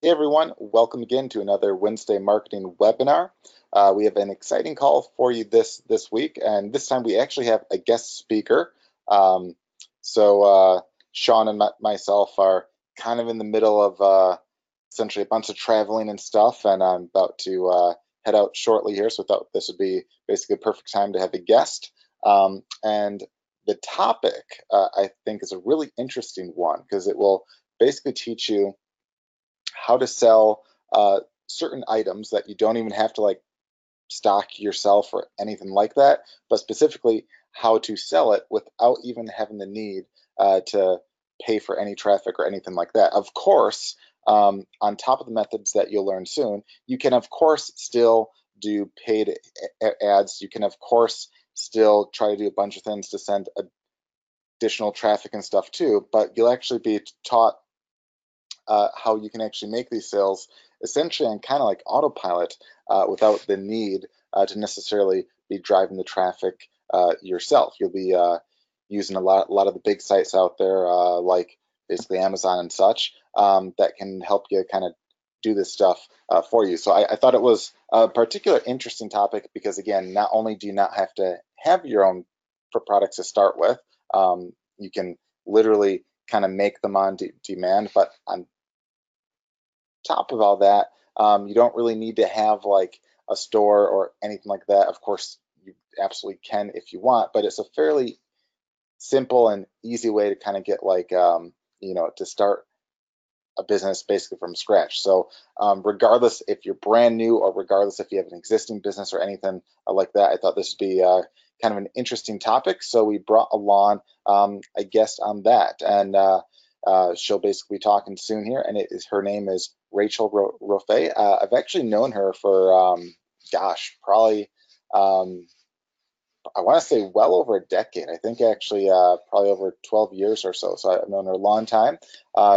Hey everyone, welcome again to another Wednesday marketing webinar. We have an exciting call for you this week, and this time we actually have a guest speaker. Um, so Sean and myself are kind of in the middle of essentially a bunch of traveling and stuff, and I'm about to head out shortly here. So I thought this would be basically a perfect time to have a guest. And the topic I think is a really interesting one because it will basically teach you how to sell certain items that you don't even have to like stock yourself or anything like that, but specifically how to sell it without even having the need to pay for any traffic or anything like that. Of course, on top of the methods that you'll learn soon, you can of course still do paid ads. You can of course still try to do a bunch of things to send additional traffic and stuff too, but you'll actually be taught how you can actually make these sales essentially on kind of like autopilot without the need to necessarily be driving the traffic yourself. You'll be using a lot of the big sites out there, like basically Amazon and such, that can help you kind of do this stuff for you. So I thought it was a particular interesting topic because, again, not only do you not have to have your own products to start with, you can literally kind of make them on demand, but on top of all that, you don't really need to have like a store or anything like that. Of course, you absolutely can if you want, but it's a fairly simple and easy way to kind of get like, to start a business basically from scratch. So, regardless if you're brand new or regardless if you have an existing business or anything like that, I thought this would be kind of an interesting topic. So we brought along a guest on that, and she'll basically be talking soon here. And her name is Rachel Rofe. I've actually known her for gosh, probably. Um, I want to say well over a decade. I think actually probably over 12 years or so. So I've known her a long time.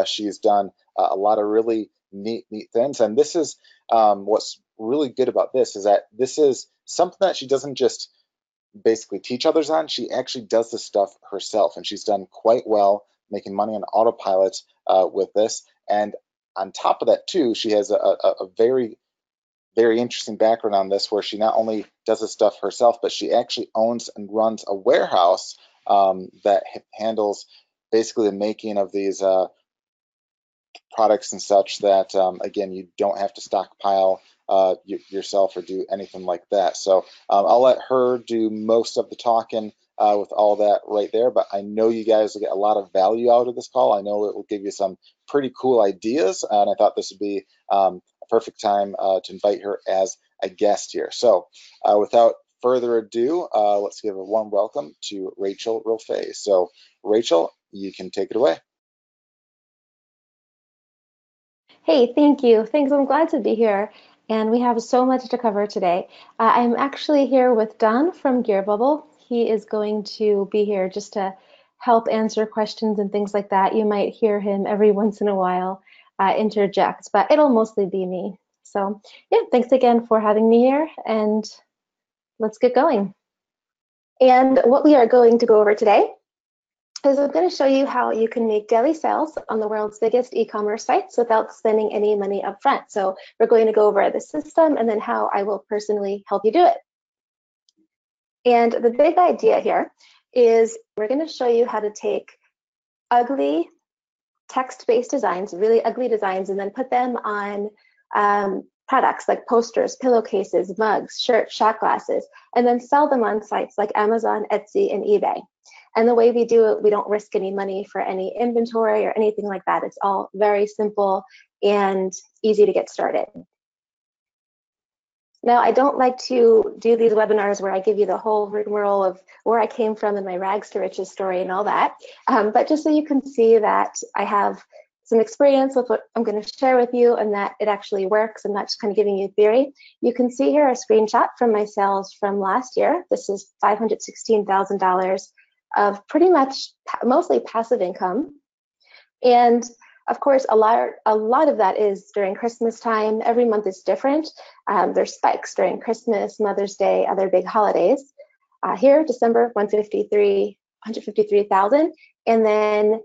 She's done a lot of really neat things. And this is what's really good about this is that this is something that she doesn't just basically teach others on. She actually does this stuff herself, and she's done quite well making money on autopilot with this. And on top of that, too, she has a very interesting background on this, where she not only does this stuff herself, but she actually owns and runs a warehouse that handles basically the making of these products and such that, again, you don't have to stockpile yourself or do anything like that. So I'll let her do most of the talking with all that right there, but I know you guys will get a lot of value out of this call. I know it will give you some pretty cool ideas, and I thought this would be a perfect time to invite her as a guest here. So without further ado, let's give a warm welcome to Rachel Rofe. So Rachel, you can take it away. Hey, thank you. Thanks. I'm glad to be here. And we have so much to cover today. I'm actually here with Don from Gear Bubble. He is going to be here just to help answer questions and things like that. You might hear him every once in a while interject, but it'll mostly be me. So, yeah, thanks again for having me here, and let's get going. And what we are going to go over today is I'm going to show you how you can make daily sales on the world's biggest e-commerce sites without spending any money up front. So we're going to go over the system and then how I will personally help you do it. And the big idea here is we're going to show you how to take ugly text-based designs, really ugly designs, and then put them on products like posters, pillowcases, mugs, shirts, shot glasses, and then sell them on sites like Amazon, Etsy, and eBay. And the way we do it, we don't risk any money for any inventory or anything like that. It's all very simple and easy to get started. Now, I don't like to do these webinars where I give you the whole rigmarole of where I came from and my rags to riches story and all that, but just so you can see that I have some experience with what I'm going to share with you and that it actually works. I'm not just kind of giving you theory. You can see here a screenshot from my sales from last year. This is $516,000 of pretty much mostly passive income. And of course, a lot of that is during Christmas time. Every month is different. There's spikes during Christmas, Mother's Day, other big holidays. Here, December, 153,000. And then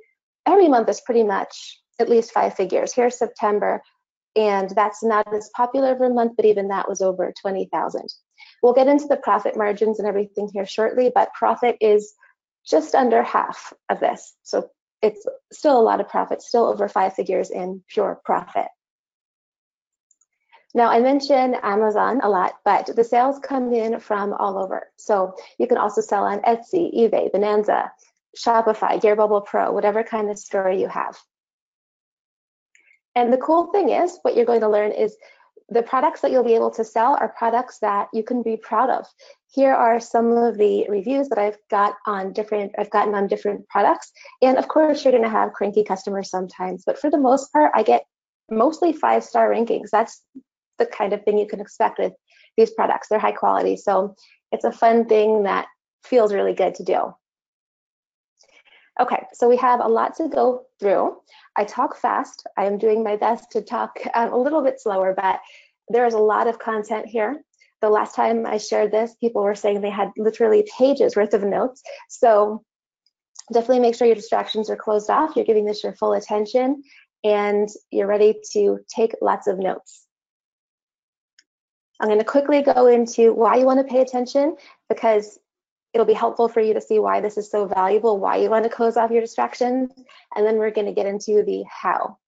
every month is pretty much at least five figures. Here's September, and that's not as popular every month, but even that was over 20,000. We'll get into the profit margins and everything here shortly, but profit is just under half of this. So it's still a lot of profit, still over 5 figures in pure profit. Now, I mention Amazon a lot, but the sales come in from all over. So you can also sell on Etsy, eBay, Bonanza, Shopify, Gearbubble Pro, whatever kind of store you have. And the cool thing is, what you're going to learn is the products that you'll be able to sell are products that you can be proud of. Here are some of the reviews that I've gotten on different products. And of course, you're going to have cranky customers sometimes, but for the most part, I get mostly 5-star rankings. That's the kind of thing you can expect with these products. They're high quality. So it's a fun thing that feels really good to do. Okay, so we have a lot to go through. I talk fast. I am doing my best to talk a little bit slower, but there is a lot of content here. The last time I shared this, people were saying they had literally pages worth of notes. So definitely make sure your distractions are closed off. You're giving this your full attention and you're ready to take lots of notes. I'm going to quickly go into why you want to pay attention, because it'll be helpful for you to see why this is so valuable, why you want to close off your distractions, and then we're going to get into the how.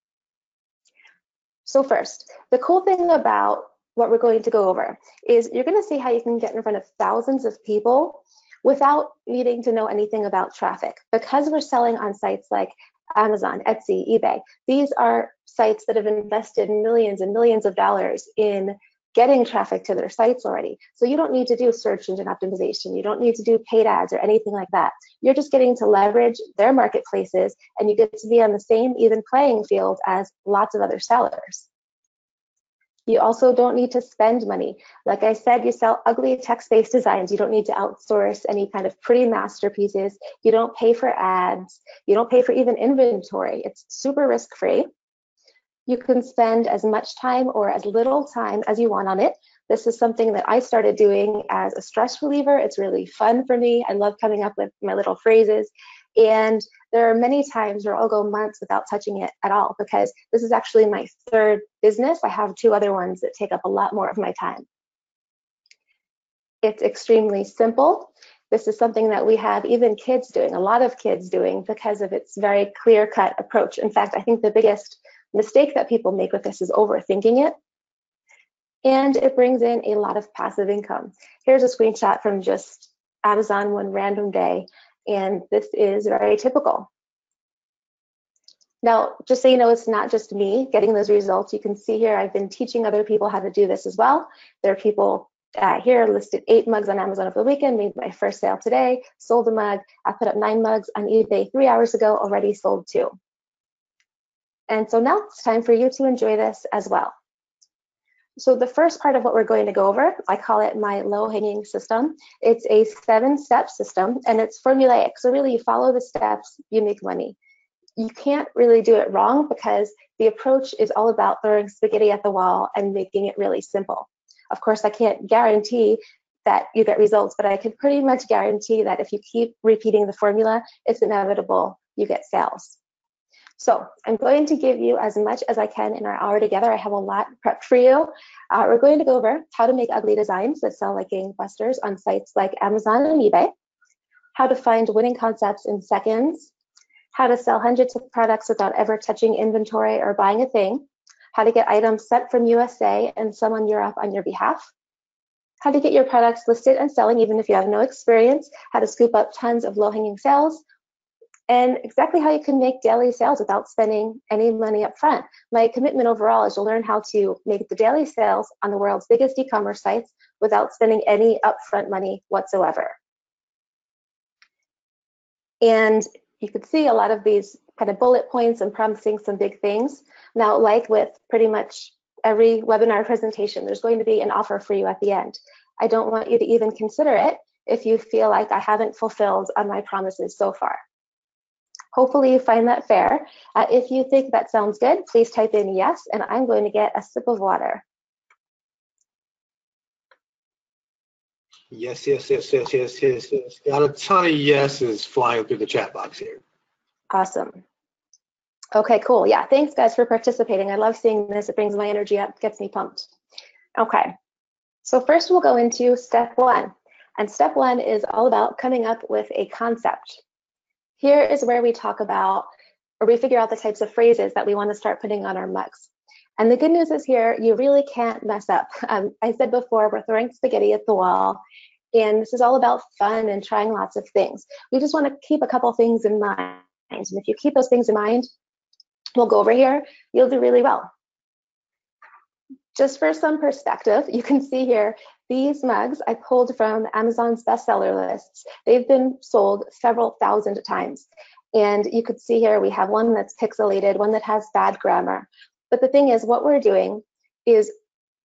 So first, the cool thing about what we're going to go over is you're going to see how you can get in front of thousands of people without needing to know anything about traffic. Because we're selling on sites like Amazon, Etsy, eBay, these are sites that have invested millions and millions of dollars in getting traffic to their sites already. So you don't need to do search engine optimization. You don't need to do paid ads or anything like that. You're just getting to leverage their marketplaces, and you get to be on the same even playing field as lots of other sellers. You also don't need to spend money. Like I said, you sell ugly text-based designs. You don't need to outsource any kind of pretty masterpieces. You don't pay for ads. You don't pay for even inventory. It's super risk-free. You can spend as much time or as little time as you want on it. This is something that I started doing as a stress reliever. It's really fun for me. I love coming up with my little phrases. And there are many times where I'll go months without touching it at all, because this is actually my third business. I have 2 other ones that take up a lot more of my time. It's extremely simple. This is something that we have even kids doing, a lot of kids doing, because of its very clear-cut approach. In fact, I think the biggest mistake that people make with this is overthinking it. And it brings in a lot of passive income. Here's a screenshot from just Amazon one random day, and this is very typical. Now, just so you know, it's not just me getting those results. You can see here, I've been teaching other people how to do this as well. There are people here listed 8 mugs on Amazon over the weekend, made my first sale today, sold a mug. I put up 9 mugs on eBay 3 hours ago, already sold 2. And so now it's time for you to enjoy this as well. So the first part of what we're going to go over, I call it my low-hanging system. It's a 7-step system, and it's formulaic. So really, you follow the steps, you make money. You can't really do it wrong, because the approach is all about throwing spaghetti at the wall and making it really simple. Of course, I can't guarantee that you get results, but I can pretty much guarantee that if you keep repeating the formula, it's inevitable you get sales. So I'm going to give you as much as I can in our hour together. I have a lot prepped for you. We're going to go over how to make ugly designs that sell like gangbusters on sites like Amazon and eBay, how to find winning concepts in seconds, how to sell hundreds of products without ever touching inventory or buying a thing, how to get items sent from USA and someone Europe on your behalf, how to get your products listed and selling even if you have no experience, how to scoop up tons of low-hanging sales, and exactly how you can make daily sales without spending any money up front. My commitment overall is to learn how to make the daily sales on the world's biggest e-commerce sites without spending any upfront money whatsoever. And you could see a lot of these kind of bullet points and promising some big things. Now, like with pretty much every webinar presentation, there's going to be an offer for you at the end. I don't want you to even consider it if you feel like I haven't fulfilled on my promises so far. Hopefully you find that fair. If you think that sounds good, please type in yes, and I'm going to get a sip of water. Yes. Got a ton of yeses flying through the chat box here. Awesome. Okay, cool. Yeah, thanks guys for participating. I love seeing this. It brings my energy up, gets me pumped. Okay, so first we'll go into step one. And step one is all about coming up with a concept. Here is where we talk about, or we figure out the types of phrases that we want to start putting on our mugs. And the good news is here, you really can't mess up. I said before, we're throwing spaghetti at the wall, and this is all about fun and trying lots of things. We just want to keep a couple things in mind. And if you keep those things in mind, we'll go over here, you'll do really well. Just for some perspective, you can see here, these mugs I pulled from Amazon's bestseller lists. They've been sold several thousand times. And you could see here, we have one that's pixelated, one that has bad grammar. But the thing is, what we're doing is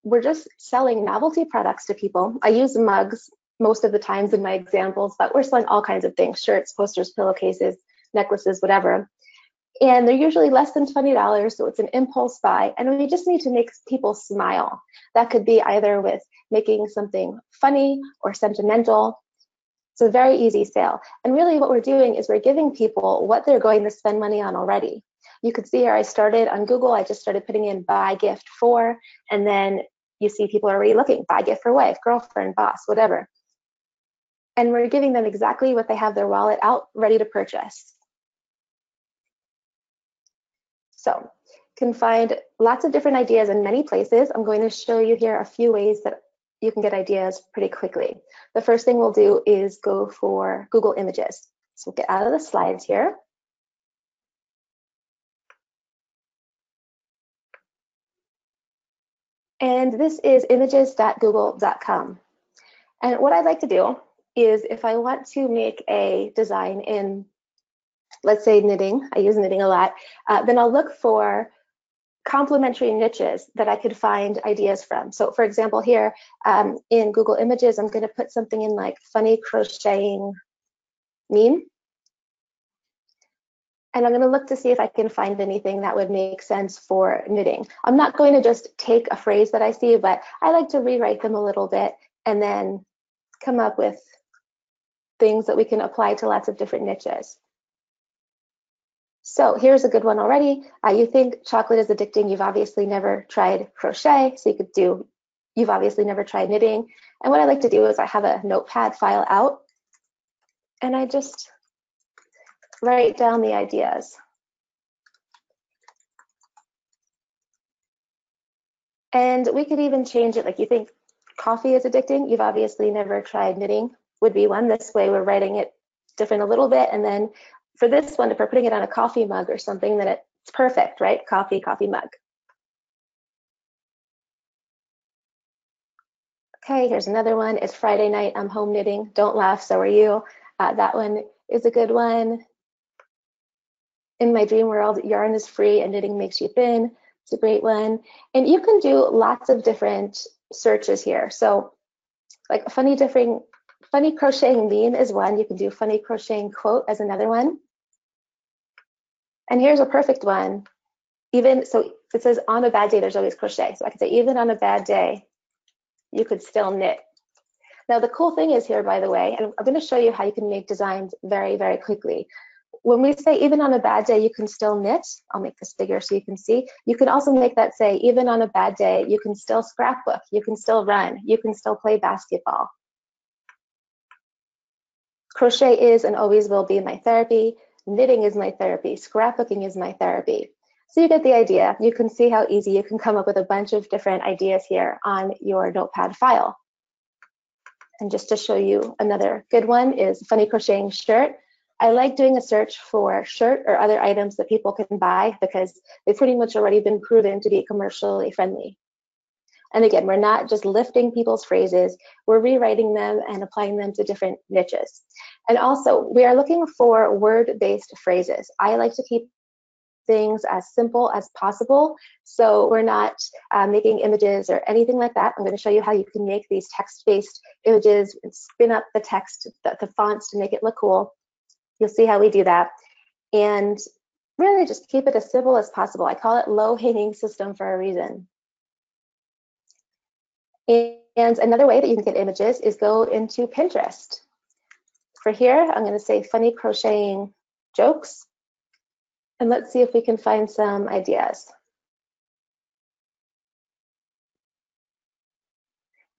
we're just selling novelty products to people. I use mugs most of the times in my examples, but we're selling all kinds of things, shirts, posters, pillowcases, necklaces, whatever. And they're usually less than $20, so it's an impulse buy. And we just need to make people smile. That could be either with making something funny or sentimental. It's a very easy sale. And really what we're doing is we're giving people what they're going to spend money on already. You could see here I started on Google, I just started putting in buy gift for, and then you see people are already looking, buy gift for wife, girlfriend, boss, whatever. And we're giving them exactly what they have their wallet out ready to purchase. So can find lots of different ideas in many places. I'm going to show you here a few ways that you can get ideas pretty quickly. The first thing we'll do is go for Google Images. So we'll get out of the slides here. And this is images.google.com. And what I'd like to do is if I want to make a design in, let's say knitting, I use knitting a lot, then I'll look for complementary niches that I could find ideas from. So for example, here in Google Images, I'm going to put something in like funny crocheting meme. And I'm going to look to see if I can find anything that would make sense for knitting. I'm not going to just take a phrase that I see, but I like to rewrite them a little bit and then come up with things that we can apply to lots of different niches. So here's a good one already. You think chocolate is addicting. You've obviously never tried crochet. So you could do, you've obviously never tried knitting. And what I like to do is I have a notepad file out and I just write down the ideas. And we could even change it. Like you think coffee is addicting. You've obviously never tried knitting would be one. This way we're writing it different a little bit. And then for this one, if we're putting it on a coffee mug or something, then it's perfect, right? Coffee mug. Okay, here's another one. It's Friday night, I'm home knitting. Don't laugh, so are you. That one is a good one. In my dream world, yarn is free and knitting makes you thin. It's a great one. And you can do lots of different searches here. So like funny crocheting meme is one. You can do funny crocheting quote as another one. And here's a perfect one. Even, so it says on a bad day, there's always crochet. So I could say even on a bad day, you could still knit. Now the cool thing is here, by the way, and I'm going to show you how you can make designs very, very quickly. When we say even on a bad day, you can still knit, I'll make this bigger so you can see. You can also make that say even on a bad day, you can still scrapbook, you can still run, you can still play basketball. Crochet is and always will be my therapy. Knitting is my therapy. Scrapbooking is my therapy. So you get the idea. You can see how easy you can come up with a bunch of different ideas here on your notepad file. And just to show you another good one is funny crocheting shirt. I like doing a search for shirt or other items that people can buy because they've pretty much already been proven to be commercially friendly. And again, we're not just lifting people's phrases, we're rewriting them and applying them to different niches. And also, we are looking for word-based phrases. I like to keep things as simple as possible. So we're not making images or anything like that. I'm going to show you how you can make these text-based images and spin up the text, the fonts to make it look cool. You'll see how we do that. And really just keep it as simple as possible. I call it low-hanging system for a reason. And another way that you can get images is go into Pinterest. For here, I'm going to say funny crocheting jokes. And let's see if we can find some ideas.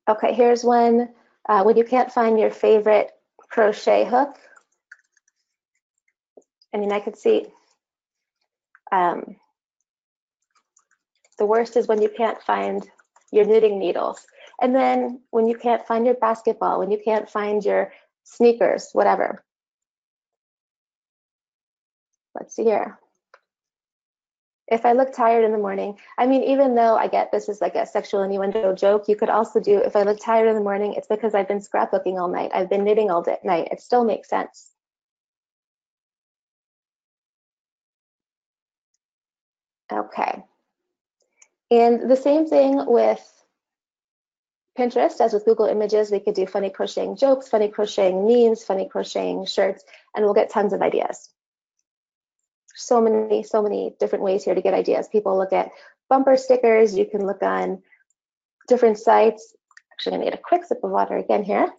Okay, here's one. When you can't find your favorite crochet hook. I mean, I could see the worst is when you can't find your knitting needles. And then when you can't find your basketball, when you can't find your sneakers, whatever. Let's see here. If I look tired in the morning, I mean, even though I get this is like a sexual innuendo joke, you could also do, if I look tired in the morning, it's because I've been scrapbooking all night. I've been knitting all night. It still makes sense. Okay. And the same thing with Pinterest, as with Google Images, we could do funny crocheting jokes, funny crocheting memes, funny crocheting shirts, and we'll get tons of ideas. So many different ways here to get ideas. People look at bumper stickers. You can look on different sites. Actually, I'm gonna get a quick sip of water again here.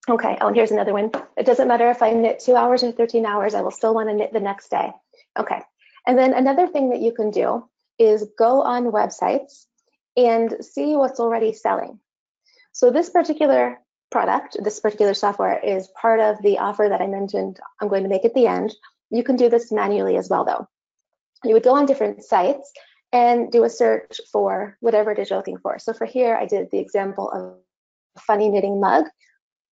Okay, oh, and here's another one. It doesn't matter if I knit 2 hours or 13 hours, I will still want to knit the next day. Okay, and then another thing that you can do is go on websites and see what's already selling. So this particular product, this particular software is part of the offer that I mentioned I'm going to make at the end. You can do this manually as well though. You would go on different sites and do a search for whatever it is you're looking for. So for here, I did the example of a funny knitting mug.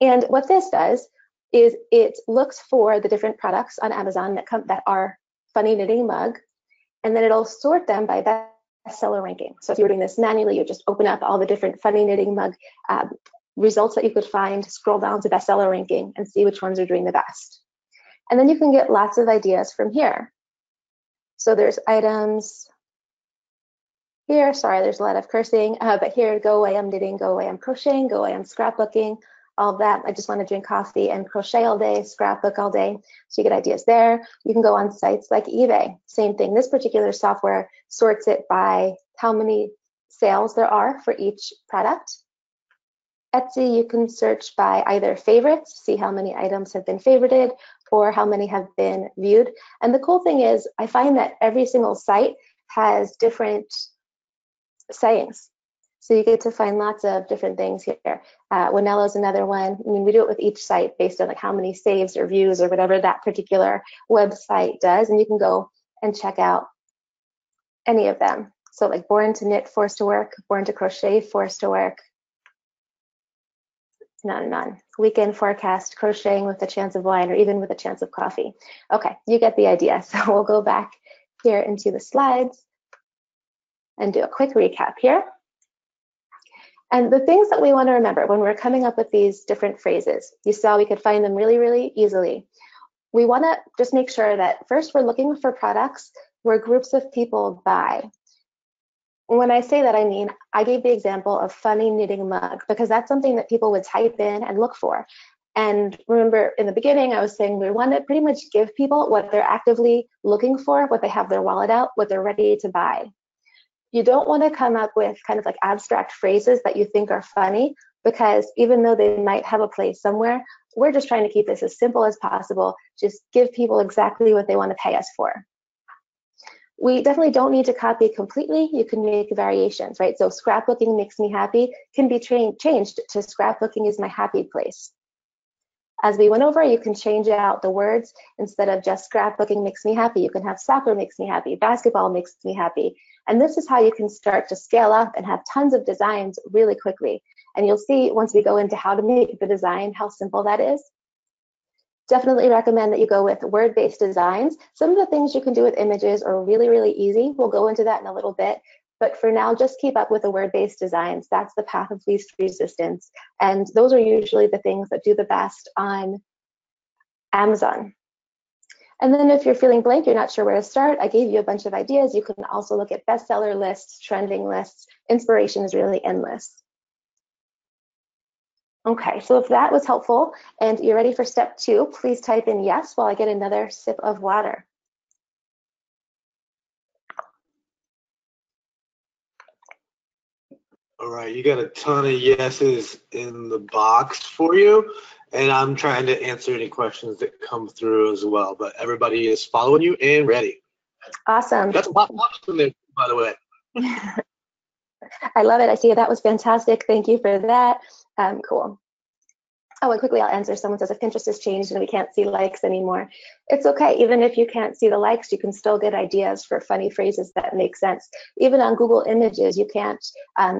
And what this does is it looks for the different products on Amazon that are funny knitting mug, and then it'll sort them by bestseller ranking. So if you were doing this manually, you just open up all the different funny knitting mug results that you could find, scroll down to bestseller ranking, and see which ones are doing the best. And then you can get lots of ideas from here. So there's items here, sorry, there's a lot of cursing, but here, go away, I'm knitting, go away, I'm crocheting, go away, I'm scrapbooking, all of that. I just want to drink coffee and crochet all day, scrapbook all day. So you get ideas there. You can go on sites like eBay. Same thing. This particular software sorts it by how many sales there are for each product. Etsy, you can search by either favorites, see how many items have been favorited, or how many have been viewed. And the cool thing is, I find that every single site has different sayings. So you get to find lots of different things here. Winello is another one. I mean, we do it with each site based on like how many saves or views or whatever that particular website does, and you can go and check out any of them. So like born to knit, forced to work, born to crochet, forced to work, none. Weekend forecast, crocheting with a chance of wine or even with a chance of coffee. Okay, you get the idea. So we'll go back here into the slides and do a quick recap here. And the things that we want to remember when we're coming up with these different phrases, you saw we could find them really, really easily. We want to just make sure that first we're looking for products where groups of people buy. When I say that, I mean, I gave the example of funny knitting mug because that's something that people would type in and look for. And remember in the beginning, I was saying we want to pretty much give people what they're actively looking for, what they have their wallet out, what they're ready to buy. You don't want to come up with kind of like abstract phrases that you think are funny, because even though they might have a place somewhere, we're just trying to keep this as simple as possible. Just give people exactly what they want to pay us for. We definitely don't need to copy completely. You can make variations, right? So scrapbooking makes me happy can be changed to scrapbooking is my happy place. As we went over, you can change out the words. Instead of just scrapbooking makes me happy, you can have soccer makes me happy, basketball makes me happy. And this is how you can start to scale up and have tons of designs really quickly. And you'll see once we go into how to make the design, how simple that is. Definitely recommend that you go with word-based designs. Some of the things you can do with images are really, really easy. We'll go into that in a little bit. But for now, just keep up with the word-based designs. That's the path of least resistance. And those are usually the things that do the best on Amazon. And then if you're feeling blank, you're not sure where to start, I gave you a bunch of ideas. You can also look at bestseller lists, trending lists. Inspiration is really endless. Okay, so if that was helpful and you're ready for step 2, please type in yes while I get another sip of water. All right, you got a ton of yeses in the box for you. And I'm trying to answer any questions that come through as well. But everybody is following you and ready. Awesome. That's a lot in there, by the way. I love it. I see it. That was fantastic. Thank you for that. Cool. Oh, and quickly I'll answer. Someone says if Pinterest has changed and we can't see likes anymore, it's okay. Even if you can't see the likes, you can still get ideas for funny phrases that make sense. Even on Google Images, you can't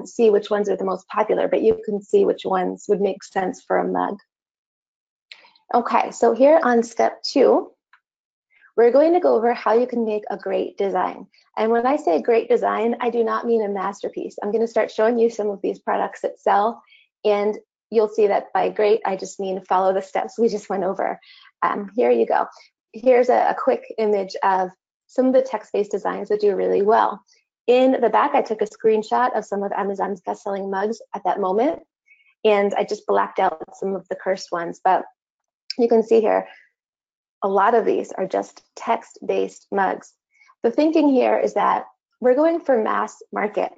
see which ones are the most popular, but you can see which ones would make sense for a mug. Okay, so here on step 2, we're going to go over how you can make a great design. And when I say great design, I do not mean a masterpiece. I'm going to start showing you some of these products that sell, and you'll see that by great, I just mean follow the steps we just went over. Here you go. Here's a quick image of some of the text-based designs that do really well. In the back, I took a screenshot of some of Amazon's best-selling mugs at that moment, and I just blacked out some of the cursed ones, but you can see here, a lot of these are just text-based mugs. The thinking here is that we're going for mass market.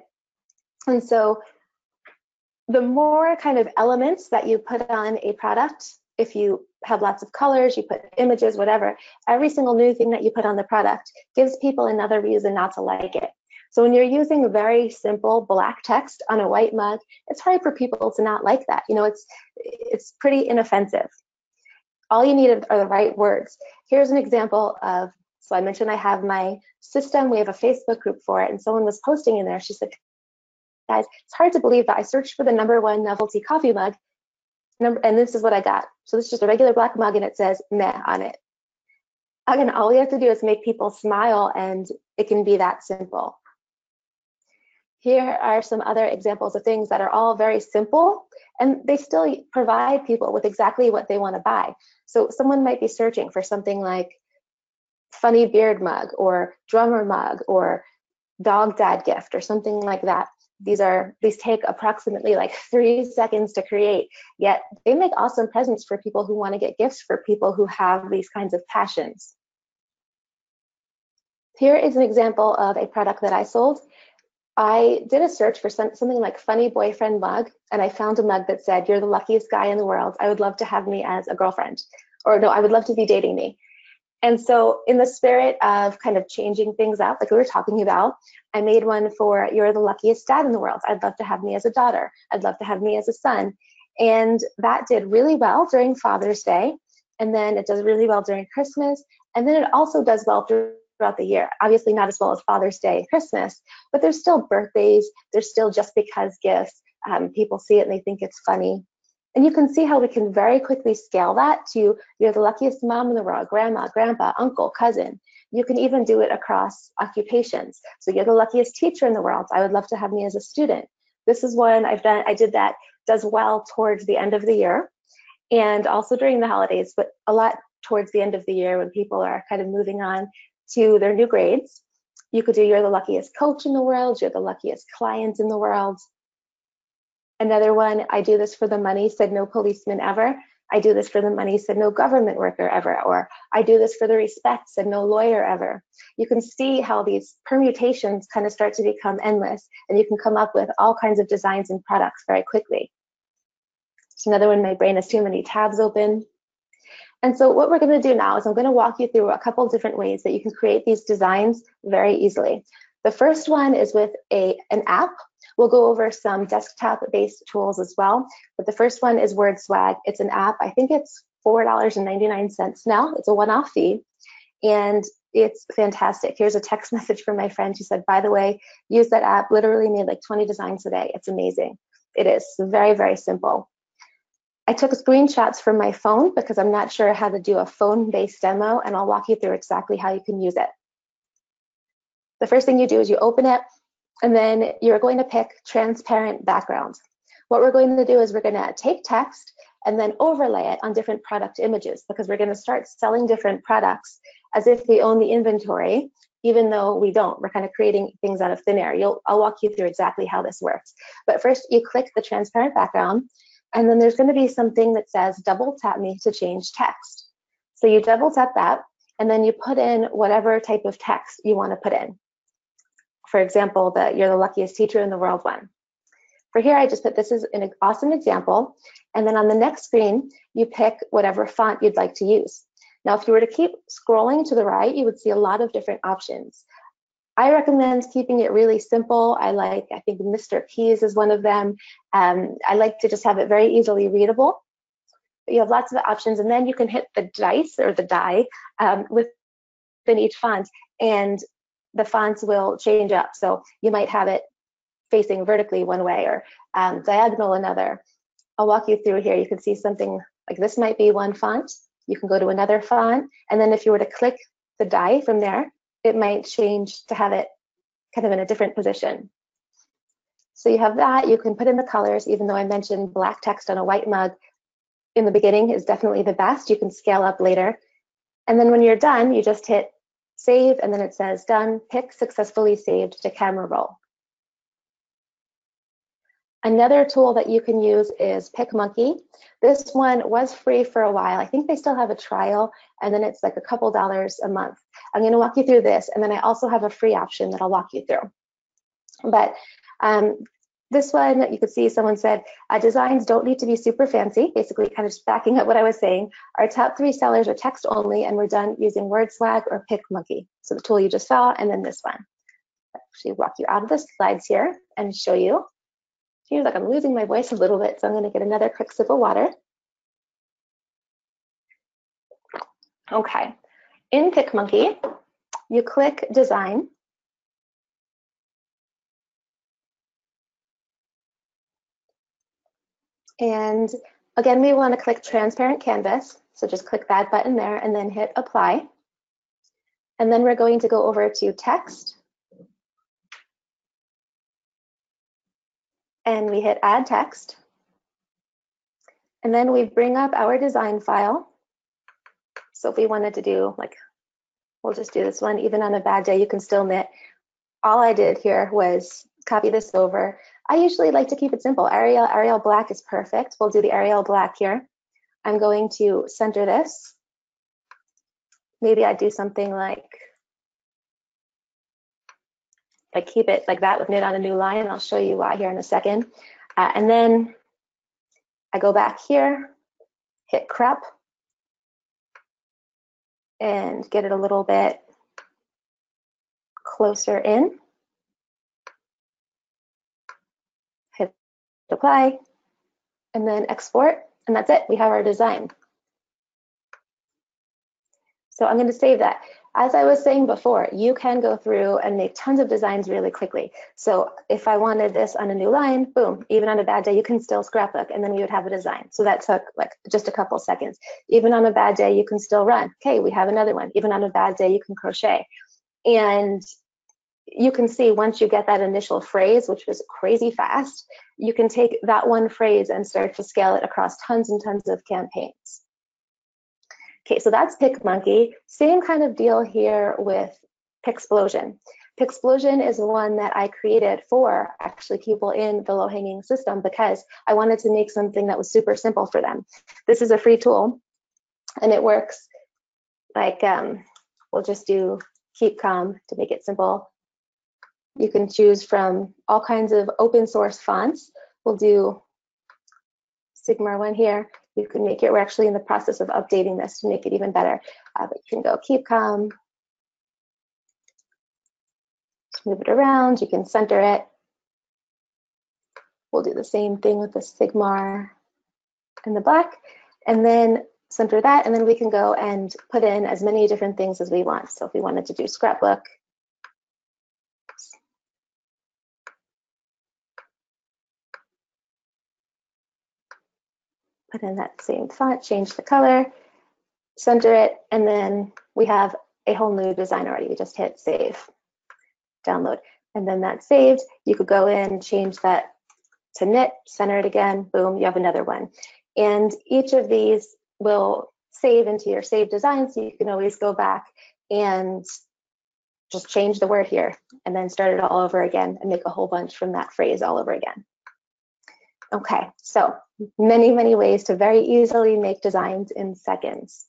And so the more kind of elements that you put on a product, if you have lots of colors, you put images, whatever, every single new thing that you put on the product gives people another reason not to like it. So when you're using very simple black text on a white mug, it's hard for people to not like that. You know, it's pretty inoffensive. All you need are the right words. Here's an example of, so I mentioned I have my system, we have a Facebook group for it, and someone was posting in there, she said, guys, it's hard to believe that I searched for the #1 novelty coffee mug, and this is what I got. So this is just a regular black mug and it says meh on it. Again, all we have to do is make people smile, and it can be that simple. Here are some other examples of things that are all very simple, and they still provide people with exactly what they want to buy. So someone might be searching for something like funny beard mug or drummer mug or dog dad gift or something like that. These take approximately like 3 seconds to create, yet they make awesome presents for people who want to get gifts for people who have these kinds of passions. Here is an example of a product that I sold. I did a search for something like funny boyfriend mug, and I found a mug that said, you're the luckiest guy in the world. I would love to have me as a girlfriend. Or no, I would love to be dating me. And so in the spirit of kind of changing things up, like we were talking about, I made one for you're the luckiest dad in the world. I'd love to have me as a daughter. I'd love to have me as a son. And that did really well during Father's Day. And then it does really well during Christmas. And then it also does well throughout the year. Obviously not as well as Father's Day and Christmas, but there's still birthdays. There's still just because gifts. People see it and they think it's funny. And you can see how we can very quickly scale that to you're the luckiest mom in the world, grandma, grandpa, uncle, cousin. You can even do it across occupations. So you're the luckiest teacher in the world. I would love to have me as a student. This is one I did that does well towards the end of the year and also during the holidays, but a lot towards the end of the year when people are kind of moving on to their new grades. You could do you're the luckiest coach in the world, you're the luckiest client in the world. Another one, I do this for the money, said no policeman ever. I do this for the money, said no government worker ever. Or I do this for the respect, said no lawyer ever. You can see how these permutations kind of start to become endless, and you can come up with all kinds of designs and products very quickly. It's another one, my brain has too many tabs open. And so what we're going to do now is I'm going to walk you through a couple of different ways that you can create these designs very easily. The first one is with an app. We'll go over some desktop-based tools as well, but the first one is WordSwag. It's an app. I think it's $4.99 now. It's a one-off fee, and it's fantastic. Here's a text message from my friend. She said, by the way, use that app. Literally made like 20 designs today. It's amazing. It is very, very simple. I took screenshots from my phone because I'm not sure how to do a phone-based demo, and I'll walk you through exactly how you can use it. The first thing you do is you open it, and then you're going to pick transparent background. What we're going to do is we're going to take text and then overlay it on different product images, because we're going to start selling different products as if we own the inventory, even though we don't. We're kind of creating things out of thin air. I'll walk you through exactly how this works. But first, you click the transparent background, and then there's going to be something that says double tap me to change text. So you double tap that, and then you put in whatever type of text you want to put in. For example, you're the luckiest teacher in the world one. For here, I just put this is an awesome example. And then on the next screen, you pick whatever font you'd like to use. Now, if you were to keep scrolling to the right, you would see a lot of different options. I recommend keeping it really simple. I think Mr. Keys is one of them. I like to just have it very easily readable. But you have lots of options, and then you can hit the dice or the die within each font, and the fonts will change up. So you might have it facing vertically one way or diagonal another. I'll walk you through here. You can see something like this might be one font. You can go to another font, and then if you were to click the die from there, it might change to have it kind of in a different position. So you have that. You can put in the colors, even though I mentioned black text on a white mug in the beginning is definitely the best. You can scale up later. And then when you're done, you just hit save, and then it says done, pick successfully saved to camera roll. Another tool that you can use is PicMonkey. This one was free for a while. I think they still have a trial, and then it's like a couple dollars a month. I'm going to walk you through this, and then I also have a free option that I'll walk you through. But this one, you could see someone said, designs don't need to be super fancy, basically kind of just backing up what I was saying. Our top 3 sellers are text only, and we're done using WordSwag or PicMonkey. So the tool you just saw, and then this one. I'll actually walk you out of the slides here and show you. Seems like I'm losing my voice a little bit, so I'm going to get another quick sip of water. Okay, in PicMonkey, you click Design. And again, we want to click Transparent Canvas. So just click that button there and then hit Apply. And then we're going to go over to Text. And we hit Add Text. And then we bring up our design file. So if we wanted to do, like, we'll just do this one, even on a bad day, you can still knit. All I did here was copy this over. I usually like to keep it simple. Arial black is perfect. We'll do the Arial black here. I'm going to center this. Maybe I do something like keep it like that with knit on a new line. I'll show you why here in a second. And then I go back here, hit crop, and get it a little bit closer in. Hit apply, and then export, and that's it. We have our design. So I'm going to save that. As I was saying before, you can go through and make tons of designs really quickly. So if I wanted this on a new line, boom, even on a bad day, you can still scrapbook, and then we would have a design. So that took like just a couple seconds. Even on a bad day, you can still run. Okay, we have another one. Even on a bad day, you can crochet. And you can see once you get that initial phrase, which was crazy fast, you can take that one phrase and start to scale it across tons and tons of campaigns. Okay, so that's PicMonkey. Same kind of deal here with Pixplosion. Pixplosion is one that I created for actually people in the low-hanging system because I wanted to make something that was super simple for them. This is a free tool, and it works like, we'll just do Keep Calm to make it simple. You can choose from all kinds of open source fonts. We'll do Sigma one here. You can make it, we're actually in the process of updating this to make it even better. But you can go Keep Calm. Just move it around, you can center it. We'll do the same thing with the Sigma and the black, and then center that, and then we can go and put in as many different things as we want. So if we wanted to do scrapbook, put in that same font, change the color, center it, and then we have a whole new design already. We just hit save, download, and then that's saved. You could go in, change that to knit, center it again, boom, you have another one. And each of these will save into your saved design, so you can always go back and just change the word here and then start it all over again and make a whole bunch from that phrase all over again. Okay, so many, many ways to very easily make designs in seconds.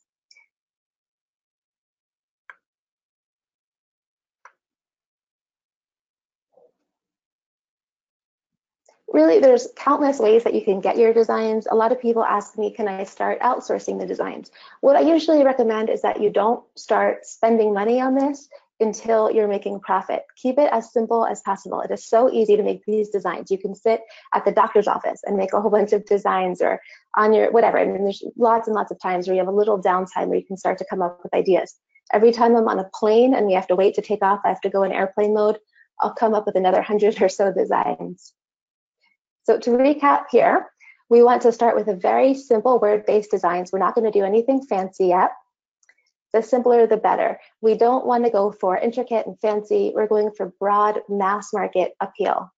Really, there's countless ways that you can get your designs. A lot of people ask me, can I start outsourcing the designs? What I usually recommend is that you don't start spending money on this until you're making profit. Keep it as simple as possible. It is so easy to make these designs. You can sit at the doctor's office and make a whole bunch of designs, or on your whatever. And there's lots and lots of times where you have a little downtime where you can start to come up with ideas. Every time I'm on a plane and we have to wait to take off, I have to go in airplane mode, I'll come up with another 100 or so designs. So to recap here, we want to start with a very simple word-based designs. We're not going to do anything fancy yet. The simpler, the better. We don't want to go for intricate and fancy. We're going for broad mass market appeal.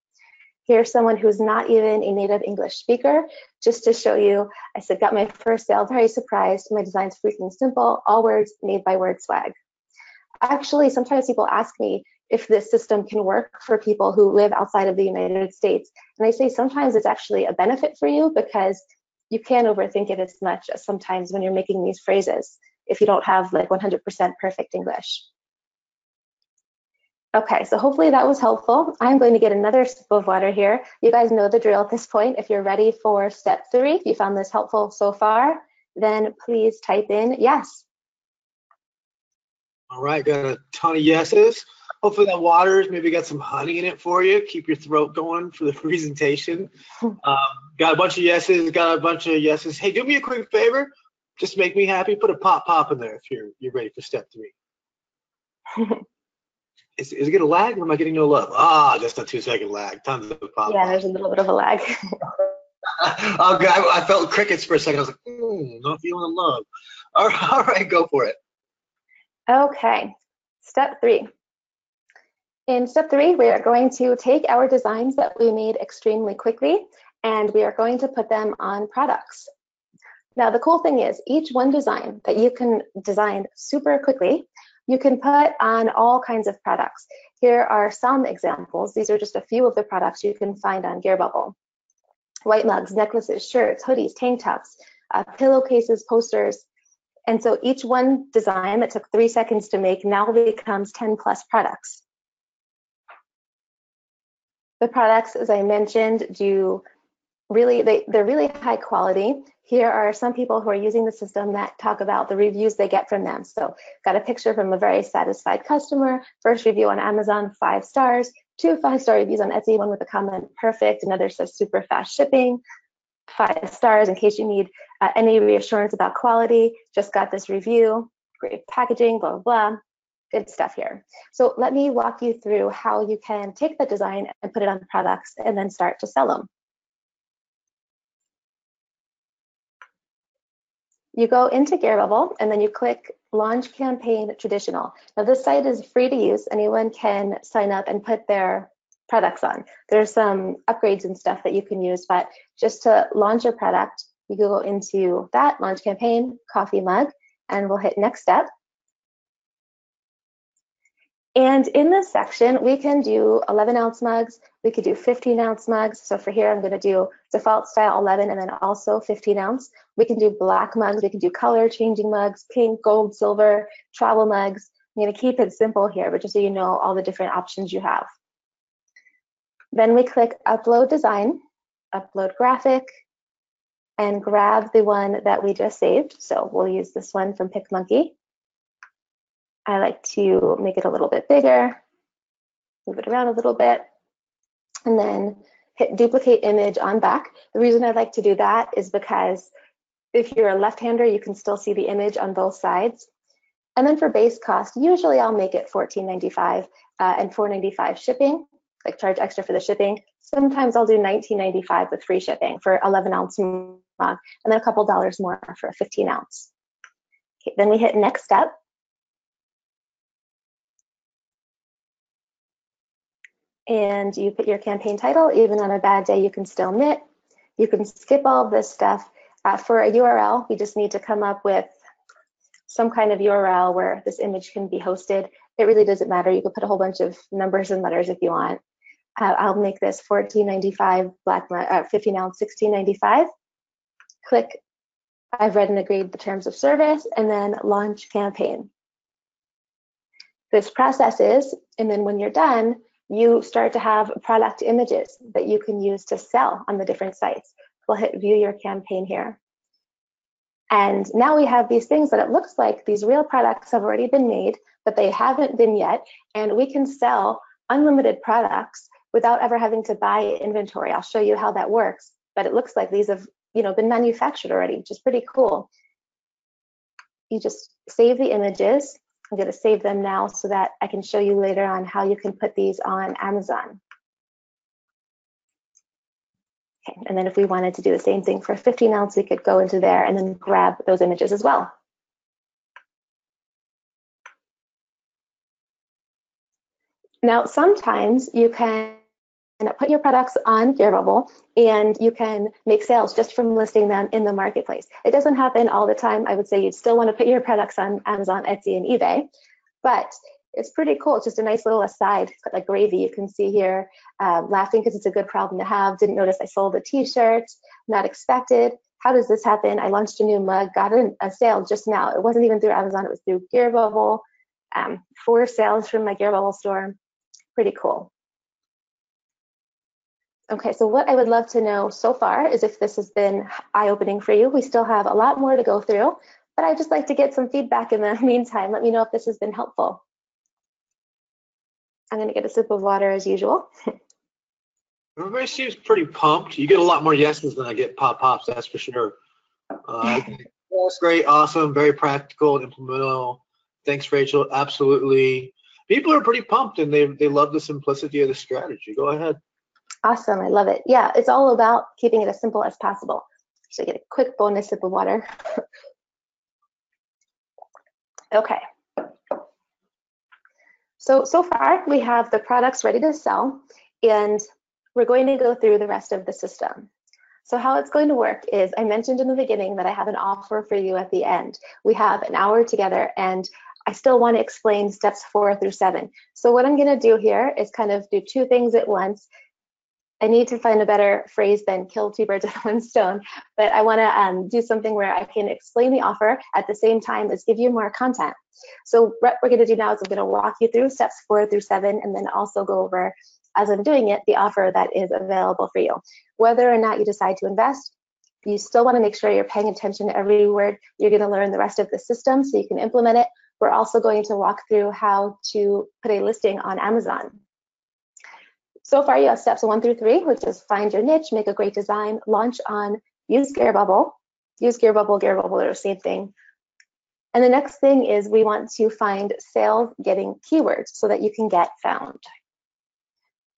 Here's someone who's not even a native English speaker, just to show you. I said, got my first sale, very surprised. My design's freaking simple, all words made by word swag. Actually, sometimes people ask me if this system can work for people who live outside of the United States. And I say sometimes it's actually a benefit for you because you can't overthink it as much as sometimes when you're making these phrases if you don't have like 100% perfect English. Okay, so hopefully that was helpful. I'm going to get another sip of water here. You guys know the drill at this point. If you're ready for step 3, if you found this helpful so far, then please type in yes. All right, got a ton of yeses. Hopefully that water's maybe got some honey in it for you. Keep your throat going for the presentation. Got a bunch of yeses. Hey, do me a quick favor. Just make me happy. Put a pop in there if you're ready for step 3. Is it gonna lag or am I getting no love? Just a 2-second lag. Tons of pop. Yeah, there's a little bit of a lag. Oh, God, I felt crickets for a second. I was like, not feeling the love. All right, go for it. Okay, step 3. In step 3, we are going to take our designs that we made extremely quickly and we are going to put them on products. Now, the cool thing is each one design that you can design super quickly, you can put on all kinds of products. Here are some examples. These are just a few of the products you can find on Gearbubble. White mugs, necklaces, shirts, hoodies, tank tops, pillowcases, posters. And so each one design that took 3 seconds to make now becomes 10 plus products. The products, as I mentioned, they're really high quality. Here are some people who are using the system that talk about the reviews they get from them. So got a picture from a very satisfied customer, first review on Amazon, 5 stars, 2 5-star reviews on Etsy, one with a comment, perfect, another says super fast shipping, 5 stars in case you need any reassurance about quality, just got this review, great packaging, blah, blah, blah. Good stuff here. So let me walk you through how you can take the design and put it on products and then start to sell them. You go into Gearbubble and then you click Launch Campaign Traditional. Now this site is free to use. Anyone can sign up and put their products on. There's some upgrades and stuff that you can use, but just to launch your product, you go into that, Launch Campaign, coffee mug, and we'll hit Next Step. And in this section, we can do 11-ounce mugs, we could do 15-ounce mugs. So for here, I'm going to do default style 11 and then also 15-ounce. We can do black mugs, we can do color changing mugs, pink, gold, silver, travel mugs. I'm going to keep it simple here, but just so you know all the different options you have. Then we click Upload Design, Upload Graphic, and grab the one that we just saved. So we'll use this one from PicMonkey. I like to make it a little bit bigger, move it around a little bit, and then hit duplicate image on back. The reason I like to do that is because if you're a left-hander, you can still see the image on both sides. And then for base cost, usually I'll make it $14.95 and $4.95 shipping, like charge extra for the shipping. Sometimes I'll do $19.95 with free shipping for 11-ounce mug, and then a couple dollars more for a 15-ounce. Okay, then we hit Next Step. And you put your campaign title. Even on a bad day, you can still knit. You can skip all of this stuff. For a URL, we just need to come up with some kind of URL where this image can be hosted. It really doesn't matter. You can put a whole bunch of numbers and letters if you want. I'll make this $14.95 black 15-ounce, $16.95. Click I've read and agreed the terms of service, and then launch campaign. This processes, and then when you're done, you start to have product images that you can use to sell on the different sites. We'll hit view your campaign here. And now we have these things that it looks like these real products have already been made, but they haven't been yet. And we can sell unlimited products without ever having to buy inventory. I'll show you how that works. But it looks like these have, been manufactured already, which is pretty cool. You just save the images. I'm going to save them now so that I can show you later on how you can put these on Amazon. Okay, and then if we wanted to do the same thing for 15 ounce, we could go into there and then grab those images as well. Now, sometimes you can put your products on Gearbubble and you can make sales just from listing them in the marketplace. It doesn't happen all the time. I would say you'd still want to put your products on Amazon, Etsy, and eBay, but it's pretty cool. It's just a nice little aside. It's got like gravy. You can see here, laughing because it's a good problem to have. Didn't notice I sold a t-shirt, not expected. How does this happen? I launched a new mug, got a sale just now. It wasn't even through Amazon, it was through Gearbubble. 4 sales from my Gearbubble store. Pretty cool. Okay, so what I would love to know so far is if this has been eye-opening for you. We still have a lot more to go through, but I'd just like to get some feedback in the meantime. Let me know if this has been helpful. I'm gonna get a sip of water as usual. Everybody seems pretty pumped. You get a lot more yeses than I get pops, that's for sure. That's great, awesome, very practical and implementable. Thanks, Rachel, absolutely. People are pretty pumped and they love the simplicity of the strategy. Go ahead. Awesome, I love it. Yeah, it's all about keeping it as simple as possible. So get a quick bonus sip of water. Okay. So far we have the products ready to sell and we're going to go through the rest of the system. So how it's going to work is, I mentioned in the beginning that I have an offer for you at the end. We have an hour together and I still want to explain steps 4 through 7. So what I'm going to do here is kind of do 2 things at once. I need to find a better phrase than kill 2 birds with 1 stone, but I want to do something where I can explain the offer at the same time as give you more content. So what we're going to do now is I'm going to walk you through steps 4 through 7 and then also go over, as I'm doing it, the offer that is available for you. Whether or not you decide to invest, you still want to make sure you're paying attention to every word. You're going to learn the rest of the system so you can implement it. We're also going to walk through how to put a listing on Amazon. So far, you have steps 1 through 3, which is find your niche, make a great design, launch on, use Gearbubble. Use Gearbubble, Gearbubble are the same thing. And the next thing is we want to find sales getting keywords so that you can get found.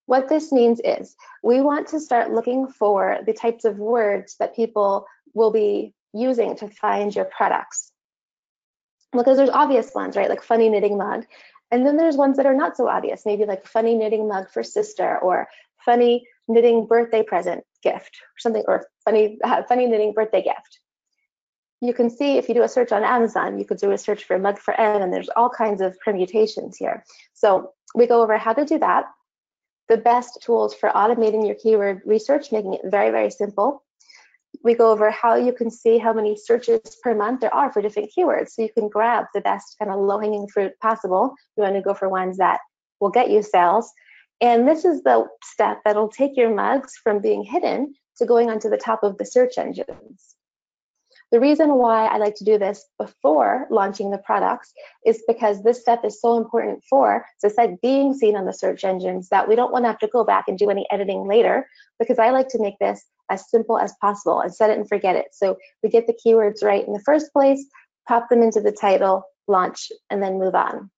What this means is we want to start looking for the types of words that people will be using to find your products. Because there's obvious ones, right? Like funny knitting mug. And then there's ones that are not so obvious, maybe like funny knitting mug for sister or funny knitting birthday present gift or something, or funny knitting birthday gift. You can see if you do a search on Amazon, you could do a search for mug for Ed, and there's all kinds of permutations here. So we go over how to do that, the best tools for automating your keyword research, making it very, very simple. We go over how you can see how many searches per month there are for different keywords, so you can grab the best kind of low-hanging fruit possible. You want to go for ones that will get you sales. And this is the step that'll take your mugs from being hidden to going onto the top of the search engines. The reason why I like to do this before launching the products is because this step is so important for, as I said, being seen on the search engines, that we don't want to have to go back and do any editing later, because I like to make this as simple as possible and set it and forget it. So we get the keywords right in the first place, pop them into the title, launch, and then move on.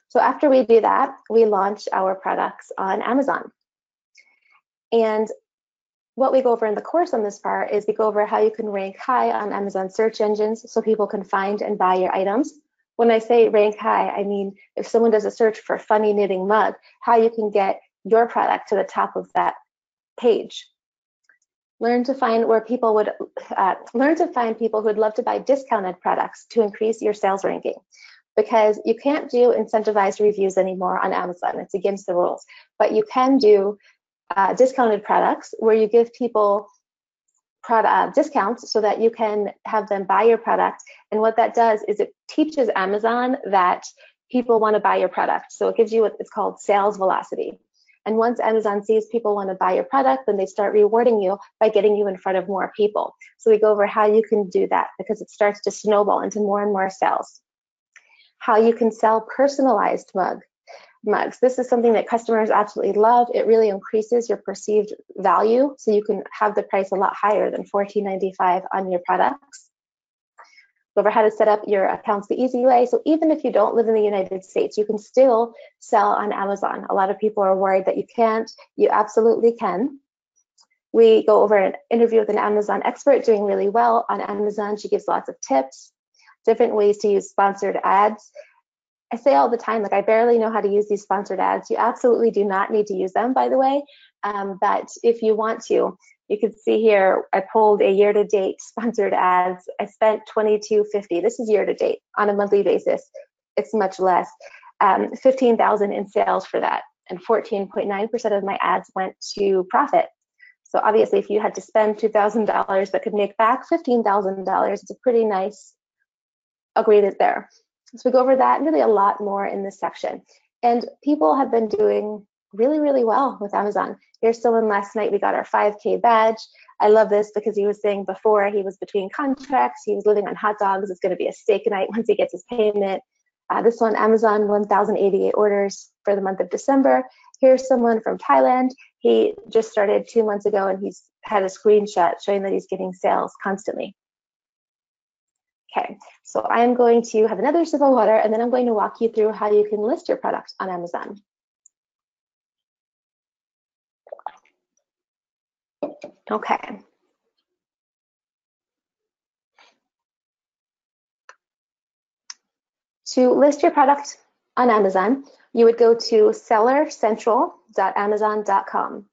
So after we do that, we launch our products on Amazon. And what we go over in the course on this part is we go over how you can rank high on Amazon search engines so people can find and buy your items. When I say rank high, I mean if someone does a search for funny knitting mug, how you can get your product to the top of that page. Learn to find where people would people who would love to buy discounted products to increase your sales ranking, because you can't do incentivized reviews anymore on Amazon. It's against the rules, but you can do discounted products where you give people discounts so that you can have them buy your product. And what that does is it teaches Amazon that people want to buy your product. So it gives you what it's called sales velocity. And once Amazon sees people want to buy your product, then they start rewarding you by getting you in front of more people. So we go over how you can do that because it starts to snowball into more and more sales. How you can sell personalized mugs. This is something that customers absolutely love. It really increases your perceived value, so you can have the price a lot higher than $14.95 on your products. Go over how to set up your accounts the easy way. So even if you don't live in the United States, you can still sell on Amazon. A lot of people are worried that you can't. You absolutely can. We go over an interview with an Amazon expert doing really well on Amazon. She gives lots of tips, different ways to use sponsored ads. I say all the time, like, I barely know how to use these sponsored ads. You absolutely do not need to use them, by the way. But if you want to, you can see here, I pulled a year-to-date sponsored ads. I spent $22.50. This is year-to-date. On a monthly basis, it's much less. $15,000 in sales for that, and 14.9% of my ads went to profit. So obviously, if you had to spend $2,000 but could make back $15,000, it's a pretty nice agreement there. So we go over that and really a lot more in this section. And people have been doing really, really well with Amazon. Here's someone last night, we got our 5K badge. I love this because he was saying before he was between contracts, he was living on hot dogs. It's going to be a steak night once he gets his payment. This one, Amazon, 1,088 orders for the month of December. Here's someone from Thailand. He just started 2 months ago and he's had a screenshot showing that he's getting sales constantly. Okay, so I'm going to have another sip of water and then I'm going to walk you through how you can list your product on Amazon. Okay. To list your product on Amazon, you would go to sellercentral.amazon.com.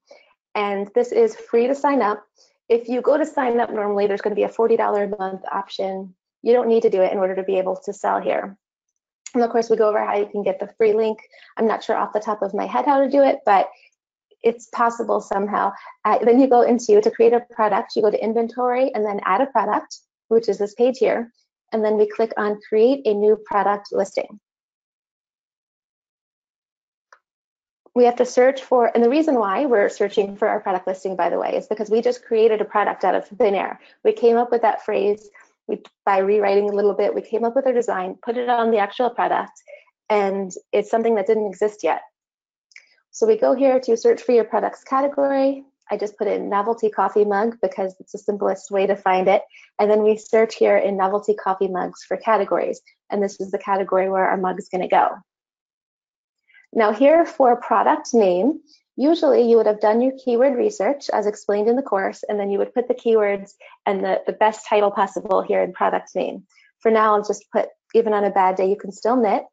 And this is free to sign up. If you go to sign up normally, there's going to be a $40 a month option. You don't need to do it in order to be able to sell here. And of course, we go over how you can get the free link. I'm not sure off the top of my head how to do it, but it's possible somehow. Then you go into, to create a product, you go to inventory and then add a product, which is this page here. And then we click on create a new product listing. We have to search for, and the reason why we're searching for our product listing, by the way, is because we just created a product out of thin air. We came up with that phrase by rewriting a little bit. We came up with our design, put it on the actual product, and it's something that didn't exist yet. So we go here to search for your product's category. I just put in novelty coffee mug because it's the simplest way to find it. And then we search here in novelty coffee mugs for categories. And this is the category where our mug is going to go. Now here for product name, usually you would have done your keyword research as explained in the course, and then you would put the keywords and the best title possible here in product name. For now, I'll just put, even on a bad day, you can still knit.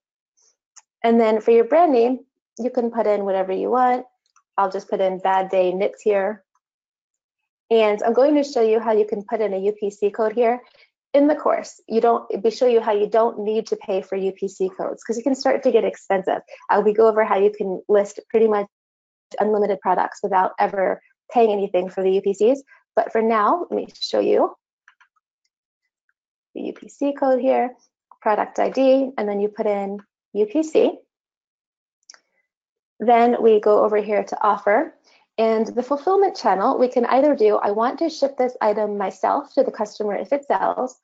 And then for your brand name, you can put in whatever you want. I'll just put in bad day knits here. And I'm going to show you how you can put in a UPC code here. In the course, we show you how you don't need to pay for UPC codes because it can start to get expensive. We go over how you can list pretty much unlimited products without ever paying anything for the UPCs. But for now, let me show you the UPC code here, product ID, and then you put in UPC. Then we go over here to offer. And the fulfillment channel, we can either do, I want to ship this item myself to the customer if it sells,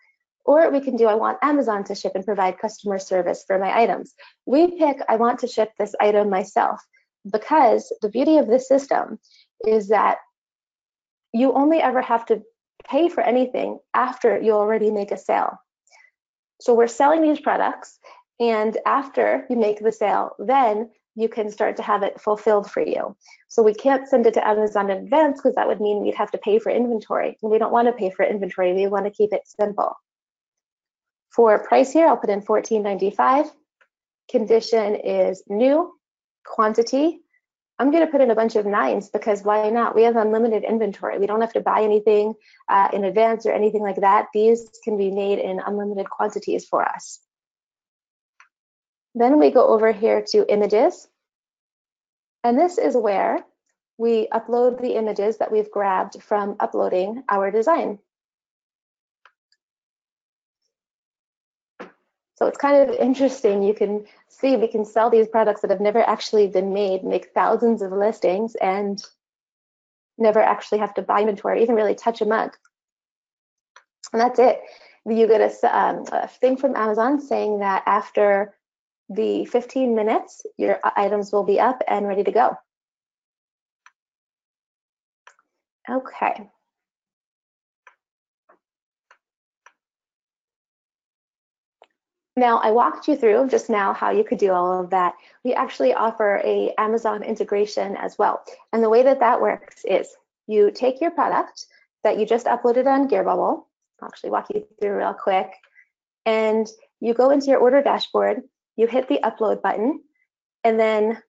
or we can do, I want Amazon to ship and provide customer service for my items. We pick, I want to ship this item myself, because the beauty of this system is that you only ever have to pay for anything after you already make a sale. So we're selling these products, and after you make the sale, then you can start to have it fulfilled for you. So we can't send it to Amazon in advance because that would mean we'd have to pay for inventory. And we don't want to pay for inventory. We want to keep it simple. For price here, I'll put in $14.95. Condition is new. Quantity, I'm going to put in a bunch of 9s because why not? We have unlimited inventory. We don't have to buy anything in advance or anything like that. These can be made in unlimited quantities for us. Then we go over here to images. And this is where we upload the images that we've grabbed from uploading our design. So it's kind of interesting. You can see we can sell these products that have never actually been made, make thousands of listings, and never actually have to buy inventory, even really touch a mug. And that's it. You get a thing from Amazon saying that after the 15 minutes, your items will be up and ready to go. Okay. Now, I walked you through just now how you could do all of that. We actually offer a Amazon integration as well. And the way that that works is you take your product that you just uploaded on Gearbubble. I'll actually walk you through real quick. And you go into your order dashboard, you hit the upload button, and then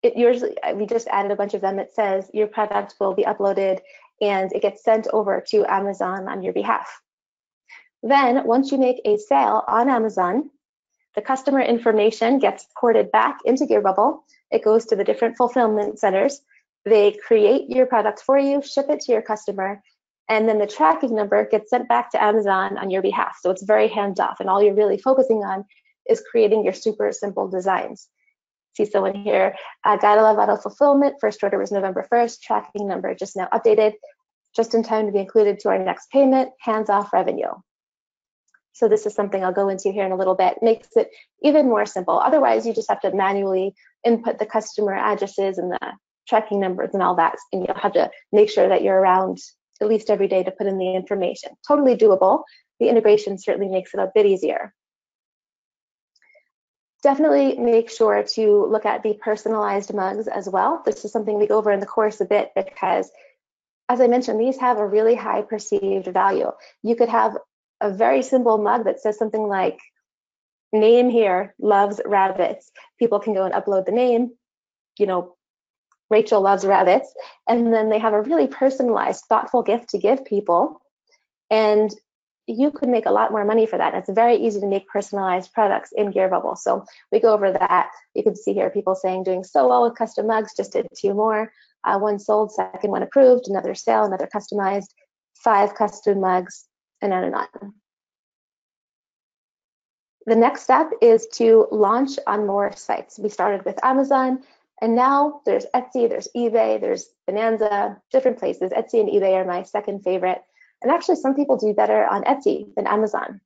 it usually, we just added a bunch of them. It says your product will be uploaded and it gets sent over to Amazon on your behalf. Then once you make a sale on Amazon, the customer information gets ported back into Gearbubble. It goes to the different fulfillment centers. They create your product for you, ship it to your customer, and then the tracking number gets sent back to Amazon on your behalf. So it's very hands-off, and all you're really focusing on is creating your super simple designs. See someone here, gotta love auto fulfillment. First order was November 1st, tracking number just now updated, just in time to be included to our next payment, hands-off revenue. So this is something I'll go into here in a little bit. Makes it even more simple. Otherwise, you just have to manually input the customer addresses and the tracking numbers and all that, and you'll have to make sure that you're around at least every day to put in the information. Totally doable. The integration certainly makes it a bit easier. Definitely make sure to look at the personalized mugs as well. This is something we go over in the course a bit because, as I mentioned, these have a really high perceived value. You could have a very simple mug that says something like, name here, loves rabbits. People can go and upload the name, you know, Rachel loves rabbits, and then they have a really personalized, thoughtful gift to give people, and you could make a lot more money for that. It's very easy to make personalized products in Gearbubble. So we go over that. You can see here people saying doing so well with custom mugs, just did 2 more. One sold, second one approved, another sale, another customized, 5 custom mugs, and on and on. The next step is to launch on more sites. We started with Amazon, and now there's Etsy, there's eBay, there's Bonanza, different places. Etsy and eBay are my second favorite. And actually, some people do better on Etsy than Amazon.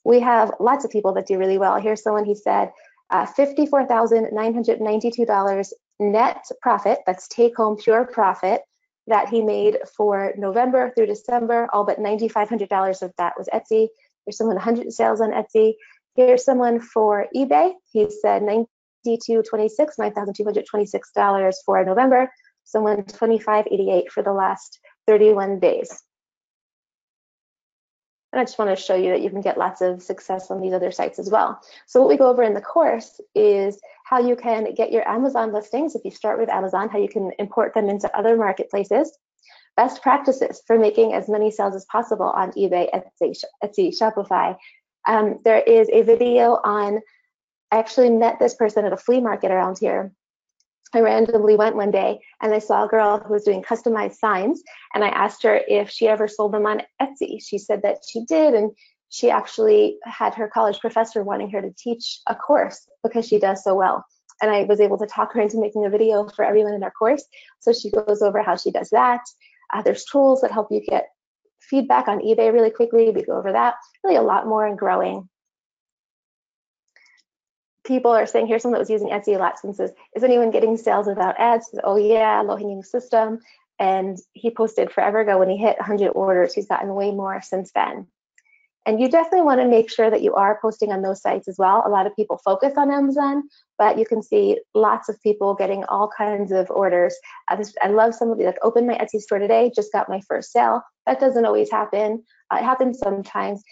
We have lots of people that do really well. Here's someone, he said, $54,992 net profit, that's take-home pure profit, that he made for November through December. All but $9,500 of that was Etsy. There's someone 100 sales on Etsy. Here's someone for eBay. He said $9,226 for November. Someone $25.88 for the last 31 days. And I just want to show you that you can get lots of success on these other sites as well. So what we go over in the course is how you can get your Amazon listings, if you start with Amazon, how you can import them into other marketplaces, best practices for making as many sales as possible on eBay, Etsy, Shopify. There is a video on, I actually met this person at a flea market around here. I randomly went one day and I saw a girl who was doing customized signs, and I asked her if she ever sold them on Etsy. She said that she did, and she actually had her college professor wanting her to teach a course because she does so well. And I was able to talk her into making a video for everyone in our course. So she goes over how she does that. There's tools that help you get feedback on eBay really quickly. We go over that, really a lot more in growing. People are saying, here's someone that was using Etsy a lot and says, is anyone getting sales without ads? Says, oh yeah, low-hanging system. And he posted forever ago when he hit 100 orders. He's gotten way more since then. And you definitely want to make sure that you are posting on those sites as well. A lot of people focus on Amazon, but you can see lots of people getting all kinds of orders. I love somebody like, opened my Etsy store today, just got my first sale. That doesn't always happen. It happens sometimes.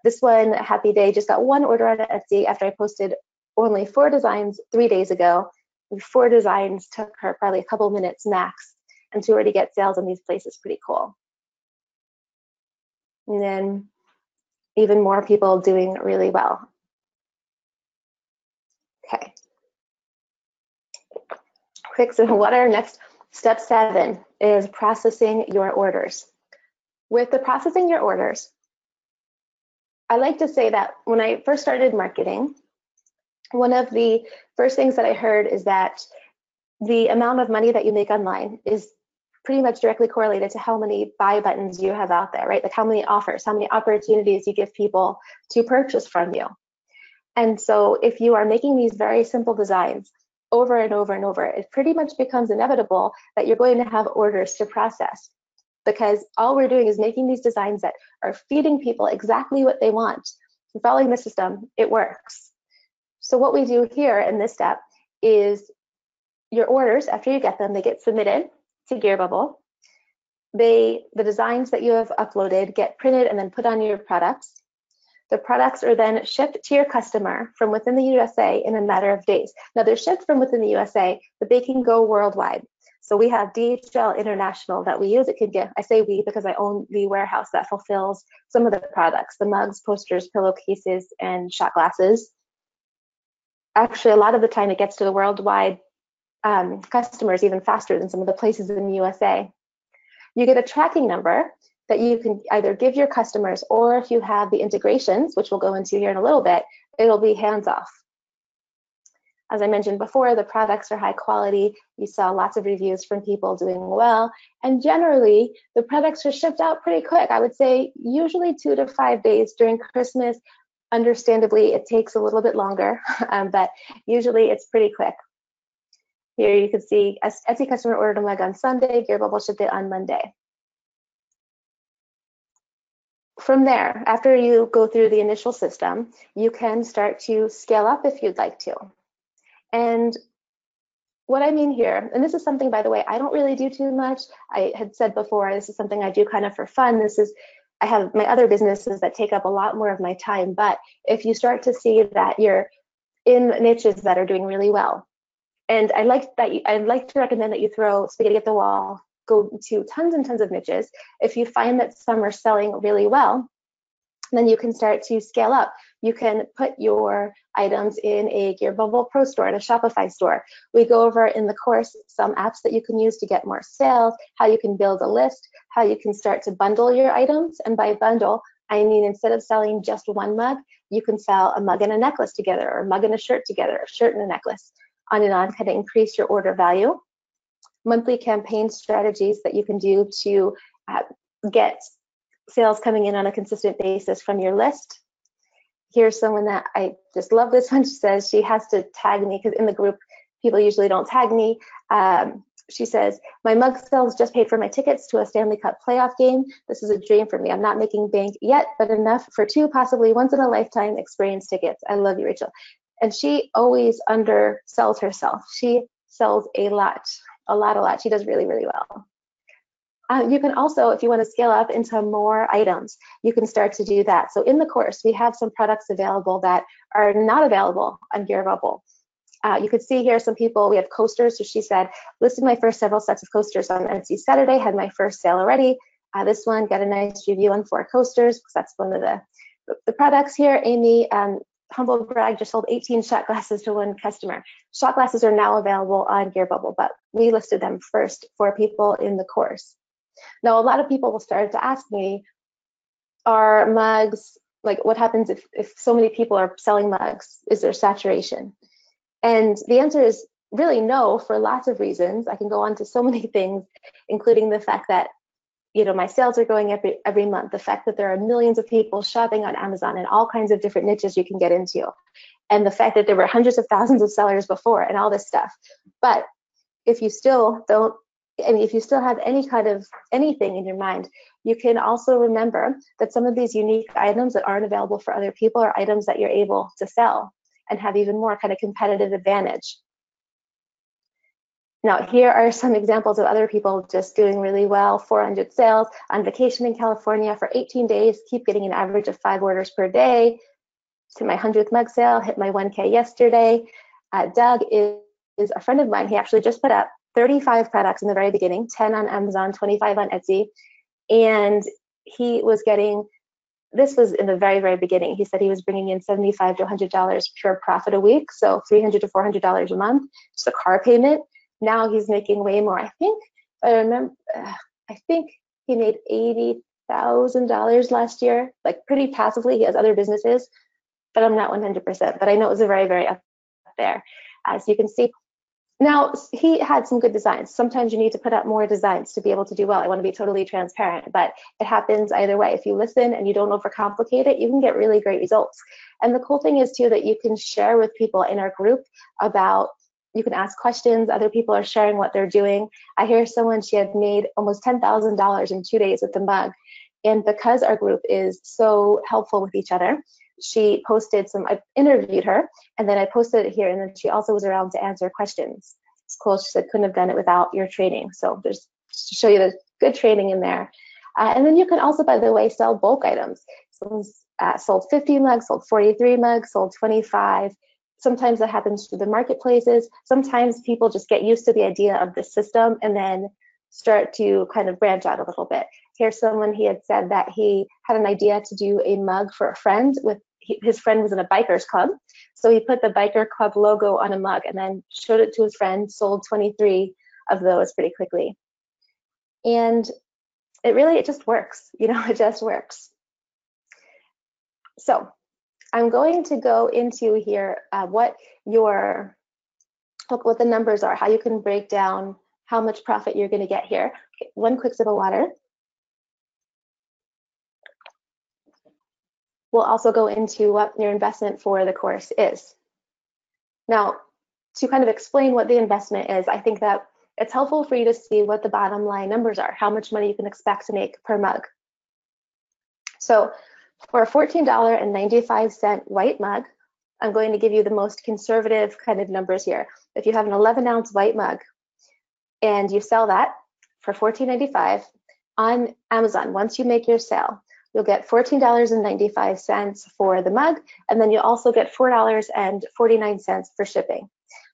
This one, Happy Day, just got 1 order on Etsy after I posted only 4 designs 3 days ago. 4 designs took her probably a couple minutes max, and to already get sales on these places, pretty cool. And then even more people doing really well. Okay. Quick, so what are next? Step 7 is processing your orders. With the processing your orders, I like to say that when I first started marketing, one of the first things that I heard is that the amount of money that you make online is pretty much directly correlated to how many buy buttons you have out there, right? Like how many offers, how many opportunities you give people to purchase from you. And so if you are making these very simple designs over and over and over, it pretty much becomes inevitable that you're going to have orders to process, because all we're doing is making these designs that are feeding people exactly what they want. And following the system, it works. So what we do here in this step is your orders, after you get them, they get submitted to GearBubble. The designs that you have uploaded get printed and then put on your products. The products are then shipped to your customer from within the USA in a matter of days. Now they're shipped from within the USA, but they can go worldwide. So we have DHL International that we use. It can get, I say we because I own the warehouse that fulfills some of the products, the mugs, posters, pillowcases, and shot glasses. Actually, a lot of the time it gets to the worldwide customers even faster than some of the places in the USA. You get a tracking number that you can either give your customers, or if you have the integrations, which we'll go into here in a little bit, it'll be hands off. As I mentioned before, the products are high quality. You saw lots of reviews from people doing well, and generally the products are shipped out pretty quick. I would say usually 2 to 5 days. During Christmas, understandably, it takes a little bit longer, but usually it's pretty quick. Here you can see a Etsy customer ordered a mug on Sunday, GearBubble shipped it on Monday. From there, after you go through the initial system, you can start to scale up if you'd like to. And what I mean here, and this is something, by the way, I don't really do too much. I had said before, this is something I do kind of for fun. I have my other businesses that take up a lot more of my time, but if you start to see that you're in niches that are doing really well, and I'd like to recommend that you throw spaghetti at the wall, go to tons and tons of niches. If you find that some are selling really well, then you can start to scale up. You can put your items in a GearBubble Pro store, in a Shopify store. We go over in the course some apps that you can use to get more sales, how you can build a list, how you can start to bundle your items. And by bundle, I mean, instead of selling just one mug, you can sell a mug and a necklace together, or a mug and a shirt together, a shirt and a necklace, on and on, kind of increase your order value. Monthly campaign strategies that you can do to get sales coming in on a consistent basis from your list. Here's someone that I just love this one. She says she has to tag me because in the group, people usually don't tag me. She says, my mug sales just paid for my tickets to a Stanley Cup playoff game. This is a dream for me. I'm not making bank yet, but enough for 2 possibly once in a lifetime experience tickets. I love you, Rachel. And she always undersells herself. She sells a lot. She does really, really well. You can also, if you want to scale up into more items, you can start to do that. So in the course, we have some products available that are not available on GearBubble. You could see here some people, we have coasters. So she said, listed my first several sets of coasters on Etsy Saturday, had my first sale already. This one got a nice review on 4 coasters, because that's one of the products here. Amy, humble brag, just sold 18 shot glasses to one customer. Shot glasses are now available on GearBubble, but we listed them first for people in the course. Now, a lot of people will start to ask me, are mugs, like what happens if so many people are selling mugs? Is there saturation? And the answer is really no, for lots of reasons. I can go on to so many things, including the fact that, you know, my sales are growing every month, the fact that there are millions of people shopping on Amazon and all kinds of different niches you can get into, and the fact that there were hundreds of thousands of sellers before and all this stuff. But if you still don't, and if you still have any kind of anything in your mind, you can also remember that some of these unique items that aren't available for other people are items that you're able to sell and have even more kind of competitive advantage. Now, here are some examples of other people just doing really well. 400 sales, on vacation in California for 18 days, keep getting an average of 5 orders per day. To my 100th mug sale, hit my 1K yesterday. Doug is a friend of mine. He actually just put up 35 products in the very beginning, 10 on Amazon, 25 on Etsy. And he was getting, this was in the very, very beginning. He said he was bringing in $75 to $100 pure profit a week. So $300 to $400 a month, just a car payment. Now he's making way more. I think he made $80,000 $3,000 last year, like pretty passively. He has other businesses, but I'm not 100%, but I know it was a very, very up there. As you can see, now he had some good designs. Sometimes you need to put out more designs to be able to do well. I want to be totally transparent, but it happens either way. If you listen and you don't overcomplicate it, you can get really great results. And the cool thing is too that you can share with people in our group about, you can ask questions. Other people are sharing what they're doing. I hear someone, she had made almost $10,000 in 2 days with the mug. And because our group is so helpful with each other, she posted some, I interviewed her, and then I posted it here, and then she also was around to answer questions. It's cool. She said, couldn't have done it without your training. So there's, to show you the good training in there. And then you can also, by the way, sell bulk items. Someone's sold 50 mugs, sold 43 mugs, sold 25. Sometimes that happens through the marketplaces. Sometimes people just get used to the idea of the system and then start to kind of branch out a little bit. Here's someone, he had said that he had an idea to do a mug for a friend with, his friend was in a bikers club. So he put the biker club logo on a mug and then showed it to his friend, sold 23 of those pretty quickly. And it just works, you know, it just works. So I'm going to go into here what the numbers are, how you can break down how much profit you're going to get here. Okay, one quick sip of water. We'll also go into what your investment for the course is. Now, to kind of explain what the investment is, I think that it's helpful for you to see what the bottom line numbers are, how much money you can expect to make per mug. So for a $14.95 white mug, I'm going to give you the most conservative kind of numbers here. If you have an 11-ounce white mug and you sell that for $14.95 on Amazon, once you make your sale, you'll get $14.95 for the mug, and then you'll also get $4.49 for shipping.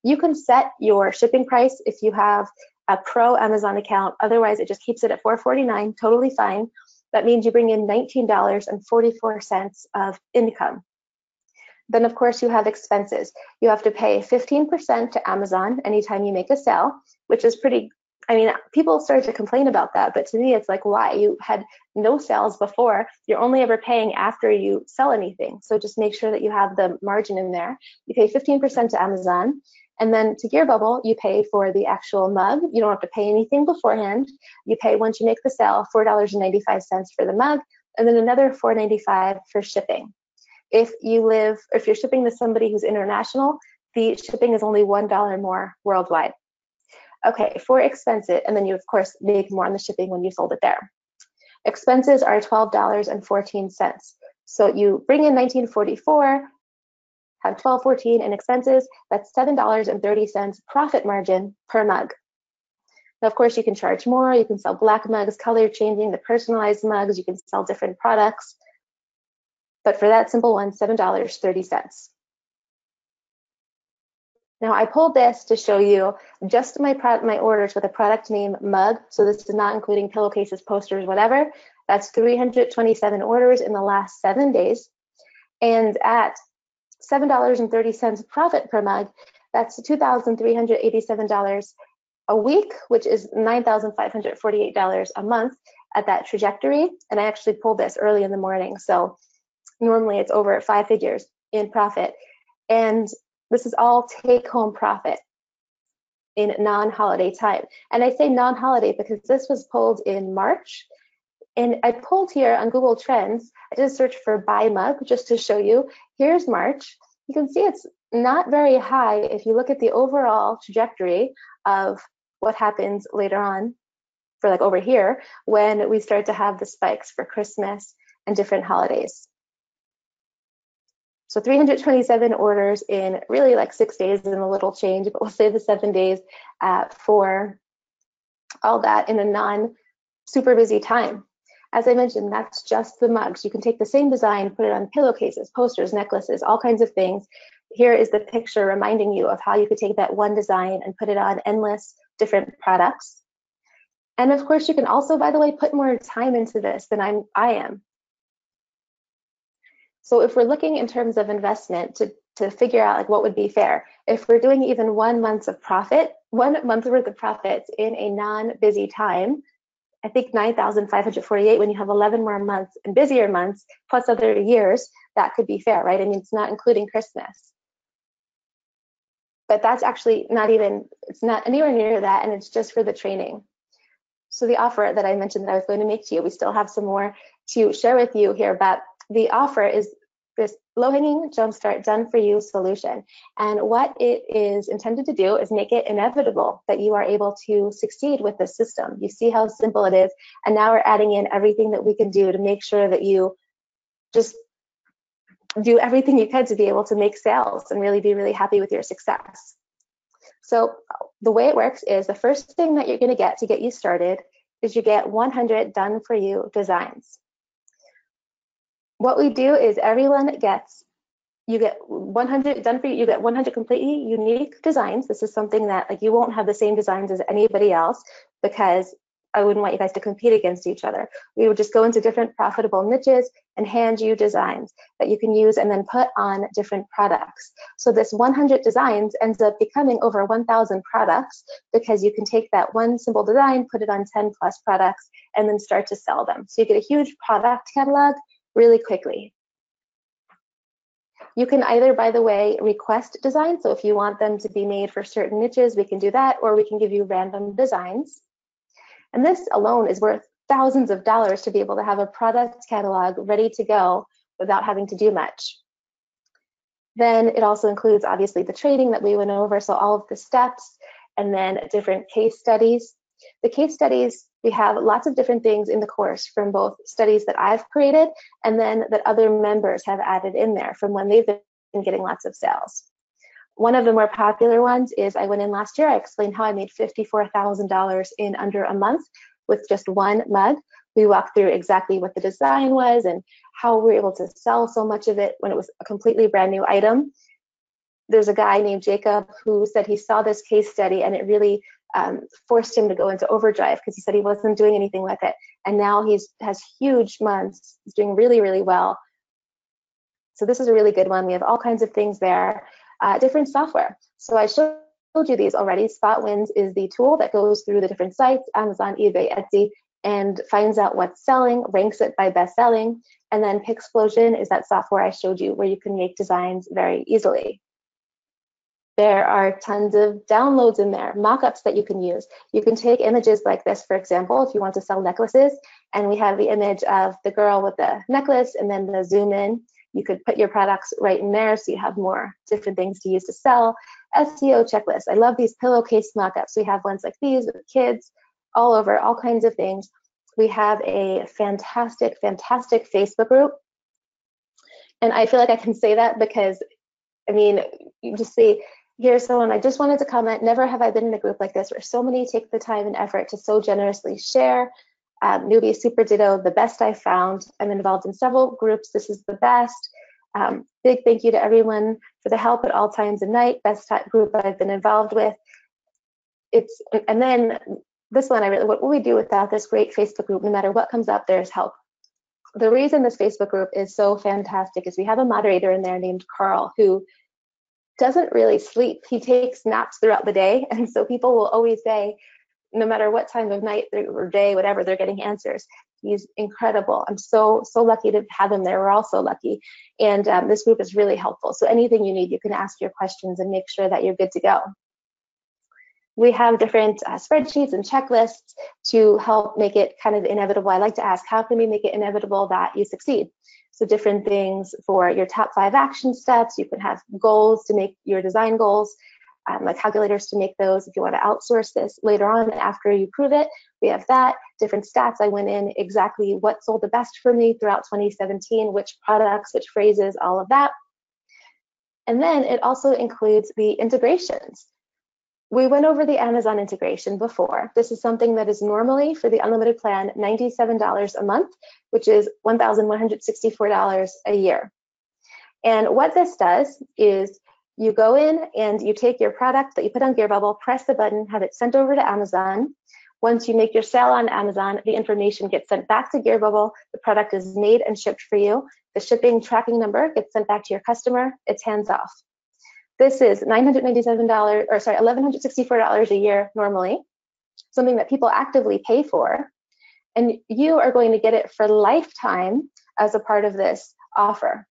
You can set your shipping price if you have a pro Amazon account. Otherwise, it just keeps it at $4.49, totally fine. That means you bring in $19.44 of income. Then, of course, you have expenses. You have to pay 15% to Amazon anytime you make a sale, which is pretty, I mean, people started to complain about that, but to me, it's like, why? You had no sales before. You're only ever paying after you sell anything. So just make sure that you have the margin in there. You pay 15% to Amazon. And then to Gear Bubble, you pay for the actual mug. You don't have to pay anything beforehand. You pay once you make the sale, $4.95 for the mug, and then another $4.95 for shipping. If you're shipping to somebody who's international, the shipping is only $1 more worldwide. Okay, for expenses, and then you of course make more on the shipping when you sold it there. Expenses are $12.14. So you bring in $19.44, have $12.14 in expenses, that's $7.30 profit margin per mug. Now, of course, you can charge more. You can sell black mugs, color changing, the personalized mugs. You can sell different products. But for that simple one, $7.30. Now, I pulled this to show you just my orders with a product name mug. So this is not including pillowcases, posters, whatever. That's 327 orders in the last 7 days. And at $7.30 profit per mug, that's $2,387 a week, which is $9,548 a month at that trajectory. And I actually pulled this early in the morning. So normally it's over 5 figures in profit. And this is all take-home profit in non-holiday time. And I say non-holiday because this was pulled in March. And I pulled here on Google Trends, I did a search for buy mug just to show you. Here's March. You can see it's not very high if you look at the overall trajectory of what happens later on for like over here when we start to have the spikes for Christmas and different holidays. So 327 orders in really like 6 days and a little change, but we'll say the 7 days for all that in a non-super busy time. As I mentioned, that's just the mugs. You can take the same design, put it on pillowcases, posters, necklaces, all kinds of things. Here is the picture reminding you of how you could take that one design and put it on endless different products. And of course, you can also, by the way, put more time into this than I am. So if we're looking in terms of investment to figure out like what would be fair, if we're doing even 1 month of profit, 1 month worth of profits in a non-busy time, I think 9,548 when you have 11 more months and busier months plus other years, that could be fair, right? I mean, it's not including Christmas. But that's actually it's not anywhere near that, and it's just for the training. So the offer that I mentioned that I was going to make to you, we still have some more to share with you here, but the offer is this low-hanging jumpstart done-for-you solution. And what it is intended to do is make it inevitable that you are able to succeed with this system. You see how simple it is, and now we're adding in everything that we can do to make sure that you just do everything you can to be able to make sales and really be really happy with your success. So the way it works is the first thing that you're going to get you started is you get 100 done for you designs. What we do is you get 100 done for you, you get 100 completely unique designs. This is something that like you won't have the same designs as anybody else because I wouldn't want you guys to compete against each other. We would just go into different profitable niches and hand you designs that you can use and then put on different products. So this 100 designs ends up becoming over 1,000 products because you can take that one simple design, put it on 10 plus products, and then start to sell them. So you get a huge product catalog really quickly. You can either, by the way, request designs. So if you want them to be made for certain niches, we can do that, or we can give you random designs. And this alone is worth thousands of dollars to be able to have a product catalog ready to go without having to do much. Then it also includes, obviously, the training that we went over, so all of the steps, and then different case studies. The case studies, we have lots of different things in the course from both studies that I've created and then that other members have added in there from when they've been getting lots of sales. One of the more popular ones is I went in last year, I explained how I made $54,000 in under a month with just one mug. We walked through exactly what the design was and how we were able to sell so much of it when it was a completely brand new item. There's a guy named Jacob who said he saw this case study and it really forced him to go into overdrive because he said he wasn't doing anything with it. And now has huge months. He's doing really, really well. So this is a really good one. We have all kinds of things there. Different software. So I showed you these already. SpotWins is the tool that goes through the different sites, Amazon, eBay, Etsy, and finds out what's selling, ranks it by best selling. And then Pixplosion is that software I showed you where you can make designs very easily. There are tons of downloads in there, mock-ups that you can use. You can take images like this, for example, if you want to sell necklaces, and we have the image of the girl with the necklace and then the zoom in. You could put your products right in there so you have more different things to use to sell. SEO checklist. I love these pillowcase mock-ups. We have ones like these with kids all over, all kinds of things. We have a fantastic, fantastic Facebook group. And I feel like I can say that because, I mean, you just see, here's someone, I just wanted to comment, never have I been in a group like this where so many take the time and effort to so generously share. Newbie Super Ditto, the best I found. I'm involved in several groups. This is the best. Big thank you to everyone for the help at all times of night. Best group I've been involved with. And then this one, what will we do without this great Facebook group? No matter what comes up, there's help. The reason this Facebook group is so fantastic is we have a moderator in there named Carl who doesn't really sleep. He takes naps throughout the day. And so people will always say, no matter what time of night or day, whatever, they're getting answers. He's incredible. I'm so lucky to have him there. We're all so lucky. And this group is really helpful. So anything you need, you can ask your questions and make sure that you're good to go. We have different spreadsheets and checklists to help make it kind of inevitable. I like to ask, how can we make it inevitable that you succeed? So different things for your top 5 action steps. You can have goals to make your design goals. Like calculators to make those if you want to outsource this later on after you prove it. We have that. Different stats. I went in exactly what sold the best for me throughout 2017, which products, which phrases, all of that. And then it also includes the integrations. We went over the Amazon integration before. This is something that is normally for the unlimited plan $97 a month, which is $1,164 a year. And what this does is you go in and you take your product that you put on Gearbubble, press the button, have it sent over to Amazon. Once you make your sale on Amazon, the information gets sent back to Gearbubble. The product is made and shipped for you. The shipping tracking number gets sent back to your customer. It's hands off. This is $1,164 a year normally, something that people actively pay for. and you are going to get it for lifetime as a part of this offer.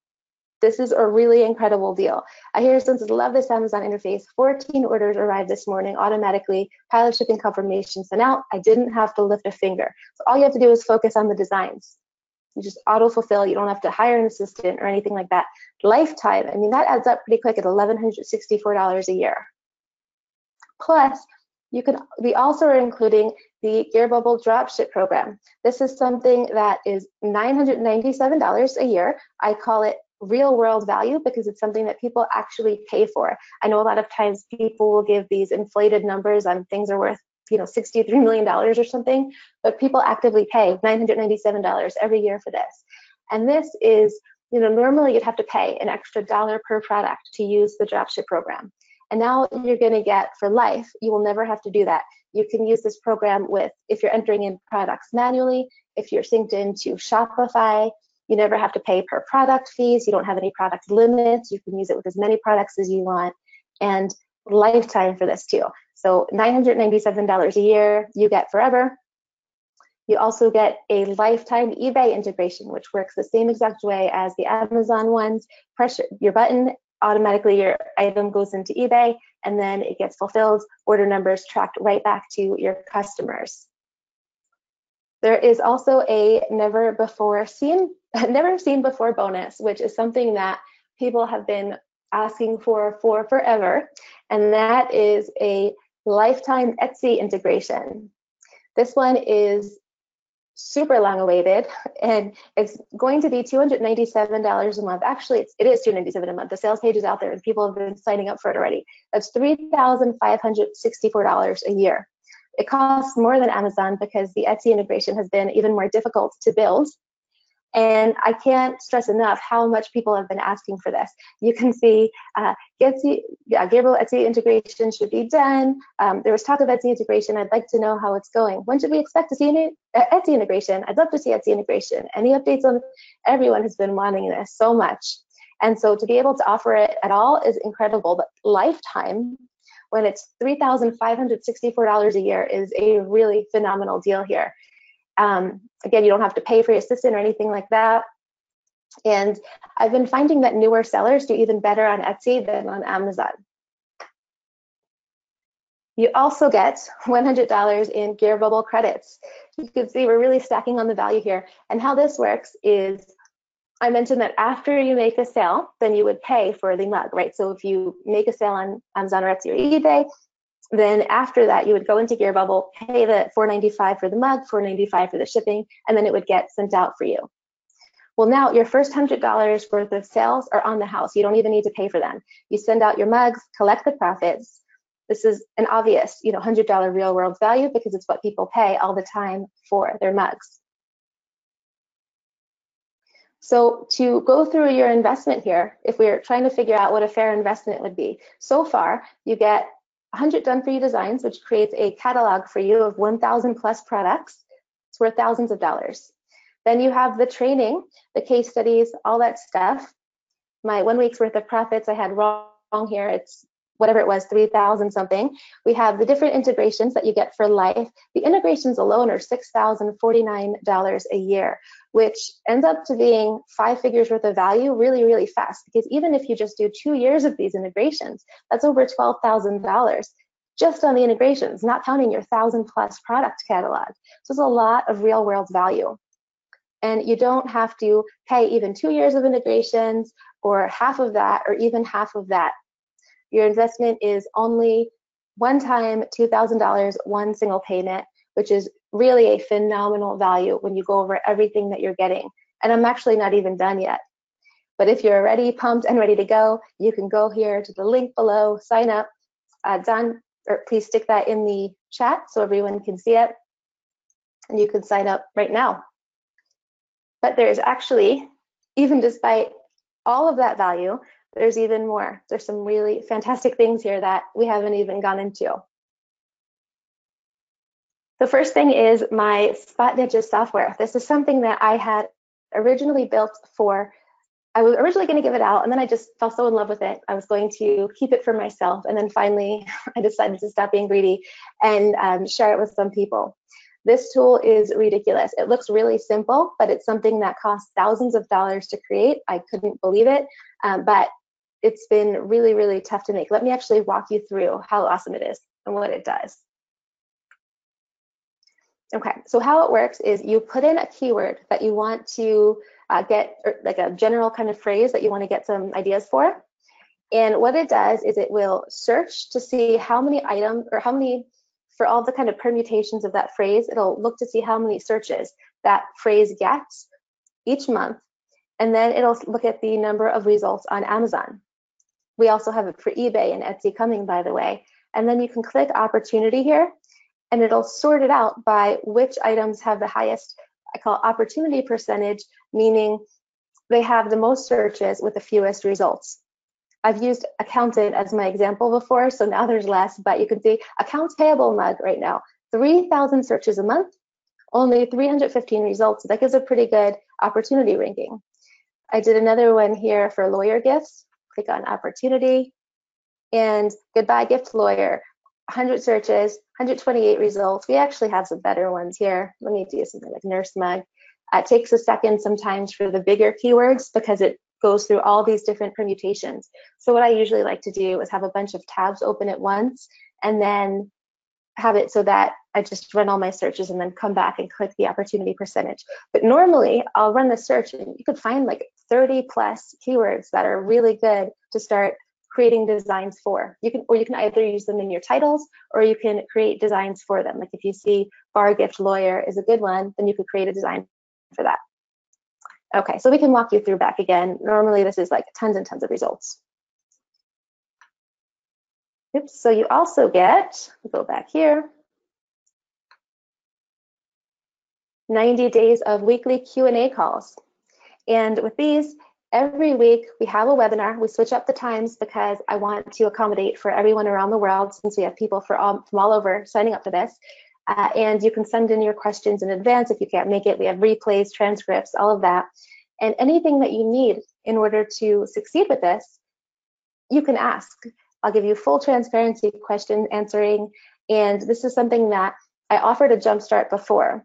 This is a really incredible deal. Here says, love this Amazon interface. 14 orders arrived this morning automatically. Pilot shipping confirmation sent out. I didn't have to lift a finger. So all you have to do is focus on the designs. You just auto fulfill. You don't have to hire an assistant or anything like that. Lifetime, I mean, that adds up pretty quick at $1,164 a year. Plus, we also are including the Gearbubble dropship program. This is something that is $997 a year. I call it real world value because it's something that people actually pay for. I know a lot of times people will give these inflated numbers on things are worth, $63 million or something, but people actively pay $997 every year for this. And this is, normally you'd have to pay an extra $1 per product to use the dropship program. And now you're going to get for life, you will never have to do that. You can use this program if you're entering in products manually, if you're synced into Shopify, you never have to pay per product fees. You don't have any product limits. You can use it with as many products as you want, and lifetime for this too. So $997 a year, you get forever. You also get a lifetime eBay integration, which works the same exact way as the Amazon ones. Press your button, automatically your item goes into eBay, and then it gets fulfilled, order numbers tracked right back to your customers. There is also a never seen before bonus, which is something that people have been asking for forever, and that is a lifetime Etsy integration. This one is super long awaited, and it's going to be $297 a month. Actually, it is $297 a month. The sales page is out there and people have been signing up for it already. That's $3,564 a year. It costs more than Amazon because the Etsy integration has been even more difficult to build. And I can't stress enough how much people have been asking for this. You can see Gabriel Etsy integration should be done. There was talk of Etsy integration. I'd like to know how it's going. When should we expect to see Etsy integration? I'd love to see Etsy integration. Any updates on everyone has been wanting this so much. And so to be able to offer it at all is incredible, but lifetime, when it's $3,564 a year, is a really phenomenal deal here. Again, you don't have to pay for your assistant or anything like that. And I've been finding that newer sellers do even better on Etsy than on Amazon. You also get $100 in Gearbubble credits. You can see we're really stacking on the value here. And how this works is, I mentioned that after you make a sale, then you would pay for the mug, right? So if you make a sale on Amazon or Etsy or eBay, then after that, you would go into Gearbubble, pay the $4.95 for the mug, $4.95 for the shipping, and then it would get sent out for you. Well, now your first $100 worth of sales are on the house. You don't even need to pay for them. You send out your mugs, collect the profits. This is an obvious, $100 real world value because it's what people pay all the time for their mugs. So to go through your investment here, if we're trying to figure out what a fair investment would be, so far you get 100 done for you designs, which creates a catalog for you of 1,000 plus products. It's worth thousands of dollars. Then you have the training, the case studies, all that stuff. My 1 week's worth of profits I had wrong here. It's whatever it was, 3,000 something. We have the different integrations that you get for life. The integrations alone are $6,049 a year, which ends up to being 5 figures worth of value really, really fast. Because even if you just do 2 years of these integrations, that's over $12,000 just on the integrations, not counting your 1,000 plus product catalog. So it's a lot of real world value. And you don't have to pay even 2 years of integrations or half of that or even half of that. Your investment is only one time, $2,000, one single payment, which is really a phenomenal value when you go over everything that you're getting. And I'm actually not even done yet. But if you're already pumped and ready to go, you can go here to the link below, sign up. Don, or please stick that in the chat so everyone can see it. And you can sign up right now. But there's actually, even despite all of that value, there's even more. There's some really fantastic things here that we haven't even gone into. The first thing is my Spot Digits software. This is something that I had originally built for, I was originally going to give it out, and then I just fell so in love with it. I was going to keep it for myself, and then finally I decided to stop being greedy and share it with some people. This tool is ridiculous. It looks really simple, but it's something that costs thousands of dollars to create. I couldn't believe it, but it's been really, really tough to make. Let me actually walk you through how awesome it is and what it does. Okay, so how it works is you put in a keyword that you want to get, or like a general kind of phrase that you want to get some ideas for. And what it does is it will search to see how many items, or how many, for all the kind of permutations of that phrase, it'll look to see how many searches that phrase gets each month. And then it'll look at the number of results on Amazon. We also have it for eBay and Etsy coming, by the way. And then you can click opportunity here, and it'll sort it out by which items have the highest, I call opportunity percentage, meaning they have the most searches with the fewest results. I've used accountant as my example before, so now there's less, but you can see accounts payable mug right now, 3,000 searches a month, only 315 results. So that gives a pretty good opportunity ranking. I did another one here for lawyer gifts. Click on opportunity, and goodbye gift lawyer, 100 searches, 128 results. We actually have some better ones here. Let me do something like nurse mug. It takes a second sometimes for the bigger keywords because it goes through all these different permutations. So what I usually like to do is have a bunch of tabs open at once, and then have it so that I just run all my searches and then come back and click the opportunity percentage. But normally I'll run the search and you could find like 30 plus keywords that are really good to start creating designs for. You can either use them in your titles, or you can create designs for them. Like if you see bar gift lawyer is a good one, then you could create a design for that. Okay, so we can walk you through back again. Normally this is like tons and tons of results. Oops, so you also get, we'll go back here, 90 days of weekly Q&A calls. And with these, every week we have a webinar. We switch up the times because I want to accommodate for everyone around the world, since we have people from all over signing up for this. And you can send in your questions in advance if you can't make it. We have replays, transcripts, all of that. And anything that you need in order to succeed with this, you can ask. I'll give you full transparency question answering. And this is something that I offered a jumpstart before.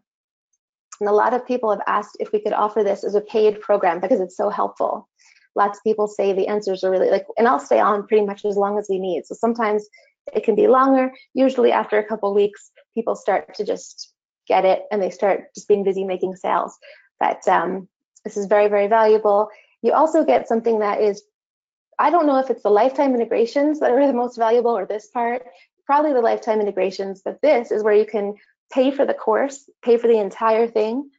And a lot of people have asked if we could offer this as a paid program because it's so helpful. Lots of people say the answers are really like, and I'll stay on pretty much as long as we need. So sometimes it can be longer. Usually after a couple of weeks, people start to just get it and they start just being busy making sales. But this is very, very valuable. You also get something that is, I don't know if it's the lifetime integrations that are the most valuable or this part, probably the lifetime integrations, but this is where you can pay for the course, pay for the entire thing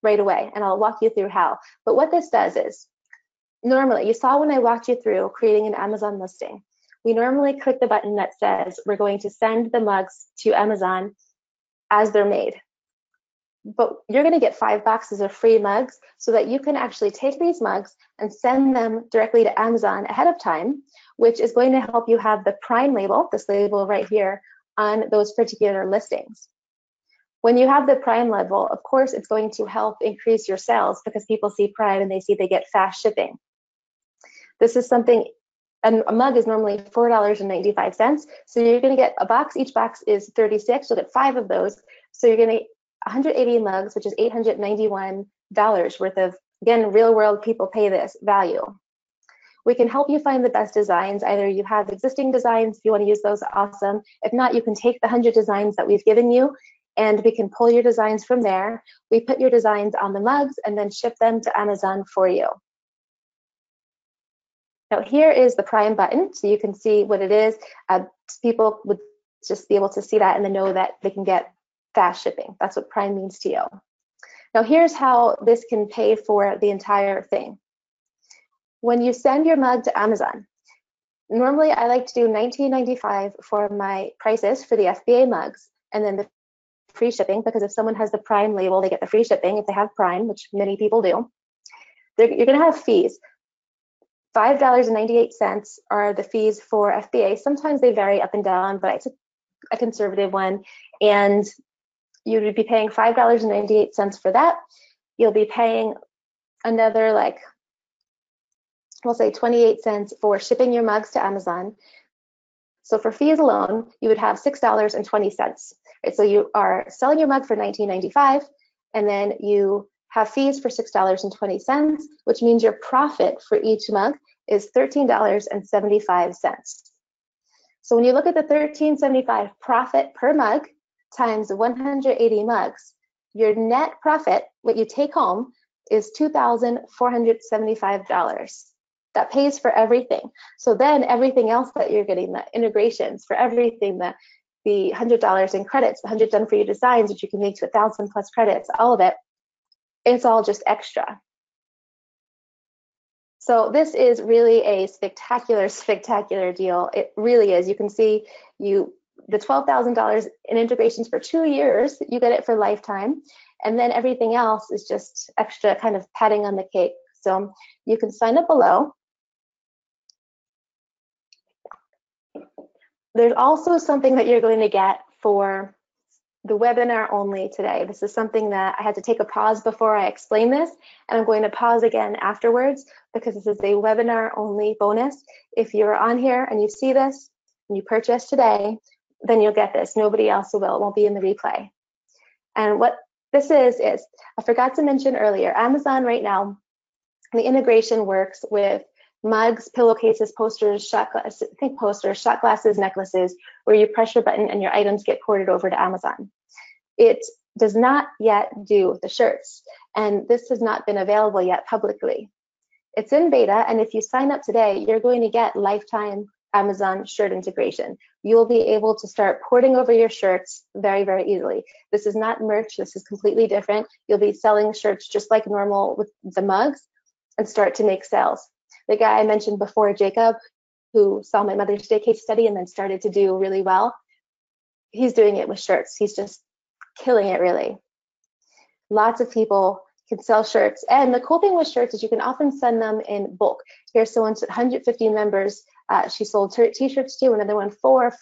right away. And I'll walk you through how. But what this does is, normally, you saw when I walked you through creating an Amazon listing, we normally click the button that says we're going to send the mugs to Amazon as they're made. But you're going to get 5 boxes of free mugs so that you can actually take these mugs and send them directly to Amazon ahead of time, which is going to help you have the Prime label, this label right here, on those particular listings. When you have the Prime level, of course, it's going to help increase your sales because people see Prime and they see they get fast shipping. This is something, and a mug is normally $4.95. So you're going to get a box. Each box is 36. You'll get 5 of those. So you're going to get 180 mugs, which is $891 worth of, again, real world people pay this value. We can help you find the best designs. Either you have existing designs, if you want to use those, awesome. If not, you can take the 100 designs that we've given you and we can pull your designs from there. We put your designs on the mugs and then ship them to Amazon for you. Now here is the Prime button, so you can see what it is. People would just be able to see that and then know that they can get fast shipping. That's what Prime means to you. Now here's how this can pay for the entire thing. When you send your mug to Amazon, normally I like to do $19.95 for my prices for the FBA mugs, and then the free shipping, because if someone has the Prime label, they get the free shipping if they have Prime, which many people do. You're going to have fees. $5.98 are the fees for FBA. Sometimes they vary up and down, but I took a conservative one, and you would be paying $5.98 for that. You'll be paying another, like, we'll say 28 cents for shipping your mugs to Amazon. So for fees alone, you would have $6.20. Right, so you are selling your mug for $19.95, and then you have fees for $6.20, which means your profit for each mug is $13.75. So when you look at the $13.75 profit per mug times 180 mugs, your net profit, what you take home, is $2,475. That pays for everything. So then everything else that you're getting, the integrations for everything, the $100 in credits, the 100 done for you designs, which you can make to 1,000 plus credits, all of it, it's all just extra. So this is really a spectacular, spectacular deal. It really is. You can see the $12,000 in integrations for 2 years, you get it for lifetime. And then everything else is just extra kind of padding on the cake. So you can sign up below. There's also something that you're going to get for the webinar only today. This is something that I had to take a pause before I explain this, and I'm going to pause again afterwards because this is a webinar only bonus. If you're on here and you see this and you purchase today, then you'll get this. Nobody else will. It won't be in the replay. And what this is I forgot to mention earlier, Amazon right now, the integration works with mugs, pillowcases, posters, shot glasses, necklaces, where you press your button and your items get ported over to Amazon. It does not yet do the shirts, and this has not been available yet publicly. It's in beta, and if you sign up today, you're going to get lifetime Amazon shirt integration. You will be able to start porting over your shirts very, very easily. This is not merch. This is completely different. You'll be selling shirts just like normal with the mugs and start to make sales. The guy I mentioned before, Jacob, who saw my Mother's Day case study and then started to do really well, he's doing it with shirts. He's just killing it, really. Lots of people can sell shirts. And the cool thing with shirts is you can often send them in bulk. Here's someone's 150 members. She sold t-shirts to, another one 4,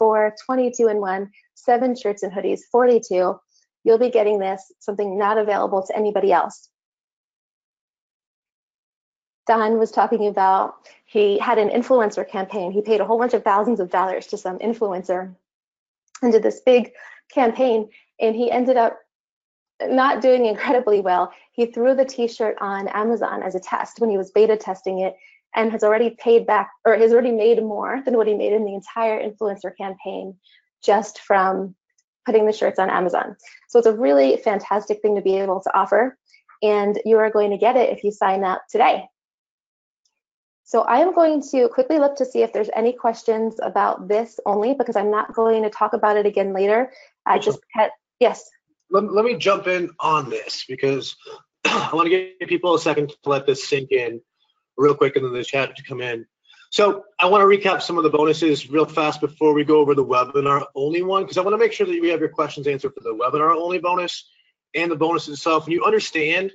22 in one, 7 shirts and hoodies, 42. You'll be getting this, something not available to anybody else. Don was talking about, he had an influencer campaign. He paid a whole bunch of thousands of dollars to some influencer and did this big campaign, and he ended up not doing incredibly well. He threw the t-shirt on Amazon as a test when he was beta testing it, and has already paid back, or has already made more than what he made in the entire influencer campaign just from putting the shirts on Amazon. So it's a really fantastic thing to be able to offer, and you are going to get it if you sign up today. So I am going to quickly look to see if there's any questions about this only, because I'm not going to talk about it again later. I just had, yes. Let me jump in on this because I want to give people a second to let this sink in real quick and then the chat to come in. So I want to recap some of the bonuses real fast before we go over the webinar only one, because I want to make sure that we have your questions answered for the webinar only bonus and the bonus itself, and you understand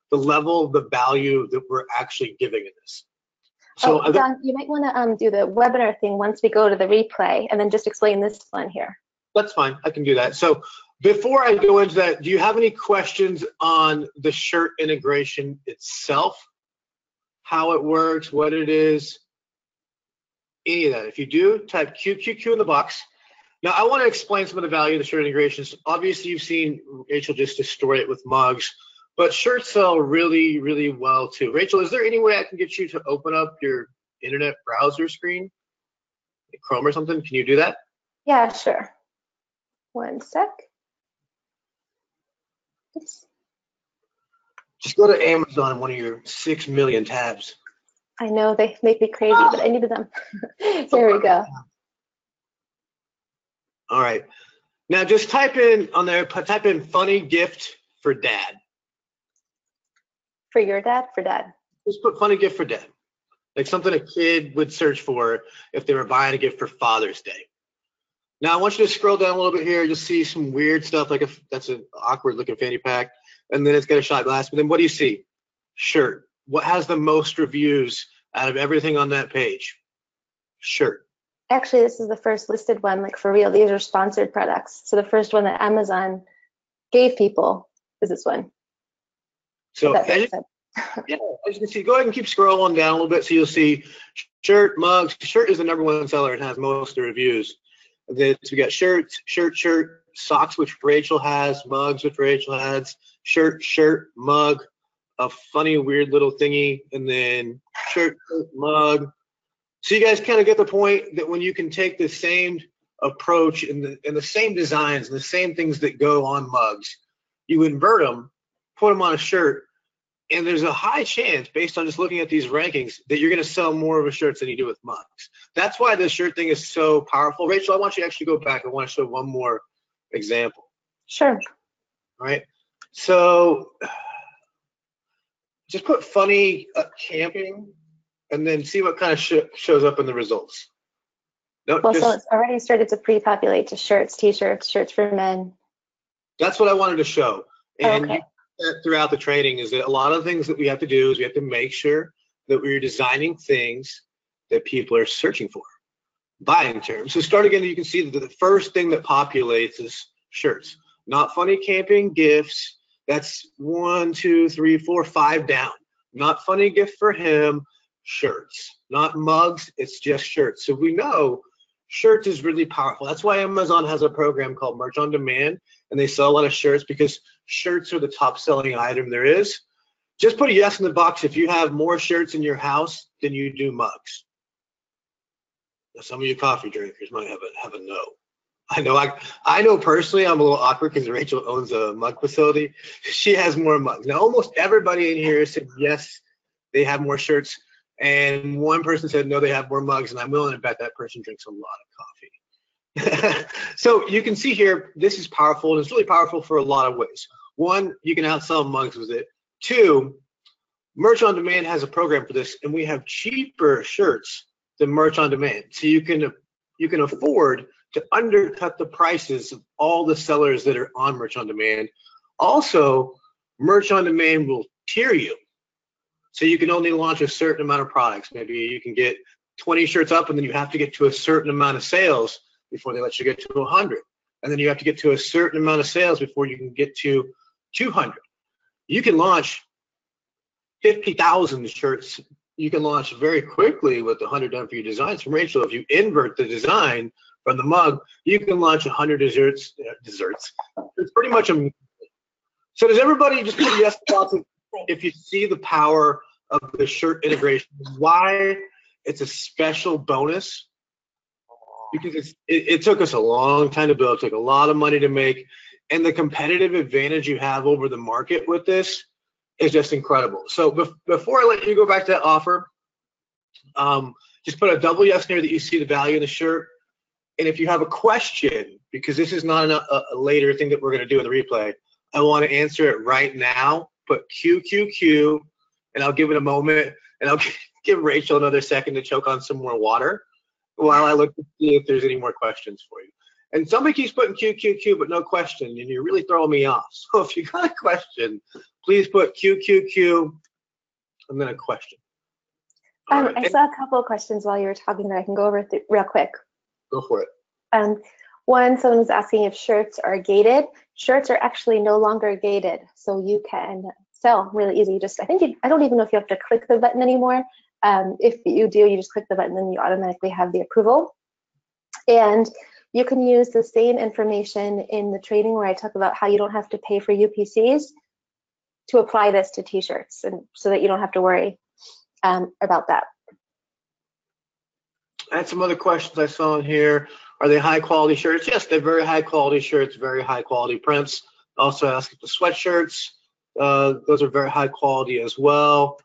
the level of the value that we're actually giving in this. So Don, you might want to do the webinar thing once we go to the replay, and then just explain this one here. That's fine. I can do that. So before I go into that, do you have any questions on the shirt integration itself? How it works, what it is, any of that? If you do, type QQQ in the box. Now, I want to explain some of the value of the shirt integrations. Obviously, you've seen Rachel just destroy it with mugs. But shirts sell really, really well too. Rachel, is there any way I can get you to open up your internet browser screen, Chrome or something? Can you do that? Yeah, sure. One sec. Oops. Just go to Amazon, one of your 6 million tabs. I know they make me crazy, but I needed them. Here we go. All right. Now just type in on there, type in funny gift for dad. For your dad? For dad. Just put funny gift for dad. Like something a kid would search for if they were buying a gift for Father's Day. Now I want you to scroll down a little bit here. You'll see some weird stuff, like that's an awkward looking fanny pack. And then it's got a shot glass. But then what do you see? Shirt. What has the most reviews out of everything on that page? Shirt. Actually, this is the first listed one, like for real. These are sponsored products. So the first one that Amazon gave people is this one. So as you can see, go ahead and keep scrolling down a little bit so you'll see shirt, mugs. Shirt is the #1 seller and has most of the reviews. Then we got shirts, shirt, socks, which Rachel has, mugs, which Rachel has, shirt, mug, a funny, weird little thingy, and then shirt, mug. So you guys kind of get the point that when you can take the same approach and the same designs and the same things that go on mugs, you invert them, put them on a shirt, and there's a high chance, based on just looking at these rankings, that you're going to sell more of a shirts than you do with mugs. That's why this shirt thing is so powerful. Rachel, I want you to actually go back. I want to show one more example. Sure. All right. So just put funny camping and then see what kind of shows up in the results. No, Well, so it's already started to pre-populate to shirts, t-shirts, shirts for men. That's what I wanted to show. And Okay. throughout the training is that a lot of things that we have to do is we have to make sure that we're designing things that people are searching for, buying terms. So start again, you can see that the first thing that populates is shirts. Not funny camping, gifts. That's 1, 2, 3, 4, 5 down. Not funny gift for him, shirts. Not mugs, it's just shirts. So we know shirts is really powerful. That's why Amazon has a program called Merch on Demand, and they sell a lot of shirts because shirts are the top selling item there is. Just put a yes in the box if you have more shirts in your house than you do mugs. Now, some of you coffee drinkers might have a no. I know personally I'm a little awkward because Rachel owns a mug facility. She has more mugs. Now almost everybody in here said yes, they have more shirts, and one person said no, they have more mugs, and I'm willing to bet that person drinks a lot of coffee. So you can see here, this is powerful, and it's really powerful for a lot of ways. One, you can outsell mugs with it. Two, Merch on Demand has a program for this, and we have cheaper shirts than Merch on Demand. So you can afford to undercut the prices of all the sellers that are on Merch on Demand. Also, Merch on Demand will tier you. So you can only launch a certain amount of products. Maybe you can get 20 shirts up, and then you have to get to a certain amount of sales before they let you get to 100. And then you have to get to a certain amount of sales before you can get to 200. You can launch 50,000 shirts. You can launch very quickly with 100 done for your designs from Rachel. If you invert the design from the mug, you can launch 100 desserts. It's pretty much a. So does everybody just put yes if you see the power of the shirt integration? Why it's a special bonus? Because it took us a long time to build. It took a lot of money to make, and the competitive advantage you have over the market with this is just incredible. So before I let you go back to that offer, just put a double yes near that you see the value in the shirt. And if you have a question, because this is not a later thing that we're going to do in the replay, I want to answer it right now. Put QQQ, and I'll give it a moment, and I'll give Rachel another second to choke on some more water while I look to see if there's any more questions for you. And somebody keeps putting QQQ, but no question, and you're really throwing me off. So if you got a question, please put QQQ and then a question. Right. I saw a couple of questions while you were talking that I can go over real quick. Go for it. One, someone was asking if shirts are gated. Shirts are actually no longer gated, so you can sell really easy. I don't even know if you have to click the button anymore. If you do, you just click the button and you automatically have the approval. And you can use the same information in the training where I talk about how you don't have to pay for UPCs to apply this to t-shirts, and so that you don't have to worry about that. I had some other questions I saw in here. Are they high quality shirts? Yes, they're very high quality shirts, very high quality prints. Also ask if the sweatshirts, those are very high quality as well.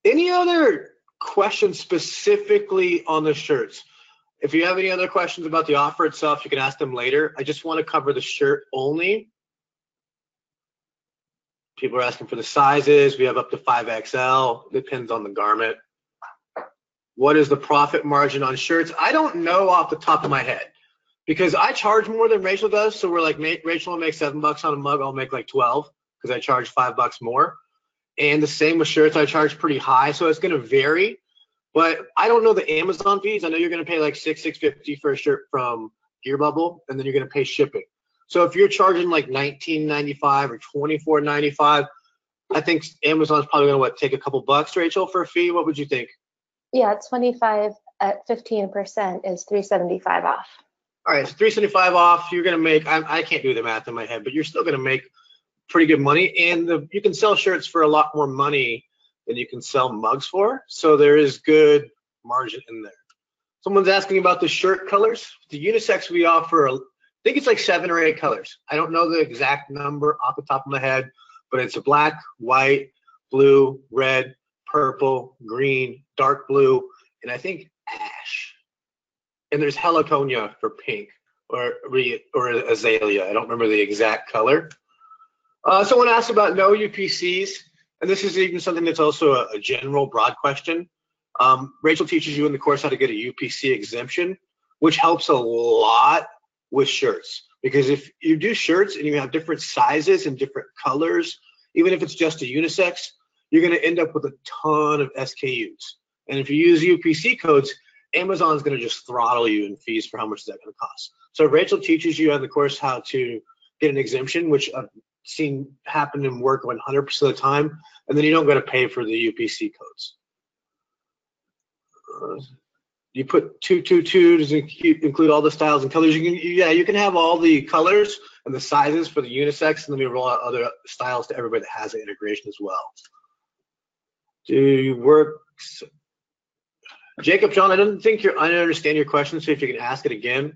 Any other questions specifically on the shirts? If you have any other questions about the offer itself, you can ask them later. I just want to cover the shirt only. People are asking for the sizes. We have up to 5XL. Depends on the garment. What is the profit margin on shirts? I don't know off the top of my head because I charge more than Rachel does. So we're like, Rachel will make $7 on a mug. I'll make like 12 because I charge $5 more. And the same with shirts. I charge pretty high. So it's going to vary. But I don't know the Amazon fees. I know you're going to pay like $6.50 for a shirt from Gear Bubble, and then you're going to pay shipping. So if you're charging like $19.95 or $24.95, I think Amazon's probably going to take a couple bucks, Rachel, for a fee. What would you think? Yeah, 25 at 15% is $375 off. All right, so 375 off. You're gonna make. I can't do the math in my head, but you're still gonna make pretty good money, and you can sell shirts for a lot more money than you can sell mugs for. So there is good margin in there. Someone's asking about the shirt colors. The unisex we offer, I think it's like 7 or 8 colors. I don't know the exact number off the top of my head, but it's a black, white, blue, red, purple, green, dark blue, and I think ash. And there's heliconia for pink or azalea. I don't remember the exact color. Someone asked about no UPCs, and this is even something that's also a general broad question. Rachel teaches you in the course how to get a UPC exemption, which helps a lot with shirts. Because if you do shirts and you have different sizes and different colors, even if it's just a unisex, you're going to end up with a ton of SKUs. And if you use UPC codes, Amazon's going to just throttle you in fees for how much is that going to cost. So Rachel teaches you on the course how to get an exemption, which I've seen happen and work 100% of the time, and then you don't got to pay for the UPC codes. You put 222 to include all the styles and colors. You can have all the colors and the sizes for the unisex, and then we roll out other styles to everybody that has an integration as well. Do you work? Jacob, John, I don't understand your question, so if you can ask it again.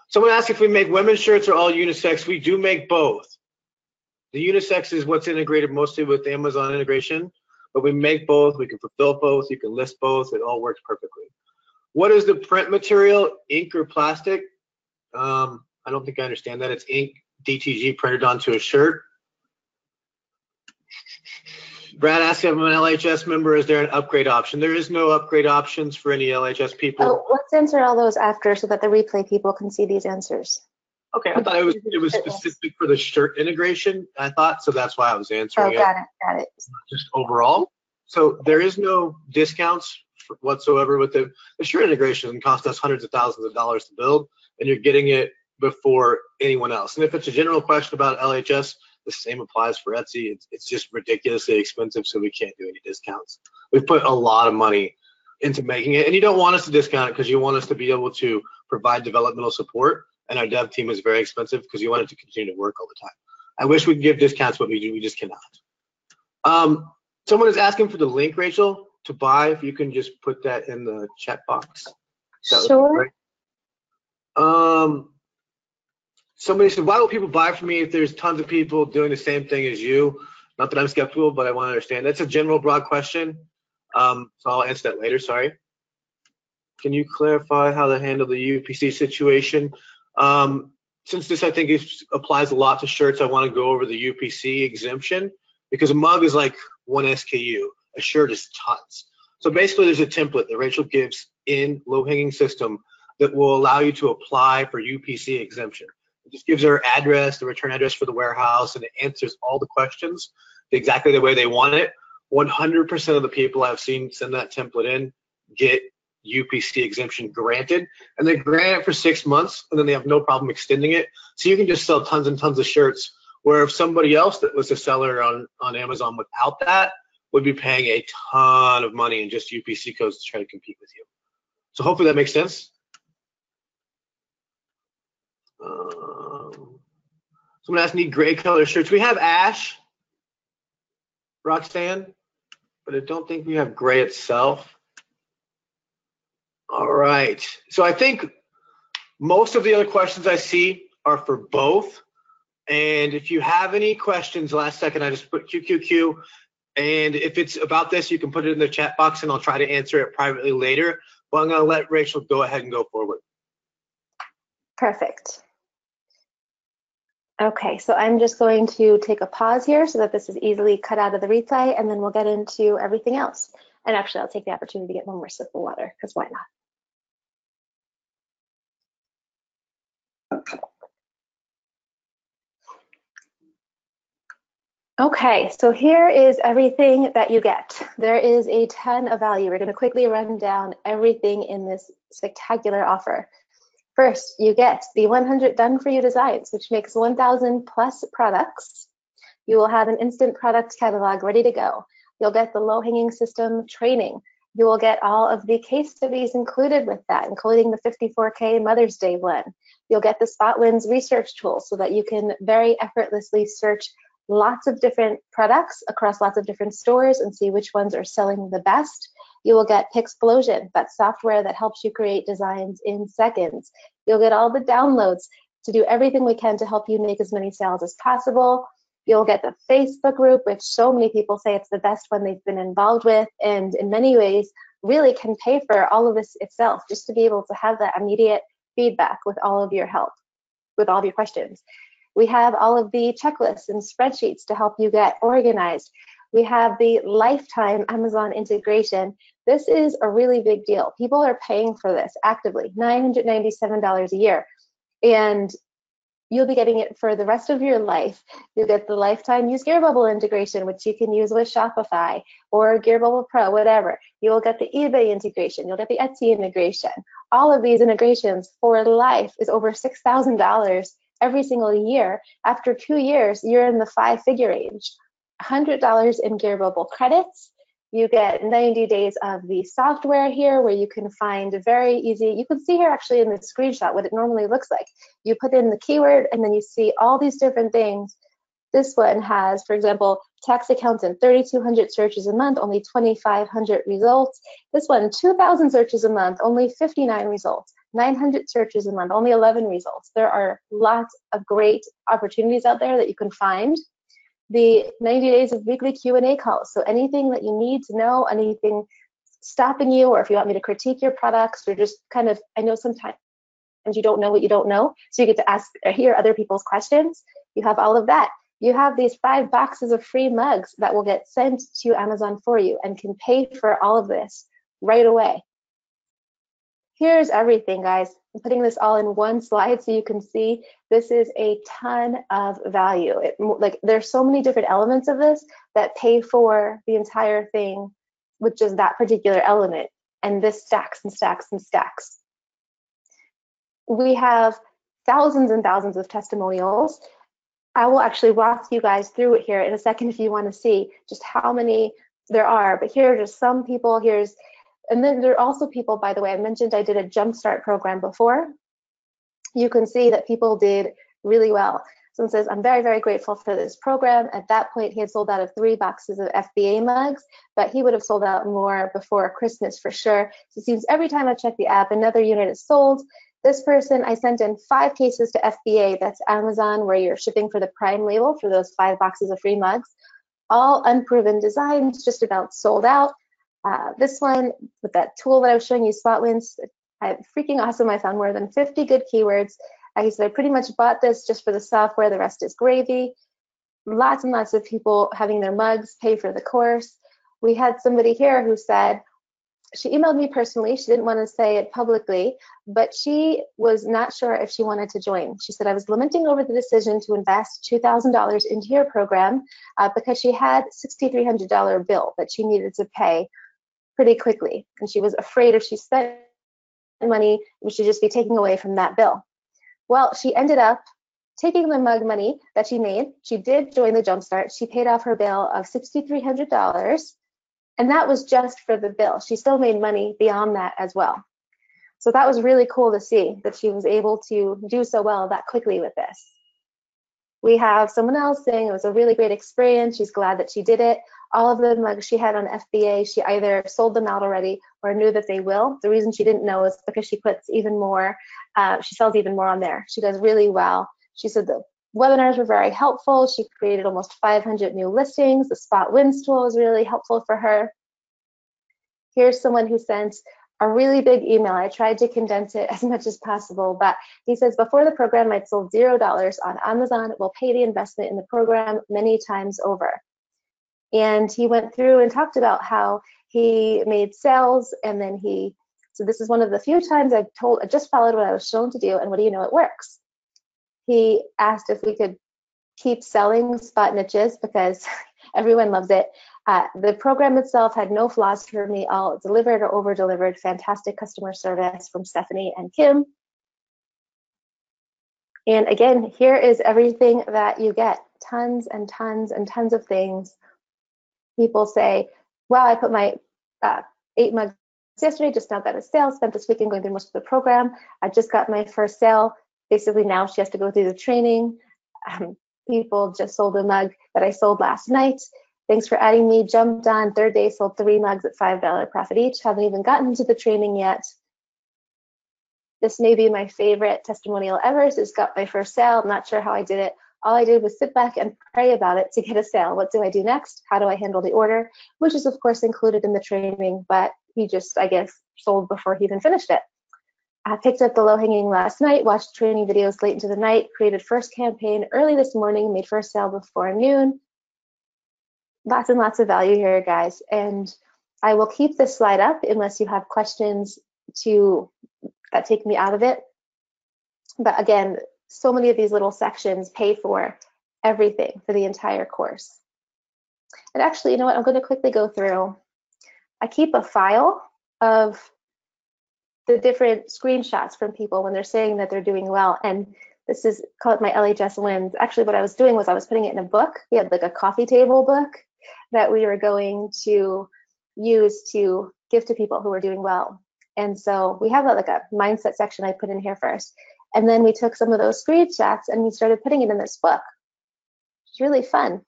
Someone asked if we make women's shirts or all unisex. We do make both. The unisex is what's integrated mostly with Amazon integration, but we make both. We can fulfill both. You can list both. It all works perfectly. What is the print material, ink or plastic? I don't think I understand that. It's ink, DTG printed onto a shirt. Brad asked if I'm an LHS member, is there an upgrade option? There is no upgrade options for any LHS people. Oh, let's answer all those after so that the replay people can see these answers. Okay, I thought it was specific for the shirt integration, I thought, so that's why I was answering it. Got it. Just overall. So there is no discounts whatsoever with the shirt integration. It cost us hundreds of thousands of dollars to build, and you're getting it before anyone else. And if it's a general question about LHS, the same applies for Etsy. It's just ridiculously expensive, so we can't do any discounts. We've put a lot of money into making it, and you don't want us to discount it because you want us to be able to provide developmental support, and our dev team is very expensive because you want it to continue to work all the time. I wish we could give discounts, but we just cannot. Someone is asking for the link, Rachel, to buy. If you can just put that in the chat box. Sure. Somebody said, why will people buy from me if there's tons of people doing the same thing as you? Not that I'm skeptical, but I want to understand. That's a general broad question. So I'll answer that later, sorry. Can you clarify how to handle the UPC situation? Since this, I think, applies a lot to shirts, I want to go over the UPC exemption because a mug is like one SKU. A shirt is tons. So basically, there's a template that Rachel gives in low-hanging system that will allow you to apply for UPC exemption. It just gives her address, the return address for the warehouse, and it answers all the questions exactly the way they want it. 100% of the people I've seen send that template in get UPC exemption granted, and they grant it for 6 months, and then they have no problem extending it. So you can just sell tons and tons of shirts, where if somebody else that was a seller on Amazon without that would be paying a ton of money in just UPC codes to try to compete with you. So hopefully that makes sense. Someone asked, need gray color shirts. We have ash, Roxanne, but I don't think we have gray itself. All right, so I think most of the other questions I see are for both. And if you have any questions, last second I just put QQQ. And if it's about this, you can put it in the chat box and I'll try to answer it privately later. But I'm gonna let Rachel go ahead and go forward. Perfect. Okay, so I'm just going to take a pause here so that this is easily cut out of the replay, and then we'll get into everything else. And actually, I'll take the opportunity to get one more sip of water, because why not? Okay, so here is everything that you get. There is a ton of value. We're going to quickly run down everything in this spectacular offer. First, you get the 100 done-for-you designs, which makes 1,000 plus products. You will have an instant product catalog ready to go. You'll get the low-hanging system training, You will get all of the case studies included with that, including the 54K Mother's Day one. You'll get the SpotWins research tool so that you can very effortlessly search lots of different products across lots of different stores and see which ones are selling the best. You will get Pixplosion, that software that helps you create designs in seconds. You'll get all the downloads to do everything we can to help you make as many sales as possible. You'll get the Facebook group, which so many people say it's the best one they've been involved with, and in many ways really can pay for all of this itself, just to be able to have that immediate feedback with all of your help, with all of your questions. We have all of the checklists and spreadsheets to help you get organized. We have the lifetime Amazon integration. This is a really big deal. People are paying for this actively, $997 a year. And you'll be getting it for the rest of your life. You'll get the lifetime Use Gear Bubble integration, which you can use with Shopify or Gear Bubble Pro, whatever. You will get the eBay integration. You'll get the Etsy integration. All of these integrations for life is over $6,000 every single year. After 2 years, you're in the 5-figure range. $100 in Gear Bubble credits. You get 90 days of the software here where you can find very easy, you can see here actually in the screenshot what it normally looks like. You put in the keyword and then you see all these different things. This one has, for example, tax accountant, 3,200 searches a month, only 2,500 results. This one, 2,000 searches a month, only 59 results. 900 searches a month, only 11 results. There are lots of great opportunities out there that you can find. The 90 days of weekly Q&A calls. So anything that you need to know, anything stopping you, or if you want me to critique your products, or just kind of, I know sometimes you don't know what you don't know, so you get to ask or hear other people's questions. You have all of that. You have these 5 boxes of free mugs that will get sent to Amazon for you and can pay for all of this right away. Here's everything, guys. I'm putting this all in one slide so you can see this is a ton of value. There's so many different elements of this that pay for the entire thing with just that particular element, and this stacks and stacks and stacks. We have thousands and thousands of testimonials. I will actually walk you guys through it here in a second if you want to see just how many there are, but here are just some people. And then there are also people, by the way, I mentioned I did a Jumpstart program before. You can see that people did really well. Someone says, I'm very, very grateful for this program. At that point, he had sold out of 3 boxes of FBA mugs, but he would have sold out more before Christmas for sure. So it seems every time I check the app, another unit is sold. This person, I sent in 5 cases to FBA, that's Amazon, where you're shipping for the Prime label for those 5 boxes of free mugs. All unproven designs, just about sold out. This one with that tool that I was showing you, SpotWins, freaking awesome. I found more than 50 good keywords. He said I pretty much bought this just for the software. The rest is gravy. Lots and lots of people having their mugs pay for the course. We had somebody here who said, she emailed me personally. She didn't want to say it publicly, but she was not sure if she wanted to join. She said, I was lamenting over the decision to invest $2,000 into your program because she had a $6,300 bill that she needed to pay pretty quickly. And she was afraid if she spent money, we should just be taking away from that bill. Well, she ended up taking the mug money that she made. She did join the Jumpstart. She paid off her bill of $6,300. And that was just for the bill. She still made money beyond that as well. So that was really cool to see that she was able to do so well that quickly with this. We have someone else saying it was a really great experience. She's glad that she did it. All of the mugs she had on FBA, she either sold them out already or knew that they will. The reason she didn't know is because she puts even more, she sells even more on there. She does really well. She said the webinars were very helpful. She created almost 500 new listings. The SpotWins tool was really helpful for her. Here's someone who sent a really big email. I tried to condense it as much as possible, but he says, before the program, I'd sold $0 on Amazon. It will pay the investment in the program many times over. And he went through and talked about how he made sales, and then so this is one of the few times I just followed what I was shown to do, and what do you know, it works. He asked if we could keep selling spot niches because everyone loves it. The program itself had no flaws for me, all delivered or over-delivered. Fantastic customer service from Stephanie and Kim. And again, here is everything that you get, tons and tons and tons of things. People say, wow, I put my 8 mugs yesterday, just now got a sale, spent this weekend going through most of the program. I just got my first sale. Basically now she has to go through the training. People just sold a mug that I sold last night. Thanks for adding me. Jumped on. Third day, sold 3 mugs at $5 profit each. Haven't even gotten to the training yet. This may be my favorite testimonial ever. Just got my first sale. I'm not sure how I did it. All I did was sit back and pray about it to get a sale. What do I do next? How do I handle the order? Which is, of course, included in the training, but he just, I guess, sold before he even finished it. I picked up the low hanging last night, watched training videos late into the night, created first campaign early this morning, made first sale before noon. Lots and lots of value here, guys. And I will keep this slide up unless you have questions that take me out of it. But again, so many of these little sections pay for everything for the entire course. And actually, you know what? I'm going to quickly go through. I keep a file of the different screenshots from people when they're saying that they're doing well. And this is, call it my LHS wins. Actually, what I was doing was I was putting it in a book. We had like a coffee table book that we were going to use to give to people who were doing well. And so we have like a mindset section I put in here first. And then we took some of those screenshots and we started putting it in this book. It's really fun.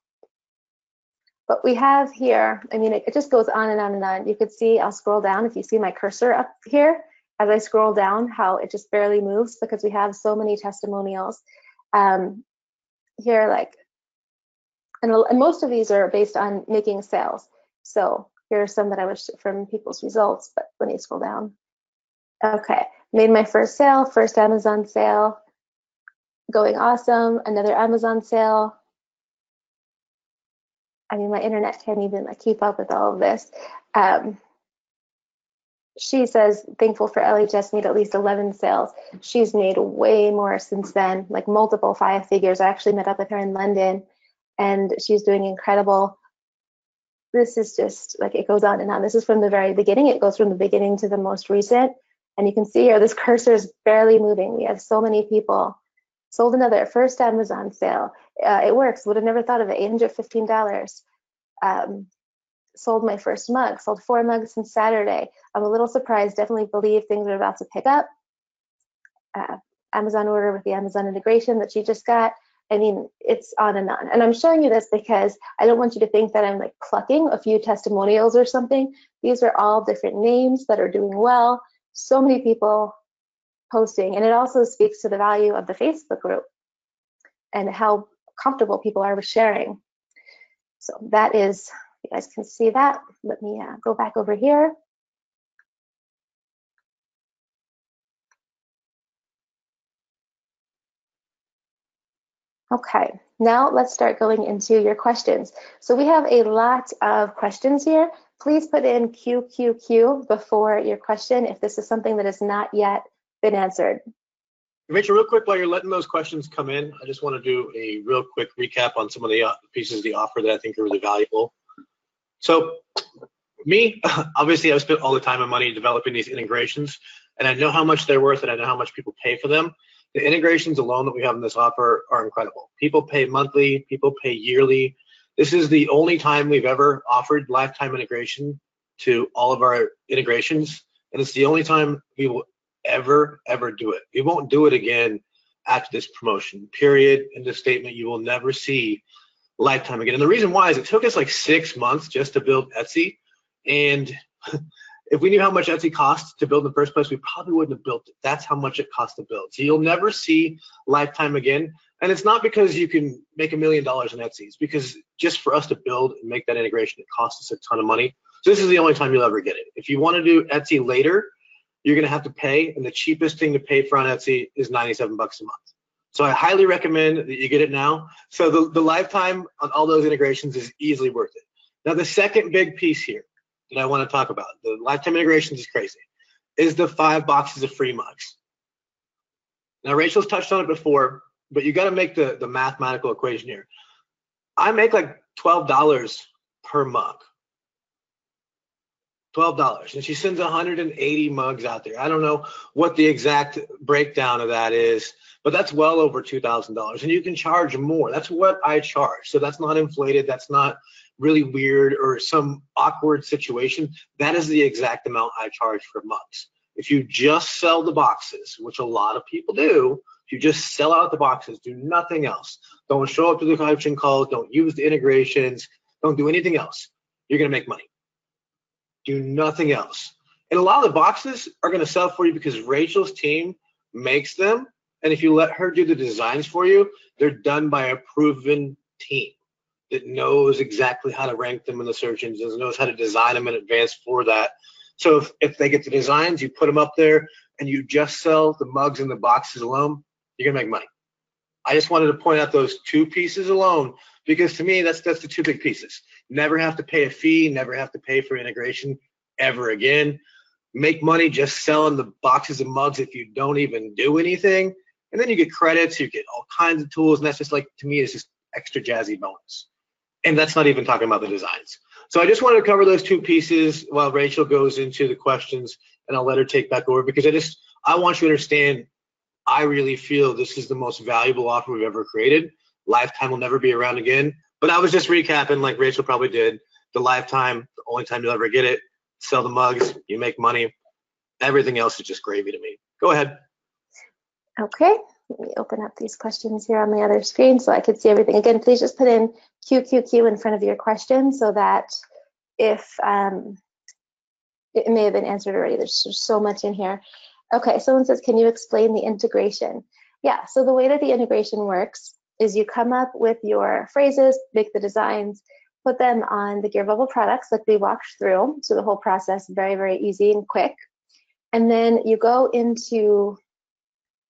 But we have here, I mean, it just goes on and on and on. You could see, I'll scroll down if you see my cursor up here. As I scroll down, how it just barely moves because we have so many testimonials. Here, like, and most of these are based on making sales. So here are some that I wish from people's results, but let me scroll down. Okay, made my first sale, first Amazon sale, going awesome, another Amazon sale. I mean, my internet can't even like keep up with all of this. She says, thankful for LHS, made at least 11 sales. She's made way more since then, like multiple 5 figures. I actually met up with her in London and she's doing incredible. This is just like, it goes on and on. This is from the very beginning. It goes from the beginning to the most recent. And you can see here, this cursor is barely moving. We have so many people. Sold another first Amazon sale. It works. Would have never thought of it. $815. Sold my first mug. Sold 4 mugs since Saturday. I'm a little surprised. Definitely believe things are about to pick up. Amazon order with the Amazon integration that she just got. I mean, it's on and on. And I'm showing you this because I don't want you to think that I'm like plucking a few testimonials or something. These are all different names that are doing well. So many people posting. And it also speaks to the value of the Facebook group and how comfortable people are with sharing. So that is, you guys can see that. Let me go back over here. Okay, now let's start going into your questions. So we have a lot of questions here. Please put in QQQ before your question if this is something that has not yet been answered. Rachel, real quick, while you're letting those questions come in, I just want to do a real quick recap on some of the pieces of the offer that I think are really valuable. So me, obviously, I've spent all the time and money developing these integrations, and I know how much they're worth, and I know how much people pay for them. The integrations alone that we have in this offer are incredible. People pay monthly, people pay yearly. This is the only time we've ever offered lifetime integration to all of our integrations, and it's the only time we will ever do it. We won't do it again after this promotion, period. In this statement, you will never see lifetime again. And the reason why is it took us like 6 months just to build Etsy, and if we knew how much Etsy costs to build in the first place, we probably wouldn't have built it. That's how much it costs to build. So you'll never see lifetime again. And it's not because you can make $1 million in Etsy. It's because just for us to build and make that integration, it costs us a ton of money. So this is the only time you'll ever get it. If you want to do Etsy later, you're going to have to pay. And the cheapest thing to pay for on Etsy is $97 a month. So I highly recommend that you get it now. So the lifetime on all those integrations is easily worth it. Now, the second big piece here that I want to talk about, the lifetime integrations is crazy, is the 5 boxes of free mugs. Now, Rachel's touched on it before, but you got to make the mathematical equation here. I make like $12 per mug. $12, and she sends 180 mugs out there. I don't know what the exact breakdown of that is, but that's well over $2,000, and you can charge more. That's what I charge. So that's not inflated. That's not really weird or some awkward situation, that is the exact amount I charge for mugs. If you just sell the boxes, which a lot of people do, if you just sell out the boxes, do nothing else, don't show up to the coaching calls, don't use the integrations, don't do anything else, you're going to make money. Do nothing else. And a lot of the boxes are going to sell for you because Rachel's team makes them. And if you let her do the designs for you, they're done by a proven team that knows exactly how to rank them in the search engines, knows how to design them in advance for that. So if they get the designs, you put them up there and you just sell the mugs and the boxes alone, you're gonna make money. I just wanted to point out those two pieces alone because to me, that's the two big pieces. Never have to pay a fee, never have to pay for integration ever again. Make money just selling the boxes and mugs if you don't even do anything. And then you get credits, you get all kinds of tools, and that's just like, to me, it's just extra jazzy bonus. And that's not even talking about the designs. So I just wanted to cover those two pieces while Rachel goes into the questions, and I'll let her take back over because I want you to understand, I really feel this is the most valuable offer we've ever created. Lifetime will never be around again. But I was just recapping, like Rachel probably did, the lifetime, the only time you'll ever get it. Sell the mugs, you make money. Everything else is just gravy to me. Go ahead. Okay, let me open up these questions here on my other screen so I can see everything. Again, please just put in QQQ in front of your question so that if it may have been answered already. There's so much in here. Okay, someone says, can you explain the integration? Yeah, so the way that the integration works is you come up with your phrases, make the designs, put them on the Gear Bubble products like we walked through. So the whole process, very, very easy and quick. And then you go into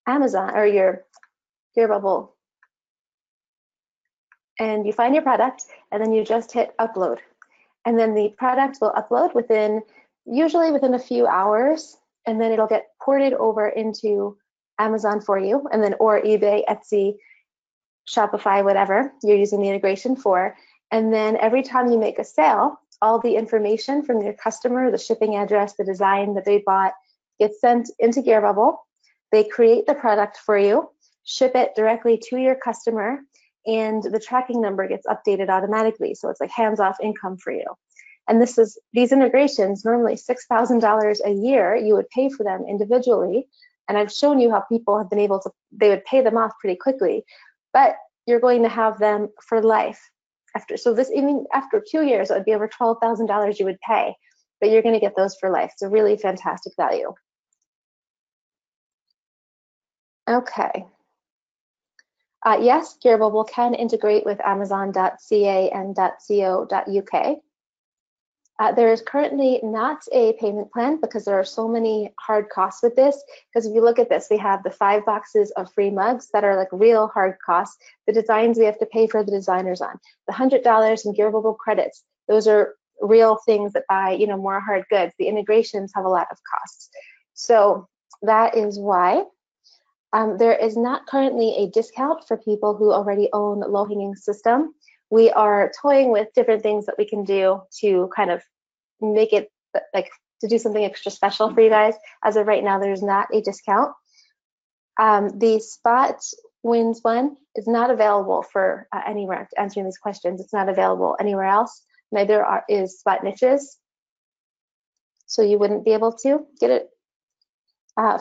Amazon or your Gear Bubble and you find your product and then you just hit upload. And then the product will upload usually within a few hours, and then it'll get ported over into Amazon for you, and then or eBay, Etsy, Shopify, whatever you're using the integration for. And then every time you make a sale, all the information from your customer, the shipping address, the design that they bought, gets sent into Gear Bubble. They create the product for you, ship it directly to your customer, and the tracking number gets updated automatically. So it's like hands-off income for you. And these integrations, normally $6,000 a year, you would pay for them individually. And I've shown you how people have been able to, they would pay them off pretty quickly, but you're going to have them for life. Even after 2 years, it would be over $12,000 you would pay, but you're going to get those for life. It's a really fantastic value. Okay. Yes, Gear Bubble can integrate with Amazon.ca and .co.uk. There is currently not a payment plan because there are so many hard costs with this. Because if you look at this, we have the 5 boxes of free mugs that are like real hard costs. The designs we have to pay for the designers on. The $100 in Gear Bubble credits, those are real things that buy, more hard goods. The integrations have a lot of costs. So that is why there is not currently a discount for people who already own low-hanging system. We are toying with different things that we can do to kind of make it to do something extra special for you guys. As of right now, there's not a discount. The Spot Wins one is not available for anywhere. Answering these questions, it's not available anywhere else. Neither is Spot Niches, so you wouldn't be able to get it.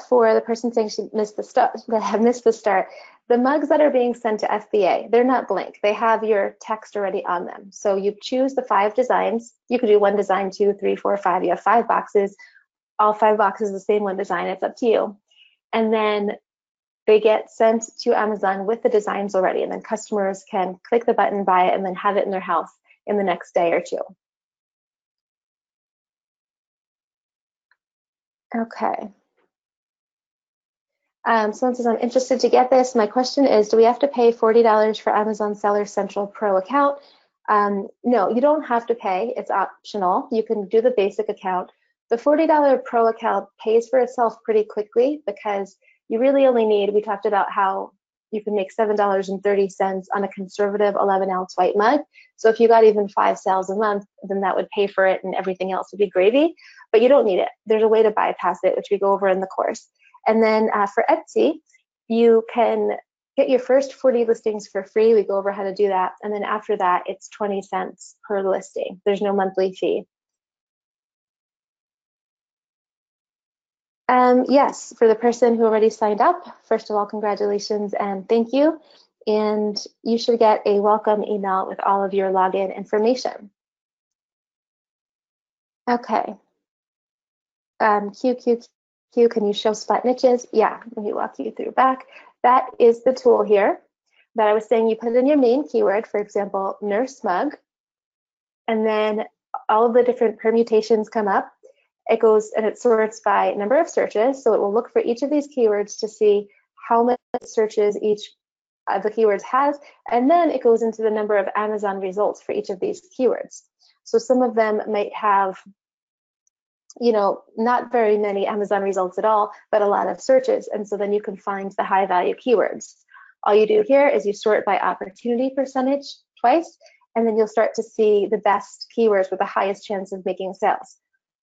For the person saying she missed the start, the mugs that are being sent to FBA, they're not blank. They have your text already on them. So you choose the 5 designs. You could do 1 design, 2, 3, 4, 5. You have 5 boxes, all 5 boxes the same 1 design. It's up to you. And then they get sent to Amazon with the designs already. And then customers can click the button, buy it, and then have it in their house in the next day or 2. Okay. Someone says, I'm interested to get this. My question is, do we have to pay $40 for Amazon Seller Central Pro account? No, you don't have to pay. It's optional. You can do the basic account. The $40 Pro account pays for itself pretty quickly because you really only need, we talked about how you can make $7.30 on a conservative 11-ounce white mug. So if you got even 5 sales a month, then that would pay for it and everything else would be gravy, but you don't need it. There's a way to bypass it, which we go over in the course. And then for Etsy, you can get your first 40 listings for free. We go over how to do that. And then after that, it's 20 cents per listing. There's no monthly fee. Yes, for the person who already signed up, first of all, congratulations and thank you. And you should get a welcome email with all of your login information. Okay. Q, can you show spot niches? Yeah, let me walk you through back. That is the tool here that I was saying you put in your main keyword, for example, nurse mug, and then all of the different permutations come up. It goes and it sorts by number of searches. So it will look for each of these keywords to see how many searches each of the keywords has. And then it goes into the number of Amazon results for each of these keywords. So some of them might have, you know, not very many Amazon results at all, but a lot of searches. And so then you can find the high value keywords. All you do here is you sort by opportunity percentage twice, and then you'll start to see the best keywords with the highest chance of making sales.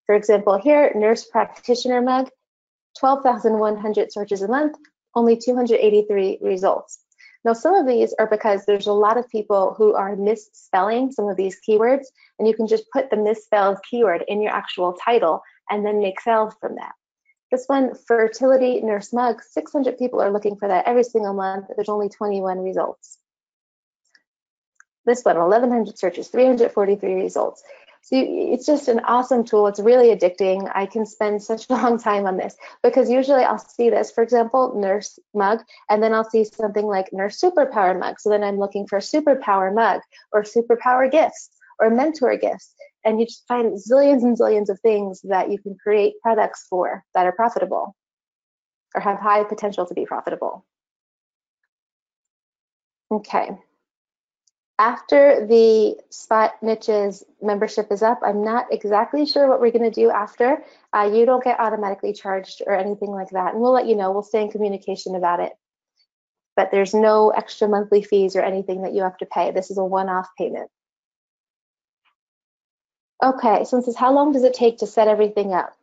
For example, here, nurse practitioner mug, 12,100 searches a month, only 283 results. Now, some of these are because there's a lot of people who are misspelling some of these keywords, and you can just put the misspelled keyword in your actual title and then make sales from that. This one, fertility nurse mug, 600 people are looking for that every single month. There's only 21 results. This one, 1,100 searches, 343 results. So it's just an awesome tool. It's really addicting. I can spend such a long time on this because usually I'll see this, for example, nurse mug, and then I'll see something like nurse superpower mug. So then I'm looking for superpower mug or superpower gifts or mentor gifts. And you just find zillions and zillions of things that you can create products for that are profitable or have high potential to be profitable. Okay. After the spot niches membership is up, I'm not exactly sure what we're going to do after. You don't get automatically charged or anything like that, and we'll let you know. We'll stay in communication about it. But there's no extra monthly fees or anything that you have to pay. This is a one-off payment. Okay, so it says, how long does it take to set everything up?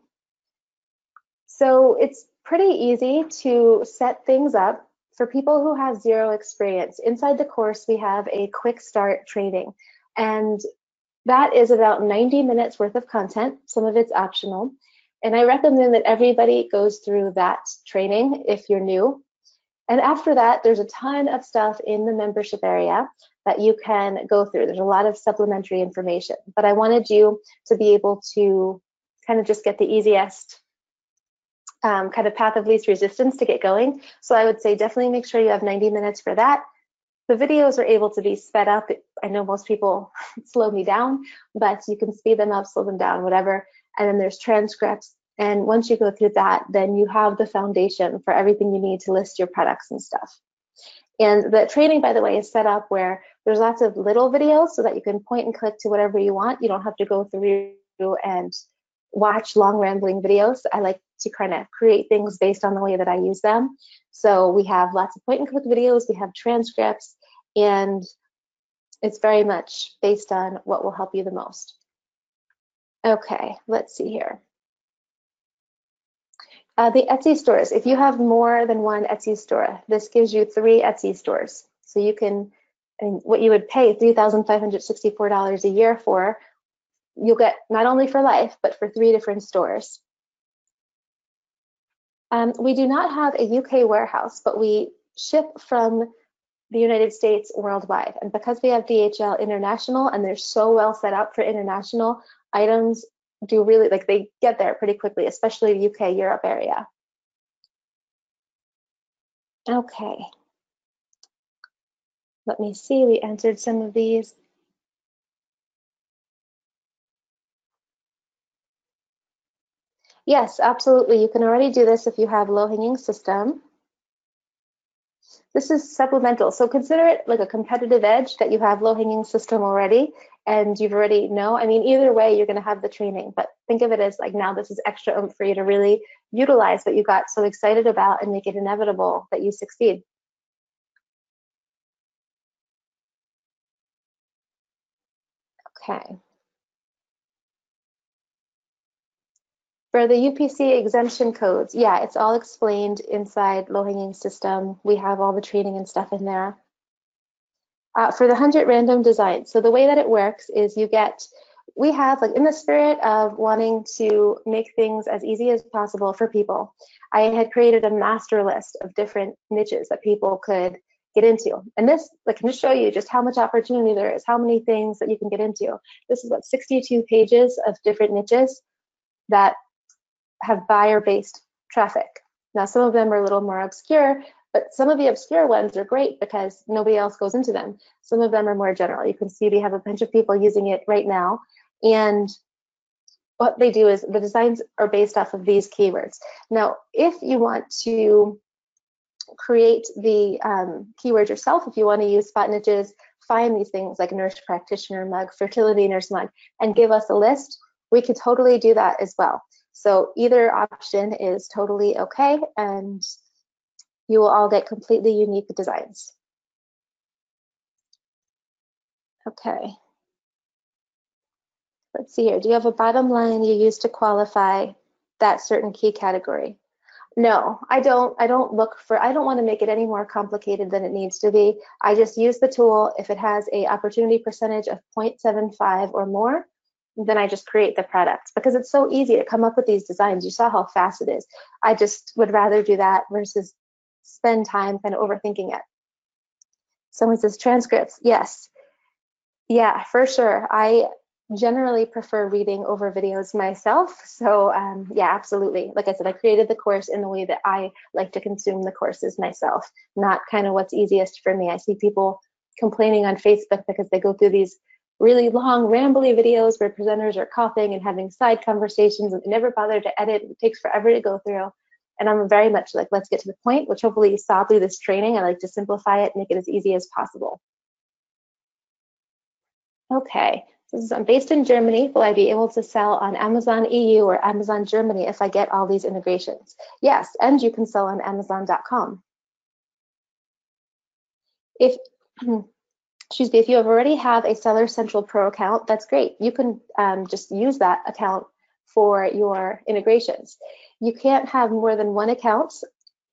So it's pretty easy to set things up. For people who have zero experience, inside the course, we have a quick start training, and that is about 90 minutes worth of content. Some of it's optional, and I recommend that everybody goes through that training if you're new. And after that, there's a ton of stuff in the membership area that you can go through. There's a lot of supplementary information, but I wanted you to be able to kind of just get the easiest kind of path of least resistance to get going. So I would say definitely make sure you have 90 minutes for that. The videos are able to be sped up. I know most people slow me down, but you can speed them up, slow them down, whatever. And then there's transcripts. And once you go through that, then you have the foundation for everything you need to list your products and stuff. And the training, by the way, is set up where there's lots of little videos so that you can point and click to whatever you want. You don't have to go through and watch long rambling videos. I like to kind of create things based on the way that I use them. So we have lots of point and click videos, we have transcripts, and it's very much based on what will help you the most. Okay, let's see here. The Etsy stores, if you have more than one Etsy store, this gives you 3 Etsy stores. So you can, and what you would pay $3,564 a year for, you'll get not only for life, but for 3 different stores. We do not have a UK warehouse, but we ship from the United States worldwide. And because we have DHL International and they're so well set up for international, items do really, like they get there pretty quickly, especially the UK, Europe area. Okay. Let me see, we answered some of these. Yes, absolutely. You can already do this if you have low-hanging system. This is supplemental, so consider it like a competitive edge that you have low-hanging system already and you've already know. I mean, either way, you're going to have the training, but think of it as like now this is extra oomph for you to really utilize what you got so excited about and make it inevitable that you succeed. Okay. For the UPC exemption codes, yeah, it's all explained inside low-hanging system. We have all the training and stuff in there. For the 100 random designs, so the way that it works is we have, like, in the spirit of wanting to make things as easy as possible for people, I had created a master list of different niches that people could get into. And this, like, can just show you just how much opportunity there is, how many things that you can get into. This is what 62 pages of different niches that have buyer-based traffic. Now, some of them are a little more obscure, but some of the obscure ones are great because nobody else goes into them. Some of them are more general. You can see we have a bunch of people using it right now. And what they do is the designs are based off of these keywords. Now, if you want to create the keyword yourself, if you want to use spot niches, find these things like nurse practitioner mug, fertility nurse mug, and give us a list, we could totally do that as well. So either option is totally okay, and you will all get completely unique designs. Okay. Let's see here. Do you have a bottom line you use to qualify that certain key category? No, I don't. I don't want to make it any more complicated than it needs to be. I just use the tool. If it has a opportunity percentage of 0.75 or more, then I just create the products, because it's so easy to come up with these designs. You saw how fast it is. I just would rather do that versus spend time kind of overthinking it. Someone says transcripts. Yes. Yeah, for sure. I generally prefer reading over videos myself. So yeah, absolutely. Like I said, I created the course in the way that I like to consume the courses myself, not kind of what's easiest for me. I see people complaining on Facebook because they go through these really long, rambly videos where presenters are coughing and having side conversations, and they never bother to edit. It takes forever to go through. And I'm very much like, let's get to the point, which hopefully you saw through this training. I like to simplify it, make it as easy as possible. Okay, so I'm based in Germany. Will I be able to sell on Amazon EU or Amazon Germany if I get all these integrations? Yes, and you can sell on Amazon.com. If, excuse me, if you already have a Seller Central Pro account, that's great. You can just use that account for your integrations. You can't have more than one account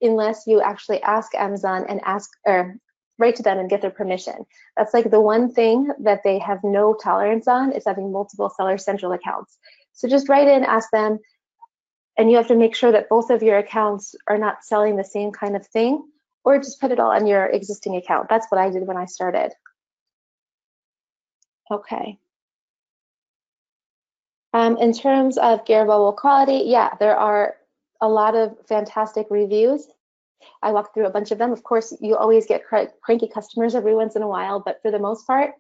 unless you actually ask Amazon and write to them and get their permission. That's like the one thing that they have no tolerance on, is having multiple Seller Central accounts. So just write in, ask them, and you have to make sure that both of your accounts are not selling the same kind of thing, or just put it all on your existing account. That's what I did when I started. Okay. In terms of Gear Bubble quality, yeah, there are a lot of fantastic reviews. I walked through a bunch of them. Of course, you always get cranky customers every once in a while, but for the most part,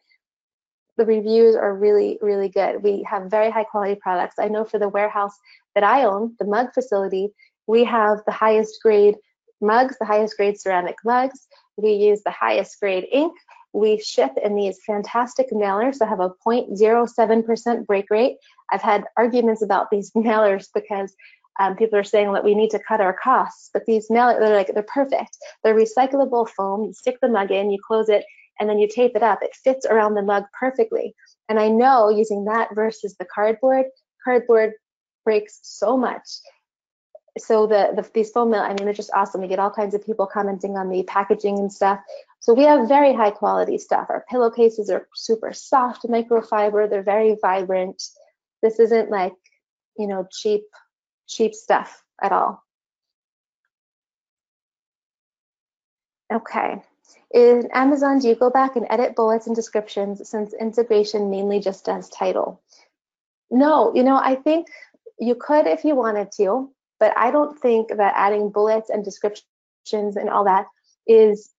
the reviews are really, really good. We have very high quality products. I know for the warehouse that I own, the mug facility, we have the highest grade mugs, the highest grade ceramic mugs. We use the highest grade ink. We ship in these fantastic mailers that have a 0.07% break rate. I've had arguments about these mailers because people are saying that we need to cut our costs, but these mailers, they're perfect. They're recyclable foam. You stick the mug in, you close it, and then you tape it up. It fits around the mug perfectly. And I know using that versus the cardboard breaks so much. So these foam mail, I mean, they're just awesome. We get all kinds of people commenting on the packaging and stuff. So we have very high quality stuff. Our pillowcases are super soft microfiber. They're very vibrant. This isn't like, you know, cheap stuff at all. Okay. In Amazon, do you go back and edit bullets and descriptions, since integration mainly just does title? No, you know, I think you could if you wanted to, but I don't think that adding bullets and descriptions and all that is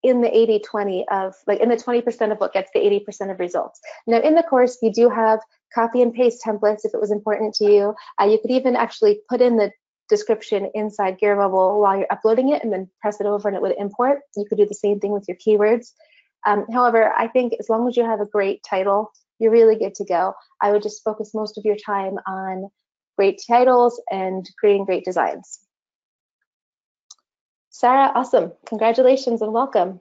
in the 80-20 of, like, in the 20% of what gets the 80% of results. Now, in the course, we do have copy and paste templates if it was important to you. You could even actually put in the description inside Gear Bubble while you're uploading it and then press it over and it would import. You could do the same thing with your keywords. However, I think as long as you have a great title, you're really good to go. I would just focus most of your time on great titles and creating great designs. Sarah, awesome. Congratulations and welcome.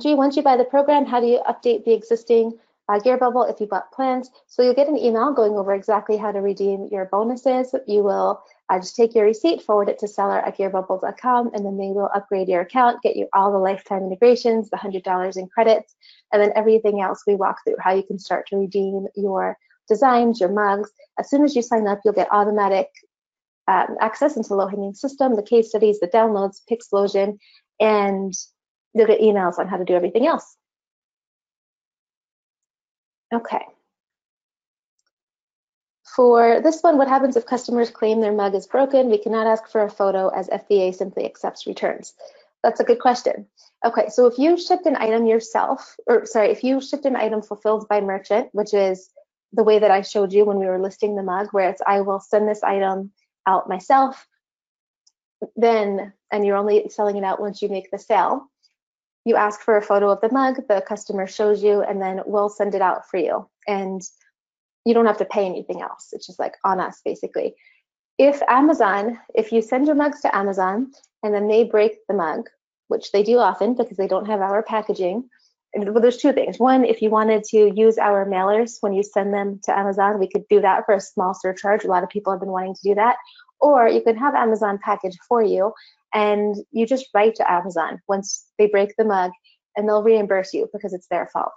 Gee, once you buy the program, how do you update the existing Gear Bubble if you bought plans. So you'll get an email going over exactly how to redeem your bonuses. You will just take your receipt, forward it to seller@gearbubble.com, and then they will upgrade your account, get you all the lifetime integrations, the $100 in credits, and then everything else we walk through, how you can start to redeem your designs, your mugs. As soon as you sign up, you'll get automatic access into the low-hanging system, the case studies, the downloads, Pixplosion, and you'll get emails on how to do everything else. Okay. For this one, what happens if customers claim their mug is broken? We cannot ask for a photo as FBA simply accepts returns. That's a good question. Okay, so if you shipped an item yourself, or sorry, if you shipped an item fulfilled by merchant, which is the way that I showed you when we were listing the mug, where it's I will send this item out myself, then, and you're only selling it out once you make the sale, you ask for a photo of the mug, the customer shows you, and then we'll send it out for you. And you don't have to pay anything else. It's just like on us, basically. If you send your mugs to Amazon and then they break the mug, which they do often because they don't have our packaging, well, there's two things. One, if you wanted to use our mailers when you send them to Amazon, we could do that for a small surcharge. A lot of people have been wanting to do that. Or you can have Amazon package for you, and you just write to Amazon once they break the mug, and they'll reimburse you because it's their fault.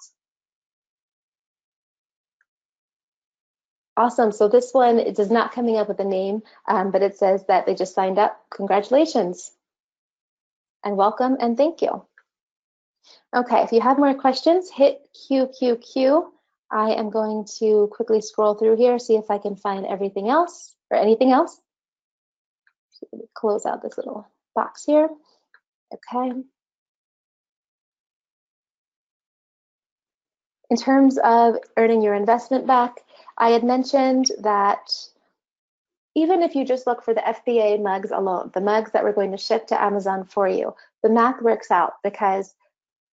Awesome. So this one, it is not coming up with a name, but it says that they just signed up. Congratulations and welcome and thank you. Okay, if you have more questions, hit QQQ. I am going to quickly scroll through here, see if I can find everything else or anything else. Close out this little box here. Okay. In terms of earning your investment back, I had mentioned that even if you just look for the FBA mugs alone, the mugs that we're going to ship to Amazon for you, the math works out because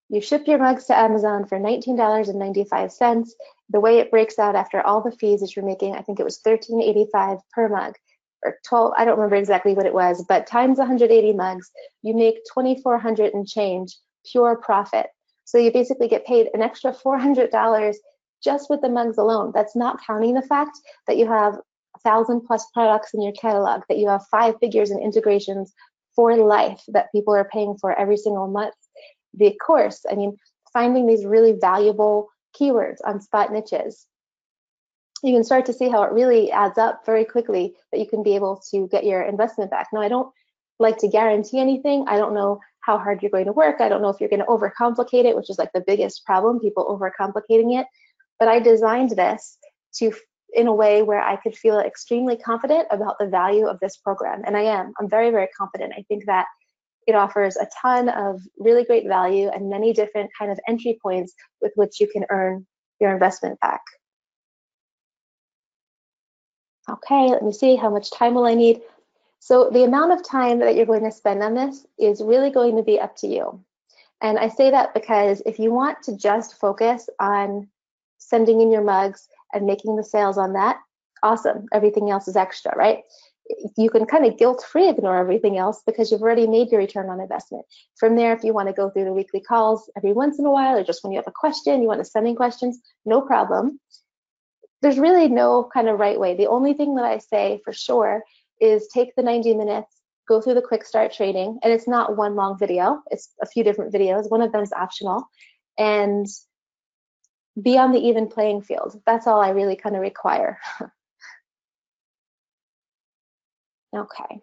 you ship your mugs to Amazon for $19.95. The way it breaks out after all the fees that you're making, I think it was $13.85 per mug, or 12, I don't remember exactly what it was, but times 180 mugs, you make $2,400 and change pure profit. So you basically get paid an extra $400 just with the mugs alone. That's not counting the fact that you have 1,000+ products in your catalog, that you have 5 figures in integrations for life that people are paying for every single month. The course, I mean, finding these really valuable keywords on spot niches, you can start to see how it really adds up very quickly that you can be able to get your investment back. Now, I don't like to guarantee anything. I don't know how hard you're going to work. I don't know if you're going to overcomplicate it, which is like the biggest problem, people overcomplicating it. But I designed this in a way where I could feel extremely confident about the value of this program. And I am. I'm very, very confident. I think that it offers a ton of really great value and many different kind of entry points with which you can earn your investment back. Okay, let me see, how much time will I need? So the amount of time that you're going to spend on this is really going to be up to you. And I say that because if you want to just focus on sending in your mugs and making the sales on that, awesome, everything else is extra, right? You can kind of guilt-free ignore everything else because you've already made your return on investment. From there, if you want to go through the weekly calls every once in a while, or just when you have a question, you want to send in questions, no problem. There's really no kind of right way. The only thing that I say for sure is take the 90 minutes, go through the quick start training, and it's not one long video, it's a few different videos. One of them is optional, and be on the even playing field. That's all I really kind of require. Okay.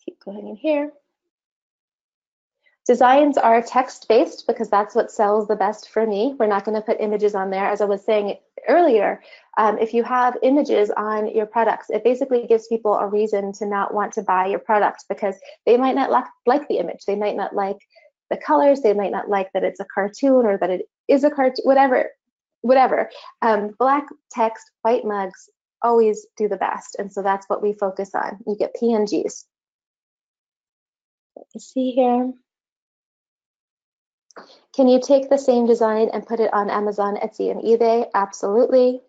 Keep going in here. Designs are text-based because that's what sells the best for me. We're not going to put images on there. As I was saying earlier, if you have images on your products, it basically gives people a reason to not want to buy your product because they might not like the image. They might not like the colors. They might not like that it's a cartoon or that it is a cartoon, whatever. Black text, white mugs always do the best. And so that's what we focus on. You get PNGs. Let me see here. Can you take the same design and put it on Amazon, Etsy, and eBay? Absolutely.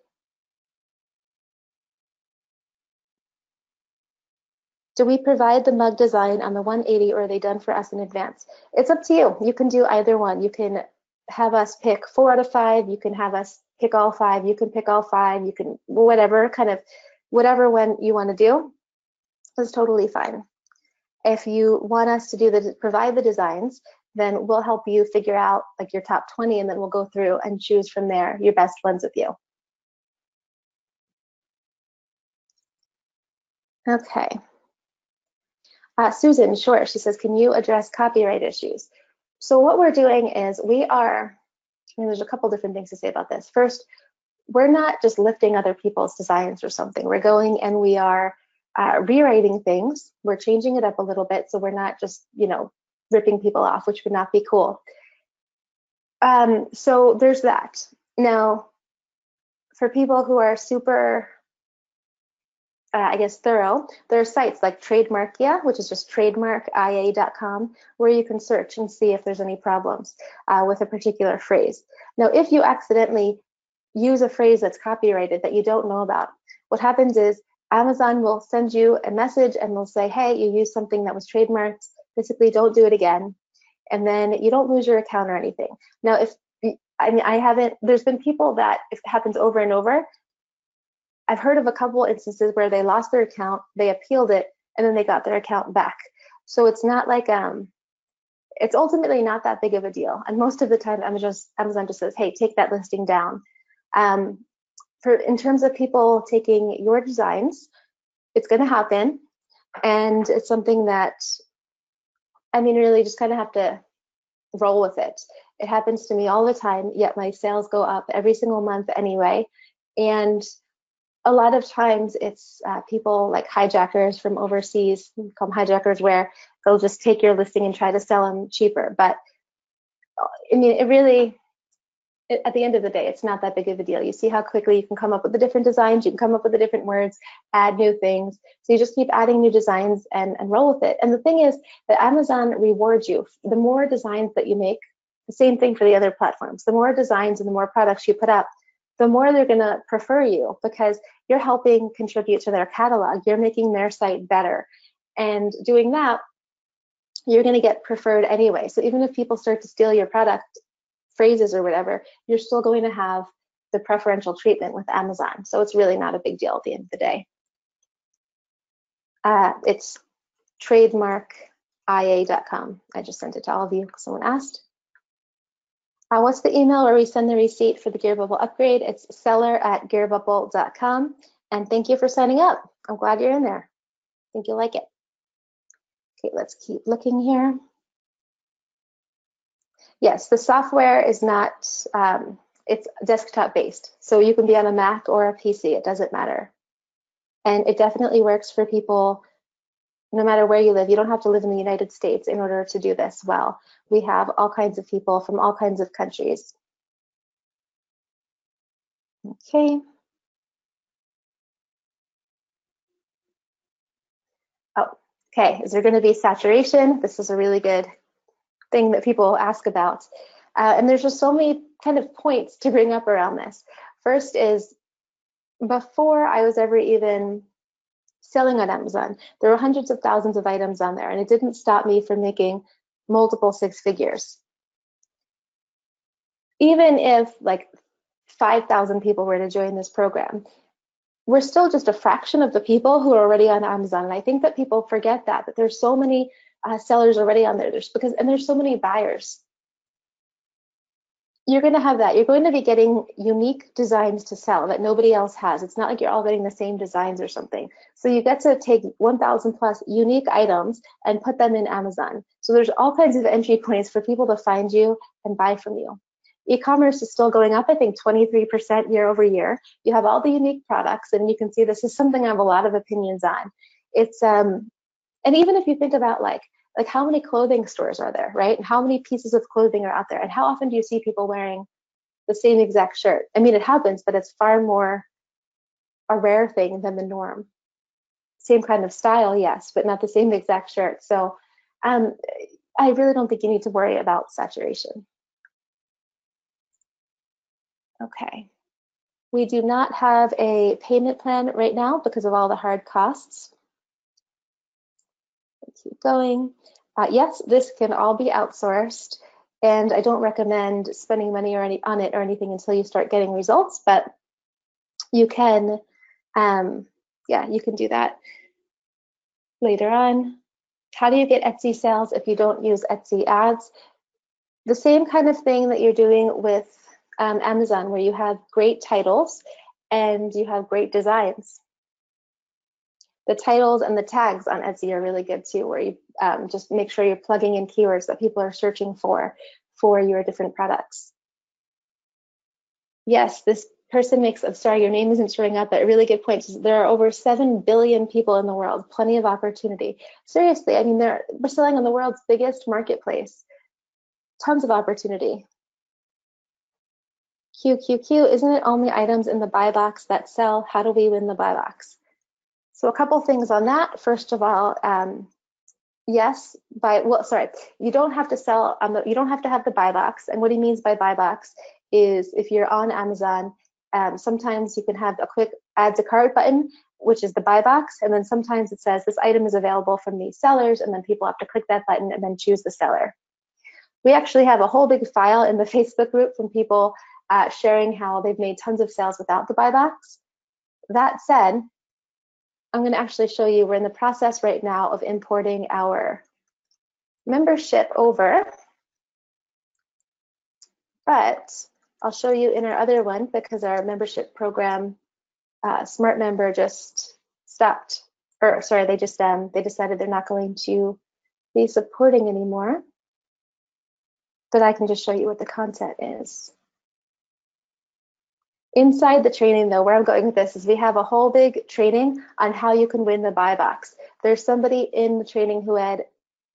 Do we provide the mug design on the 180 or are they done for us in advance? It's up to you. You can do either one. You can have us pick 4 out of 5. You can have us pick all 5. You can pick all 5. You can whatever when you want to do is totally fine. If you want us to provide the designs, then we'll help you figure out like your top 20, and then we'll go through and choose from there your best ones with you. Okay. Susan, sure. She says, can you address copyright issues? So what we're doing is there's a couple different things to say about this. First, we're not just lifting other people's designs or something. We're going and we are rewriting things. We're changing it up a little bit, so we're not just, ripping people off, which would not be cool. So there's that. Now, for people who are super, thorough, there are sites like Trademarkia, which is just trademarkia.com, where you can search and see if there's any problems with a particular phrase. Now, if you accidentally use a phrase that's copyrighted that you don't know about, what happens is Amazon will send you a message and they'll say, hey, you used something that was trademarked, basically don't do it again. And then you don't lose your account or anything. Now, there's been people that, if it happens over and over, I've heard of a couple instances where they lost their account, they appealed it, and then they got their account back. So it's not like, it's ultimately not that big of a deal. And most of the time, Amazon just says, hey, take that listing down. In terms of people taking your designs, it's going to happen. And it's something that, really just kind of have to roll with it. It happens to me all the time, yet my sales go up every single month anyway. And a lot of times it's people like hijackers from overseas, we call them hijackers, where they'll just take your listing and try to sell them cheaper. But at the end of the day, it's not that big of a deal. You see how quickly you can come up with the different designs, you can come up with the different words, add new things. So you just keep adding new designs and roll with it. And the thing is that Amazon rewards you. The more designs that you make, the same thing for the other platforms. The more designs and the more products you put up, the more they're going to prefer you, because you're helping contribute to their catalog. You're making their site better. And doing that, you're going to get preferred anyway. So even if people start to steal your product phrases or whatever, you're still going to have the preferential treatment with Amazon. So it's really not a big deal at the end of the day. It's trademarkia.com. I just sent it to all of you because someone asked. What's the email where we send the receipt for the Gear Bubble upgrade? It's seller@gearbubble.com. And thank you for signing up. I'm glad you're in there. I think you'll like it. Okay, let's keep looking here. Yes, the software is not, it's desktop based. So you can be on a Mac or a PC, it doesn't matter. And it definitely works for people no matter where you live. You don't have to live in the United States in order to do this well. We have all kinds of people from all kinds of countries. Okay. Oh, okay. Is there going to be saturation? This is a really good thing that people ask about. And there's just so many kind of points to bring up around this. First is, before I was ever even selling on Amazon, there were hundreds of thousands of items on there, and it didn't stop me from making multiple 6 figures. Even if like 5,000 people were to join this program, we're still just a fraction of the people who are already on Amazon. And I think that people forget that there's so many sellers already on there. And there's so many buyers. You're going to have that. You're going to be getting unique designs to sell that nobody else has. It's not like you're all getting the same designs or something. So you get to take 1,000 plus unique items and put them in Amazon. So there's all kinds of entry points for people to find you and buy from you. E-commerce is still going up, I think 23% year over year. You have all the unique products, and you can see this is something I have a lot of opinions on. It's and even if you think about like how many clothing stores are there, right? And how many pieces of clothing are out there? And how often do you see people wearing the same exact shirt? I mean, it happens, but it's far more a rare thing than the norm. Same kind of style, yes, but not the same exact shirt. So I really don't think you need to worry about saturation. Okay. We do not have a payment plan right now because of all the hard costs. Let's keep going. Yes, this can all be outsourced. And I don't recommend spending money on it or anything until you start getting results, but you can, yeah, you can do that later on. How do you get Etsy sales if you don't use Etsy ads? The same kind of thing that you're doing with Amazon, where you have great titles and you have great designs. The titles and the tags on Etsy are really good too, where you just make sure you're plugging in keywords that people are searching for your different products. Yes, this person makes, I'm sorry, your name isn't showing up, but a really good point. There are over 7 billion people in the world, plenty of opportunity. Seriously, I mean, we're selling on the world's biggest marketplace. Tons of opportunity. QQQ, isn't it only items in the buy box that sell? How do we win the buy box? So a couple things on that. First of all, yes, you don't have to sell, you don't have to have the buy box. And what he means by buy box is if you're on Amazon, sometimes you can have a quick add to cart button, which is the buy box. And then sometimes it says this item is available from these sellers, and then people have to click that button and then choose the seller. We actually have a whole big file in the Facebook group from people sharing how they've made tons of sales without the buy box. That said, I'm going to actually show you, we're in the process right now of importing our membership over, but I'll show you in our other one because our membership program, Smart Member, just stopped, or sorry, they decided they're not going to be supporting anymore. But I can just show you what the content is. Inside the training, though, where I'm going with this is we have a whole big training on how you can win the buy box. There's somebody in the training who had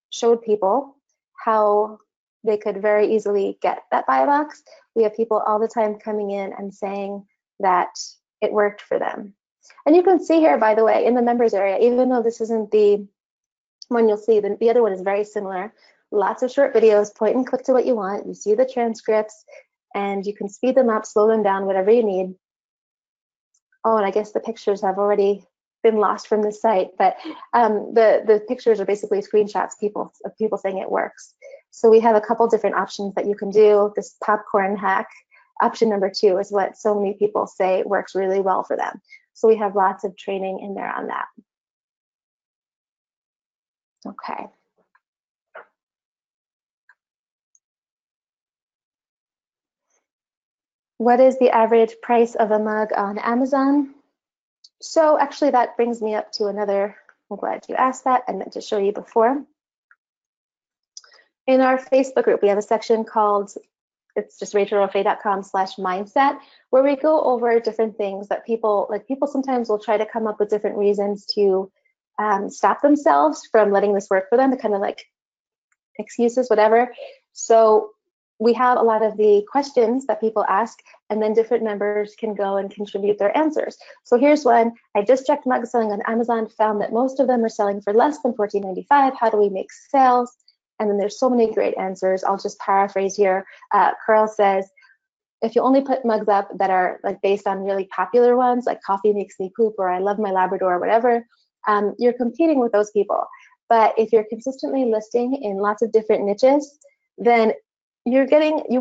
showed people how they could very easily get that buy box. We have people all the time coming in and saying that it worked for them. And you can see here, by the way, in the members area, even though this isn't the one you'll see, the other one is very similar. Lots of short videos, point and click to what you want. You see the transcripts, and you can speed them up, slow them down, whatever you need. Oh, and I guess the pictures have already been lost from the site, but the pictures are basically screenshots of people saying it works. So we have a couple different options that you can do. This popcorn hack, option number 2, is what so many people say works really well for them. So we have lots of training in there on that. Okay. What is the average price of a mug on Amazon? So actually that brings me up to another, I'm glad you asked that. I meant to show you before. In our Facebook group, we have a section called, it's just rachelroffe.com/mindset, where we go over different things that people sometimes will try to come up with different reasons to stop themselves from letting this work for them, kind of like excuses, whatever. So we have a lot of the questions that people ask, and then different members can go and contribute their answers. So here's one. I just checked mug selling on Amazon, found that most of them are selling for less than $14.95. How do we make sales? And then there's so many great answers. I'll just paraphrase here. Carl says, if you only put mugs up that are like based on really popular ones, like coffee makes me poop, or I love my Labrador, or whatever, you're competing with those people. But if you're consistently listing in lots of different niches, then you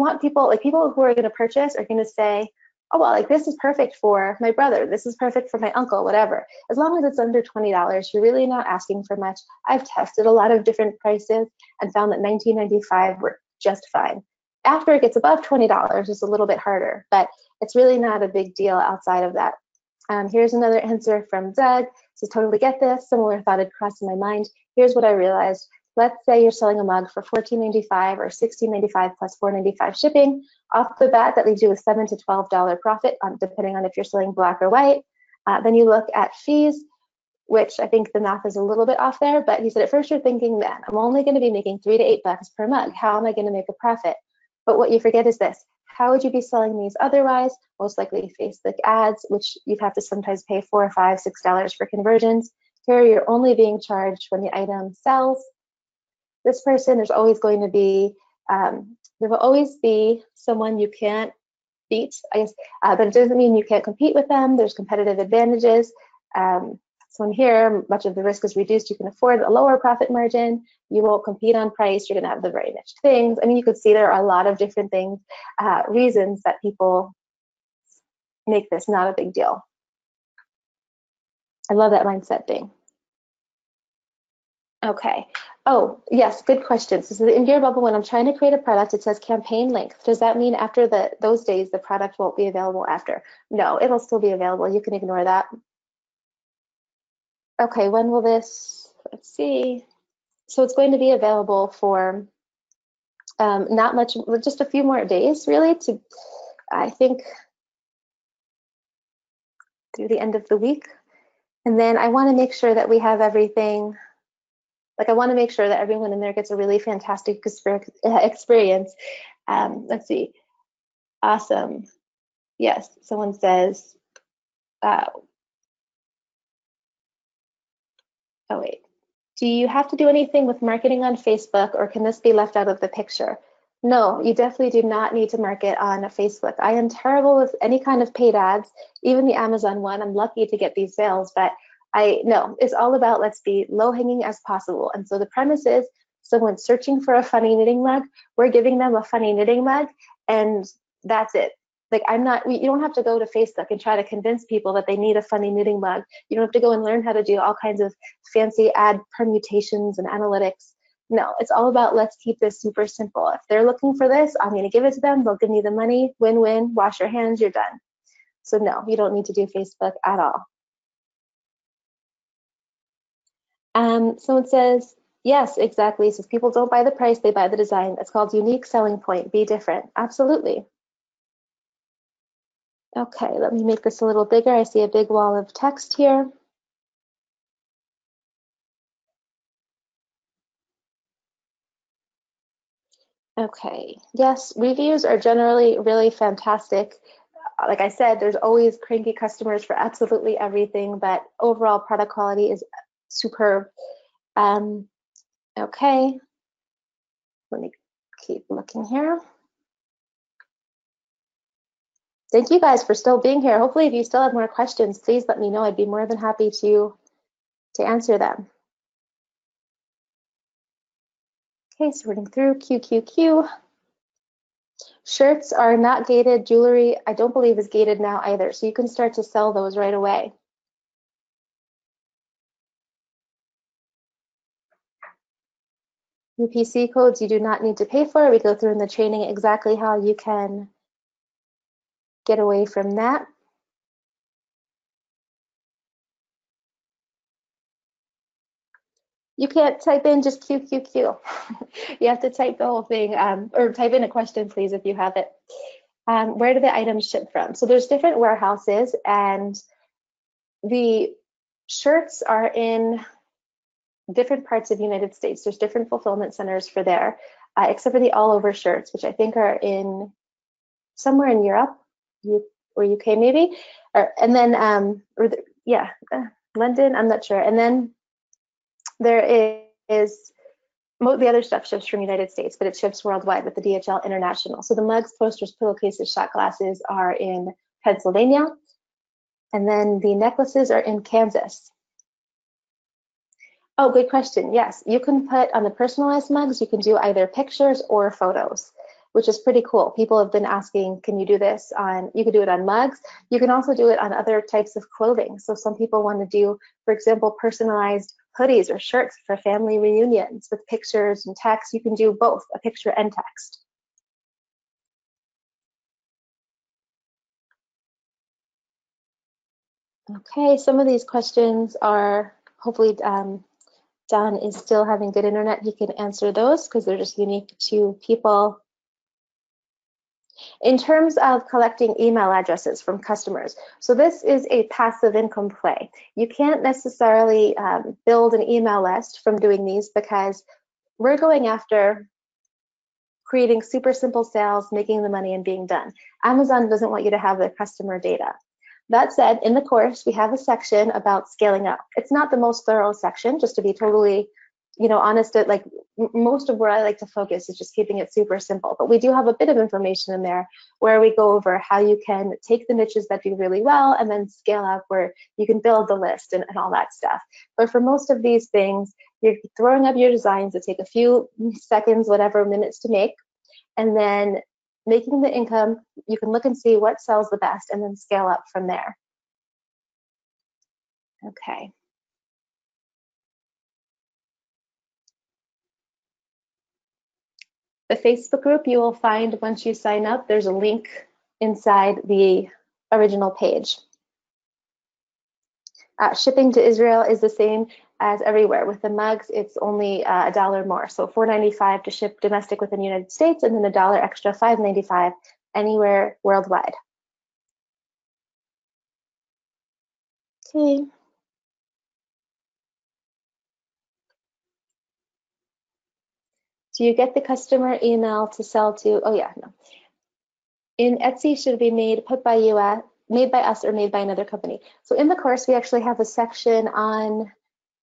want people, like people who are going to purchase are going to say, oh, well, like this is perfect for my brother, this is perfect for my uncle, whatever. As long as it's under $20, you're really not asking for much. I've tested a lot of different prices and found that $19.95 work just fine. After it gets above $20, it's a little bit harder, but it's really not a big deal outside of that. Here's another answer from Doug. So totally get this. Similar thought had crossed my mind. Here's what I realized. Let's say you're selling a mug for $14.95 or $16.95 plus $4.95 shipping. Off the bat, that leaves you with $7 to $12 profit, depending on if you're selling black or white. Then you look at fees, which I think the math is a little bit off there, but he said at first you're thinking, man, I'm only going to be making $3 to $8 per mug. How am I going to make a profit? But what you forget is this. How would you be selling these otherwise? Most likely Facebook ads, which you'd have to sometimes pay $4, $5, $6 for conversions. Here you're only being charged when the item sells. This person, there will always be someone you can't beat, I guess, but it doesn't mean you can't compete with them. There's competitive advantages. So in here, much of the risk is reduced. You can afford a lower profit margin. You won't compete on price. You're going to have the very niche things. I mean, you could see there are a lot of different things, reasons that people make this not a big deal. I love that mindset thing. Okay. Oh, yes, good question. So in Gear Bubble, when I'm trying to create a product, it says campaign length. Does that mean after those days, the product won't be available after? No, it'll still be available. You can ignore that. Okay, when will this, let's see. So it's going to be available for not much, just a few more days, really, to, I think, through the end of the week. And then I want to make sure that we have everything. Like, I want to make sure that everyone in there gets a really fantastic experience. Let's see. Awesome. Yes, someone says, oh wait. Do you have to do anything with marketing on Facebook, or can this be left out of the picture? No, you definitely do not need to market on Facebook. I am terrible with any kind of paid ads, even the Amazon one. I'm lucky to get these sales, but no, it's all about let's be low hanging as possible. And so the premise is someone's searching for a funny knitting mug, we're giving them a funny knitting mug, and that's it. Like, you don't have to go to Facebook and try to convince people that they need a funny knitting mug. You don't have to go and learn how to do all kinds of fancy ad permutations and analytics. No, it's all about let's keep this super simple. If they're looking for this, I'm going to give it to them. They'll give me the money. Win-win. Wash your hands. You're done. So no, you don't need to do Facebook at all. So it says, yes, exactly. So if people don't buy the price, they buy the design. It's called unique selling point. Be different. Absolutely. Okay, let me make this a little bigger. I see a big wall of text here. Okay, yes, reviews are generally really fantastic. Like I said, there's always cranky customers for absolutely everything, but overall product quality is superb. Okay, let me keep looking here. Thank you guys for still being here. Hopefully, if you still have more questions, please let me know. I'd be more than happy to answer them. Okay, sorting through QQQ. Shirts are not gated. Jewelry, I don't believe, is gated now either. So you can start to sell those right away. UPC codes you do not need to pay for. We go through in the training exactly how you can get away from that. You can't type in just QQQ. You have to type the whole thing, or type in a question, please, if you have it. Where do the items ship from? So there's different warehouses, and the shirts are in different parts of the United States. There's different fulfillment centers for there, except for the all over shirts, which I think are in somewhere in Europe or UK maybe, and then London, I'm not sure. And then there is the other stuff ships from the United States, but it ships worldwide with the DHL International. So the mugs, posters, pillowcases, shot glasses are in Pennsylvania, and then the necklaces are in Kansas. Oh, good question. Yes, you can put on the personalized mugs, you can do either pictures or photos, which is pretty cool. People have been asking, can you do this on, you can do it on mugs. You can also do it on other types of clothing. So some people want to do, for example, personalized hoodies or shirts for family reunions with pictures and text. You can do both, a picture and text. Okay, some of these questions are hopefully Don is still having good internet. He can answer those because they're just unique to people. In terms of collecting email addresses from customers, so this is a passive income play. You can't necessarily build an email list from doing these because we're going after creating super simple sales, making the money, and being done. Amazon doesn't want you to have the customer data. That said, in the course, we have a section about scaling up. It's not the most thorough section, just to be totally, honest. Like, most of where I like to focus is just keeping it super simple. But we do have a bit of information in there where we go over how you can take the niches that do really well and then scale up where you can build the list and all that stuff. But for most of these things, you're throwing up your designs that take a few seconds, whatever minutes to make, and then making the income. You can look and see what sells the best and then scale up from there. Okay. The Facebook group you will find once you sign up, there's a link inside the original page. Shipping to Israel is the same as everywhere. With the mugs, it's only $1 more. So $4.95 to ship domestic within the United States, and then $1 extra, $5.95 anywhere worldwide. Okay. Do you get the customer email to sell to? Oh yeah, no. In Etsy should be put by you at, made by us or made by another company. So in the course, we actually have a section on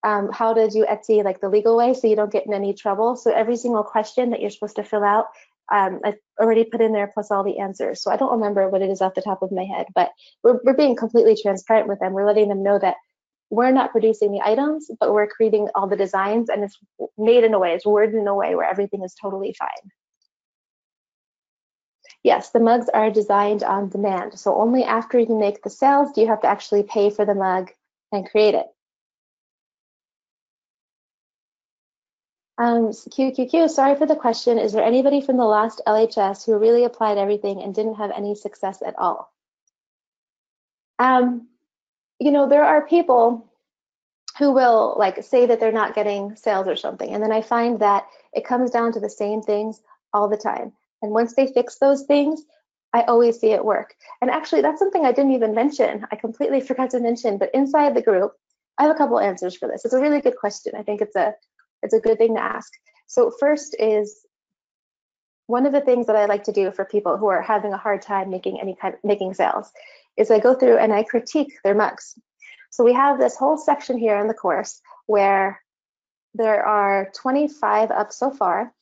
how to do Etsy like the legal way so you don't get in any trouble. So every single question that you're supposed to fill out, I've already put in there plus all the answers. So I don't remember what it is off the top of my head, but we're being completely transparent with them. We're letting them know that we're not producing the items, but we're creating all the designs, and it's made in a way, it's worded in a way where everything is totally fine. Yes, the mugs are designed on demand. So only after you make the sales do you have to actually pay for the mug and create it. QQQ, sorry for the question. Is there anybody from the last LHS who really applied everything and didn't have any success at all? You know, there are people who will like say that they're not getting sales or something. And then I find that it comes down to the same things all the time. And once they fix those things, I always see it work. And actually, that's something I didn't even mention. I completely forgot to mention, but inside the group, I have a couple answers for this. It's a really good question. I think it's a good thing to ask. So first is, one of the things that I like to do for people who are having a hard time making sales is I go through and I critique their mugs. So we have this whole section here in the course where there are 25 up so far,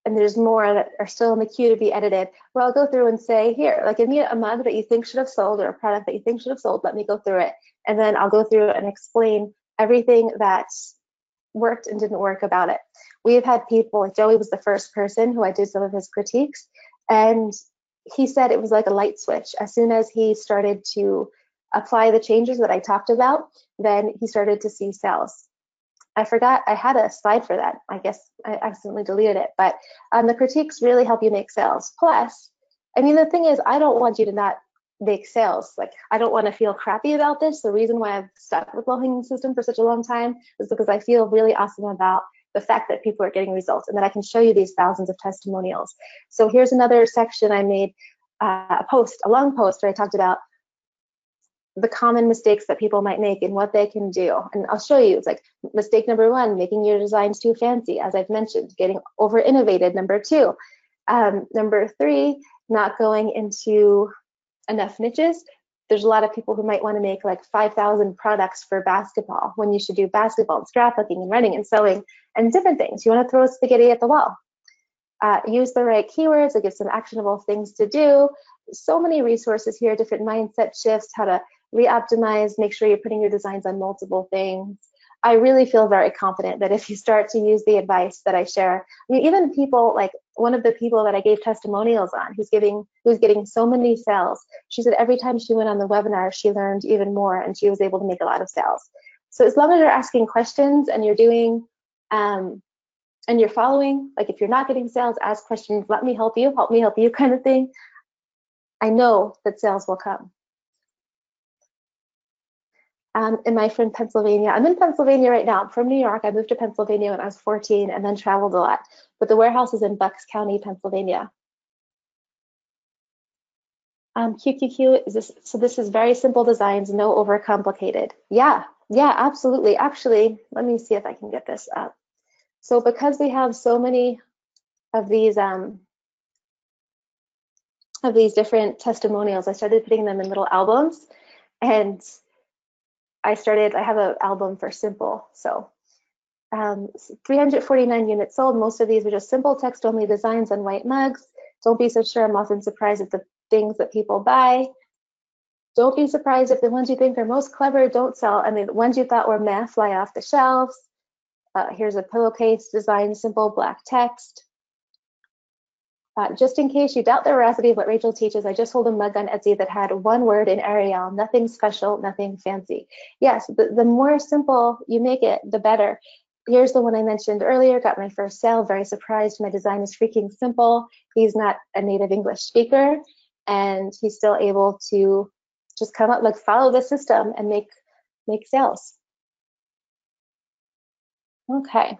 and there's more that are still in the queue to be edited, where I'll go through and say, here, like, give me a mug that you think should have sold or a product that you think should have sold, let me go through it. And then I'll go through and explain everything that's worked and didn't work about it. We have had people, like Joey was the first person who I did some of his critiques, and he said it was like a light switch. As soon as he started to apply the changes that I talked about, then he started to see sales. I forgot I had a slide for that. I guess I accidentally deleted it, but the critiques really help you make sales. Plus, I mean, the thing is, I don't want you to not make sales. Like, I don't want to feel crappy about this. The reason why I've stuck with low-hanging system for such a long time is because I feel really awesome about the fact that people are getting results and that I can show you these thousands of testimonials. So here's another section I made, a long post where I talked about the common mistakes that people might make and what they can do. And I'll show you. It's like mistake number 1, making your designs too fancy, as I've mentioned, getting over innovated. Number 2, number 3, not going into enough niches. There's a lot of people who might want to make like 5,000 products for basketball when you should do basketball and scrapbooking and running and sewing and different things. You want to throw spaghetti at the wall. Use the right keywords that give some actionable things to do. So many resources here, different mindset shifts, how to re-optimize, make sure you're putting your designs on multiple things. I really feel very confident that if you start to use the advice that I share, I mean, even people like one of the people that I gave testimonials on, who's getting so many sales, she said every time she went on the webinar, she learned even more and she was able to make a lot of sales. So as long as you're asking questions and you're doing, and you're following, like if you're not getting sales, ask questions, let me help you kind of thing, I know that sales will come. Am I from Pennsylvania? I'm in Pennsylvania right now. I'm from New York. I moved to Pennsylvania when I was 14 and then traveled a lot. But the warehouse is in Bucks County, Pennsylvania. QQQ, so this is very simple designs, no overcomplicated. Yeah, absolutely. Actually, let me see if I can get this up. So because we have so many of these different testimonials, I started putting them in little albums, and I have an album for simple. So 349 units sold. Most of these are just simple text-only designs on white mugs. Don't be so sure. I'm often surprised at the things that people buy. Don't be surprised if the ones you think are most clever don't sell, and the ones you thought were meh fly off the shelves. Here's a pillowcase design, simple black text. Just in case you doubt the veracity of what Rachel teaches, I just sold a mug on Etsy that had one word in Arial, nothing special, nothing fancy. Yes, the more simple you make it, the better. Here's the one I mentioned earlier, got my first sale, very surprised. My design is freaking simple. He's not a native English speaker, and he's still able to just come up, like follow the system and make sales. Okay.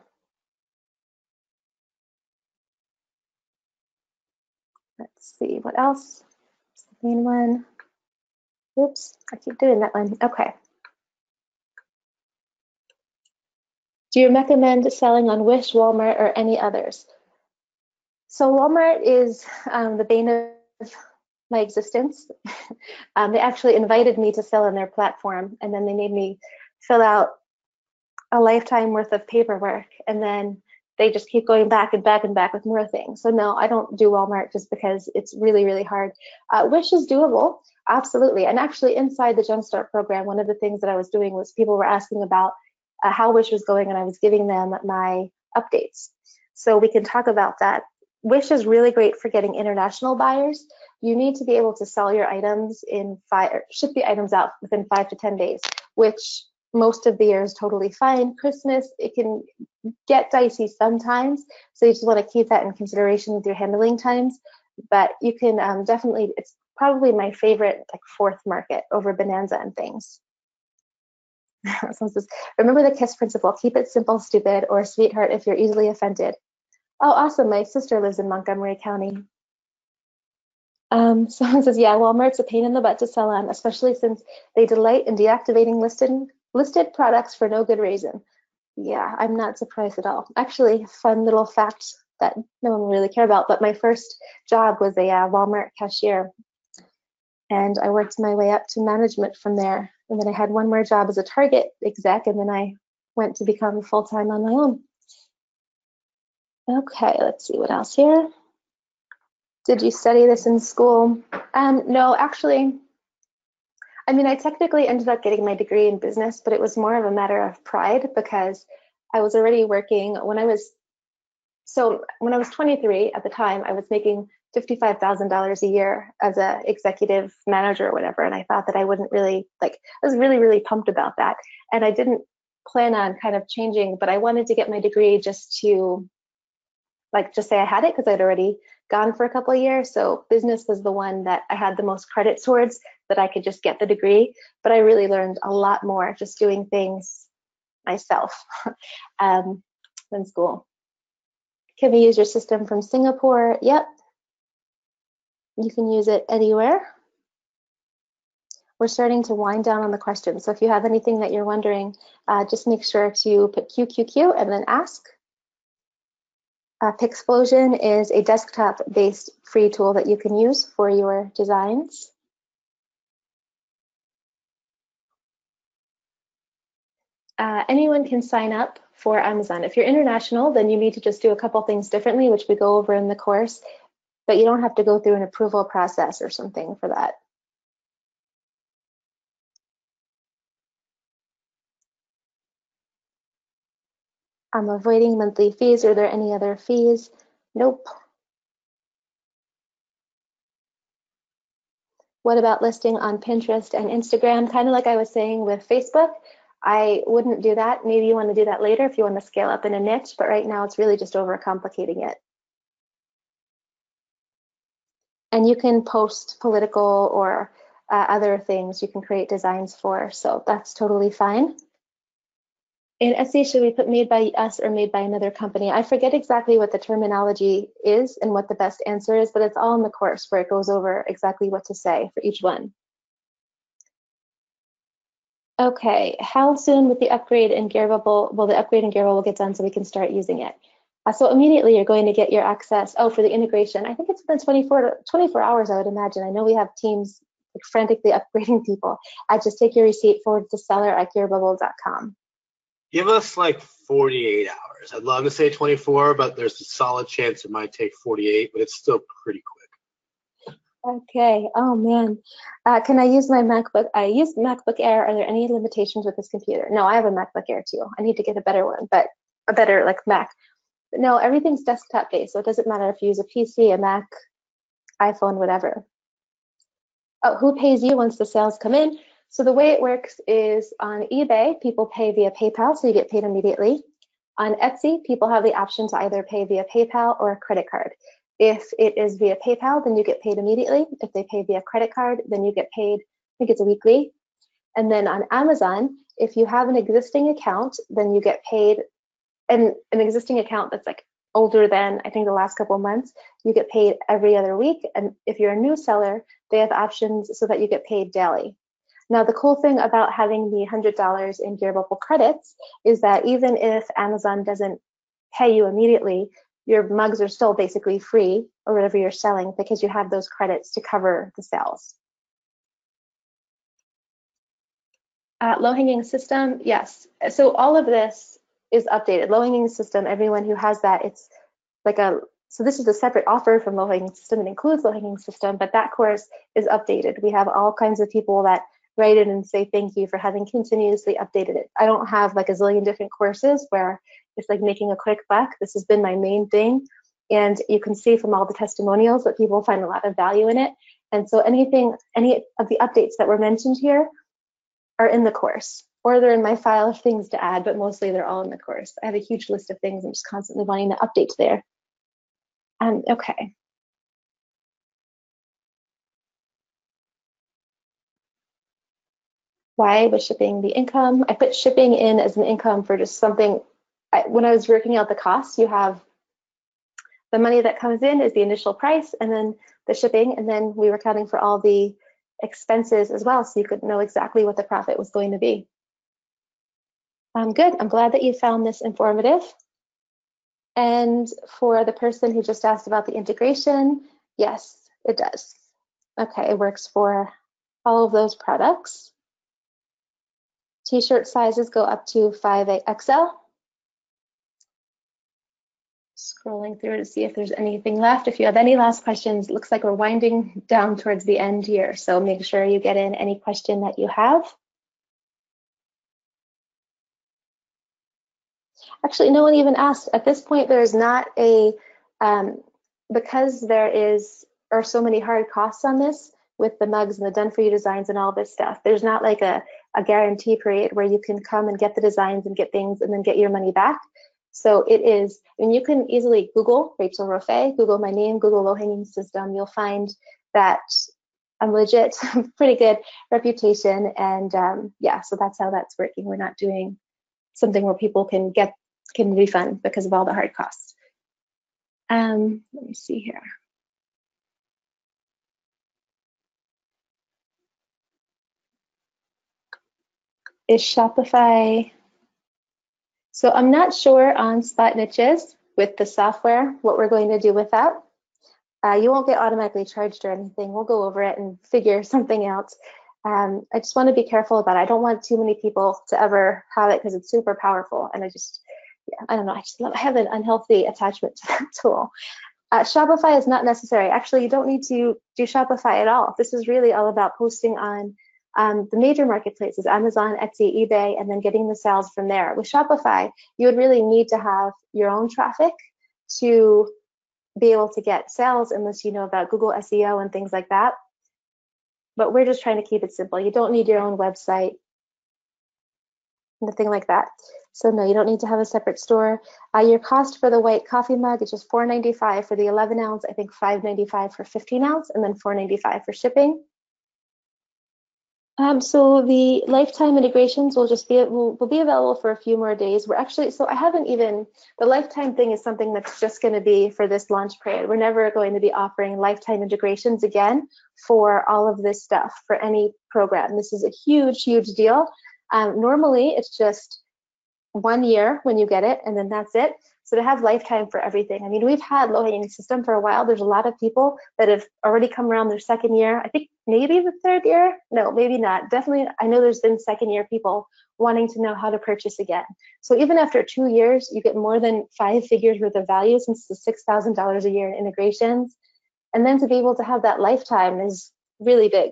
Let's see, what else? The main one. Oops, I keep doing that one. Okay. Do you recommend selling on Wish, Walmart, or any others? So Walmart is the bane of my existence. They actually invited me to sell on their platform, and then they made me fill out a lifetime worth of paperwork, and then they just keep going back and back and back with more things. So no, I don't do Walmart just because it's really, really hard. Wish is doable, absolutely. And actually inside the Jumpstart program, one of the things that I was doing was people were asking about how Wish was going, and I was giving them my updates. So we can talk about that. Wish is really great for getting international buyers. You need to be able to sell your items ship the items out within 5 to 10 days, which most of the year is totally fine. Christmas, it can get dicey sometimes, so you just want to keep that in consideration with your handling times. But you can definitely, it's probably my favorite, like, fourth market over Bonanza and things. Someone says, remember the KISS principle, keep it simple, stupid, or sweetheart if you're easily offended. Oh, awesome, my sister lives in Montgomery County. Someone says, yeah, Walmart's a pain in the butt to sell on, especially since they delight in deactivating listed products for no good reason. Yeah, I'm not surprised at all. Actually, fun little fact that no one will really care about, but my first job was a Walmart cashier, and I worked my way up to management from there. And then I had one more job as a Target exec, and then I went to become full-time on my own. Okay, let's see what else here. Did you study this in school? No, actually, I mean, I technically ended up getting my degree in business, but it was more of a matter of pride because I was already working when I was 23 at the time, I was making $55,000 a year as an executive manager or whatever. And I thought that I wouldn't really, I was really, really pumped about that. And I didn't plan on kind of changing, but I wanted to get my degree just to just say I had it because I'd already gone for a couple of years. So business was the one that I had the most credit towards, that I could just get the degree. But I really learned a lot more just doing things myself than school. Can we use your system from Singapore? Yep. You can use it anywhere. We're starting to wind down on the questions. So if you have anything that you're wondering, just make sure to put QQQ and then ask. Pixplosion is a desktop-based free tool that you can use for your designs. Anyone can sign up for Amazon. If you're international, then you need to just do a couple things differently, which we go over in the course, but you don't have to go through an approval process or something for that. I'm avoiding monthly fees. Are there any other fees? Nope. What about listing on Pinterest and Instagram? Kind of like I was saying with Facebook, I wouldn't do that. Maybe you want to do that later if you want to scale up in a niche, but right now it's really just overcomplicating it. And you can post political or other things you can create designs for, so that's totally fine. In Etsy, should we put made by us or made by another company? I forget exactly what the terminology is and what the best answer is, but it's all in the course where it goes over exactly what to say for each one. Okay, how soon with the upgrade in Gearbubble will the upgrade in Gearbubble get done so we can start using it? So immediately you're going to get your access. Oh, for the integration, I think it's been 24 hours, I would imagine. I know we have teams frantically upgrading people. I just take your receipt forward to seller@gearbubble.com. Give us like 48 hours. I'd love to say 24, but there's a solid chance it might take 48, but it's still pretty quick. Okay. Oh man. Can I use my MacBook? I use MacBook Air. Are there any limitations with this computer? No, I have a MacBook Air too. I need to get a better one, but a better like Mac. But no, everything's desktop based, so it doesn't matter if you use a PC, a Mac, iPhone, whatever. Oh, who pays you once the sales come in? So the way it works is on eBay, people pay via PayPal, so you get paid immediately. On Etsy, people have the option to either pay via PayPal or a credit card. If it is via PayPal, then you get paid immediately. If they pay via credit card, then you get paid, I think it's a weekly. And then on Amazon, if you have an existing account, then you get paid, and an existing account that's like older than I think the last couple of months, you get paid every other week. And if you're a new seller, they have options so that you get paid daily. Now, the cool thing about having the $100 in Gear Bubble credits is that even if Amazon doesn't pay you immediately, your mugs are still basically free or whatever you're selling because you have those credits to cover the sales. Low-hanging system, yes. So all of this is updated. Low-hanging system, everyone who has that, it's like so this is a separate offer from low-hanging system. It includes low-hanging system, but that course is updated. We have all kinds of people that write in and say thank you for having continuously updated it. I don't have like a zillion different courses where it's like making a quick buck. This has been my main thing. And you can see from all the testimonials that people find a lot of value in it. And so any of the updates that were mentioned here are in the course, or they're in my file of things to add, but mostly they're all in the course. I have a huge list of things I'm just constantly wanting to update there. Okay. Why was shipping the income? I put shipping in as an income for just something. When I was working out the costs, you have the money that comes in is the initial price, and then the shipping, and then we were counting for all the expenses as well, so you could know exactly what the profit was going to be. Good. I'm glad that you found this informative. And for the person who just asked about the integration, yes, it does. Okay, it works for all of those products. T-shirt sizes go up to 5XL. Scrolling through to see if there's anything left. If you have any last questions, it looks like we're winding down towards the end here, so make sure you get in any question that you have. Actually, no one even asked. At this point, there's not a, because there are so many hard costs on this with the mugs and the done-for-you designs and all this stuff, there's not like a guarantee period where you can come and get the designs and get things and then get your money back. So it is, I mean, you can easily Google Rachel Rofe, Google my name, Google low-hanging system. You'll find that I'm legit, pretty good reputation. And yeah, so that's how that's working. We're not doing something where people can refund because of all the hard costs. Let me see here. Is Shopify, so I'm not sure on spot niches with the software, what we're going to do with that. You won't get automatically charged or anything. We'll go over it and figure something out. I just want to be careful about it. I don't want too many people to ever have it because it's super powerful. And I don't know, I have an unhealthy attachment to that tool. Shopify is not necessary. Actually, you don't need to do Shopify at all. This is really all about posting on the major marketplaces, Amazon, Etsy, eBay, and then getting the sales from there. With Shopify, you would really need to have your own traffic to be able to get sales unless you know about Google SEO and things like that. But we're just trying to keep it simple. You don't need your own website, nothing like that. So no, you don't need to have a separate store. Your cost for the white coffee mug is just $4.95 for the 11 ounce, I think $5.95 for 15 ounce, and then $4.95 for shipping. So the lifetime integrations will be available for a few more days. We're actually, so I haven't even, the lifetime thing is something that's just going to be for this launch period. We're never going to be offering lifetime integrations again for all of this stuff for any program. This is a huge, huge deal. Normally, it's just 1 year when you get it, and then that's it. So to have lifetime for everything. I mean, we've had low-hanging system for a while. There's a lot of people that have already come around their second year. I think maybe the third year. No, maybe not. Definitely, I know there's been second year people wanting to know how to purchase again. So even after 2 years, you get more than 5 figures worth of value, since it's $6,000 a year in integrations. And then to be able to have that lifetime is really big.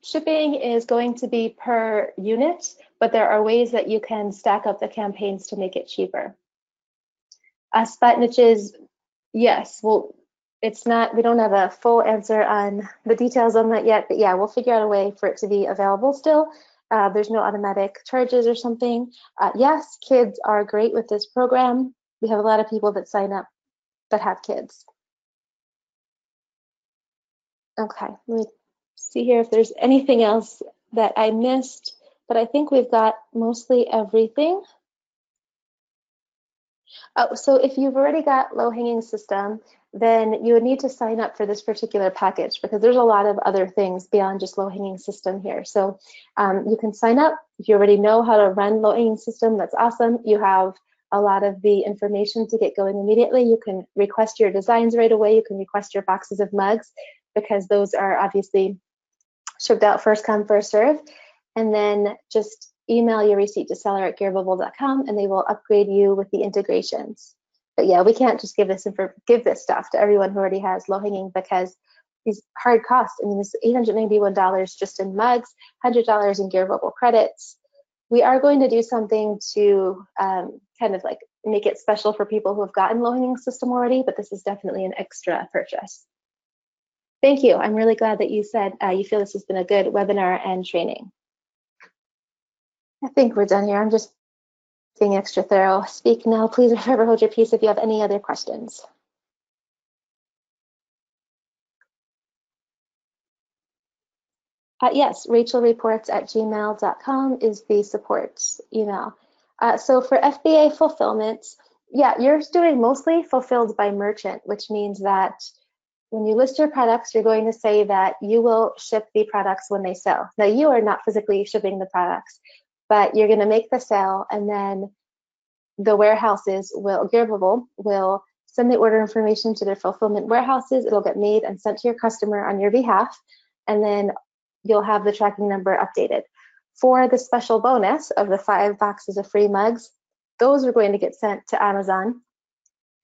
Shipping is going to be per unit, but there are ways that you can stack up the campaigns to make it cheaper. Spot niches, yes, well, it's not, we don't have a full answer on the details on that yet, but yeah, we'll figure out a way for it to be available still. There's no automatic charges or something. Yes, kids are great with this program. We have a lot of people that sign up that have kids. Okay, let me see here if there's anything else that I missed, but I think we've got mostly everything. Oh, so if you've already got low-hanging system, then you would need to sign up for this particular package, because there's a lot of other things beyond just low-hanging system here. So you can sign up. If you already know how to run low-hanging system, that's awesome. You have a lot of the information to get going immediately. You can request your designs right away. You can request your boxes of mugs, because those are obviously shipped out first come, first serve. And then just email your receipt to seller@gearbubble.com, and they will upgrade you with the integrations. But yeah, we can't just give this stuff to everyone who already has low hanging, because these hard costs. I mean, this $891 just in mugs, $100 in Gearbubble credits. We are going to do something to kind of like make it special for people who have gotten low hanging system already, but this is definitely an extra purchase. Thank you. I'm really glad that you said you feel this has been a good webinar and training. I think we're done here. I'm just being extra thorough. Speak now, please, or forever hold your peace if you have any other questions. Yes, rachelreports@gmail.com is the support email. So for FBA fulfillment, yeah, you're doing mostly fulfilled by merchant, which means that when you list your products, you're going to say that you will ship the products when they sell. Now, you are not physically shipping the products, but you're going to make the sale, and then the warehouses will, Gearbubble will send the order information to their fulfillment warehouses. It'll get made and sent to your customer on your behalf, and then you'll have the tracking number updated. For the special bonus of the 5 boxes of free mugs, those are going to get sent to Amazon,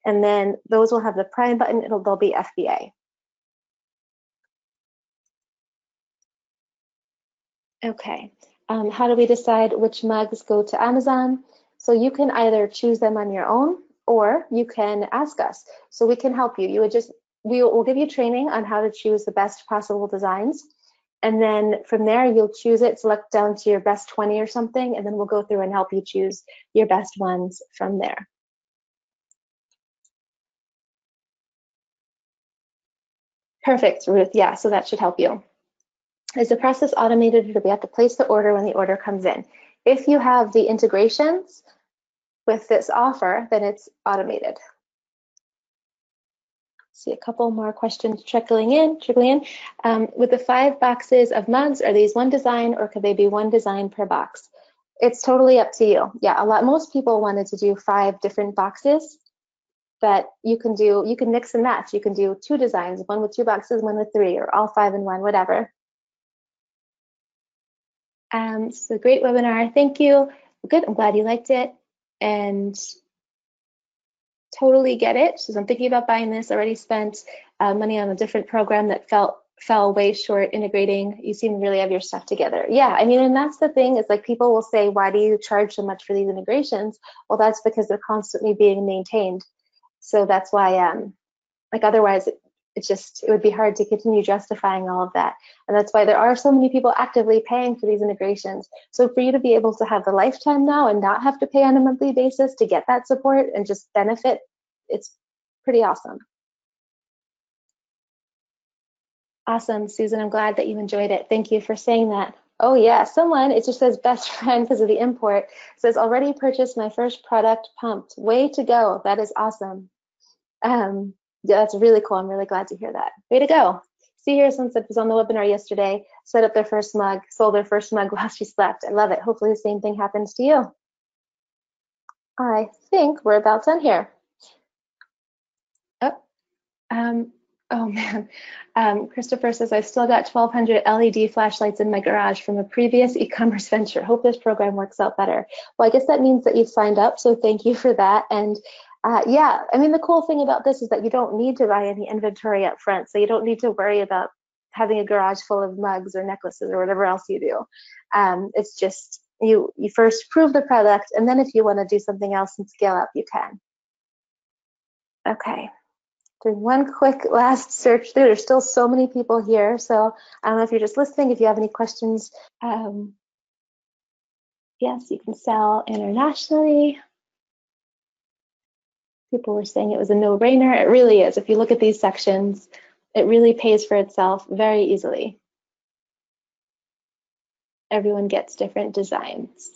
and then those will have the Prime button. They'll be FBA. Okay, how do we decide which mugs go to Amazon? So you can either choose them on your own, or you can ask us. So we can help you. We'll give you training on how to choose the best possible designs. And then from there, you'll choose it, select down to your best 20 or something, and then we'll go through and help you choose your best ones from there. Perfect, Ruth. Yeah, so that should help you. Is the process automated, or do we have to place the order when the order comes in? If you have the integrations with this offer, then it's automated. See a couple more questions trickling in. With the 5 boxes of mugs, are these one design, or could they be one design per box? It's totally up to you. Yeah, most people wanted to do 5 different boxes, but you can mix and match. You can do 2 designs, one with 2 boxes, one with 3, or all 5 in one, whatever. So great webinar, thank you. Good, I'm glad you liked it, and totally get it. So I'm thinking about buying this, already spent money on a different program that fell way short integrating. You seem to really have your stuff together. Yeah, I mean, and that's the thing, is like people will say, why do you charge so much for these integrations? Well, that's because they're constantly being maintained. So that's why, like otherwise, it would be hard to continue justifying all of that. And that's why there are so many people actively paying for these integrations. So for you to be able to have the lifetime now and not have to pay on a monthly basis to get that support and just benefit, it's pretty awesome. Awesome, Susan, I'm glad that you enjoyed it. Thank you for saying that. Oh yeah, someone, it just says best friend because of the import, says already purchased my first product, pumped. Way to go, that is awesome. Yeah, that's really cool. I'm really glad to hear that. Way to go. See here, Sunset was on the webinar yesterday, set up their first mug, sold their first mug while she slept. I love it. Hopefully the same thing happens to you. I think we're about done here. Oh, oh man. Christopher says, I've still got 1,200 LED flashlights in my garage from a previous e-commerce venture. Hope this program works out better. Well, I guess that means that you've signed up, so thank you for that. And yeah, I mean, the cool thing about this is that you don't need to buy any inventory up front, so you don't need to worry about having a garage full of mugs or necklaces or whatever else you do. It's just you first prove the product, and then if you want to do something else and scale up, you can. Okay. Doing one quick last search through. There's still so many people here, so I don't know if you're just listening, if you have any questions. Yes, you can sell internationally. People were saying it was a no-brainer. It really is. If you look at these sections, it really pays for itself very easily. Everyone gets different designs.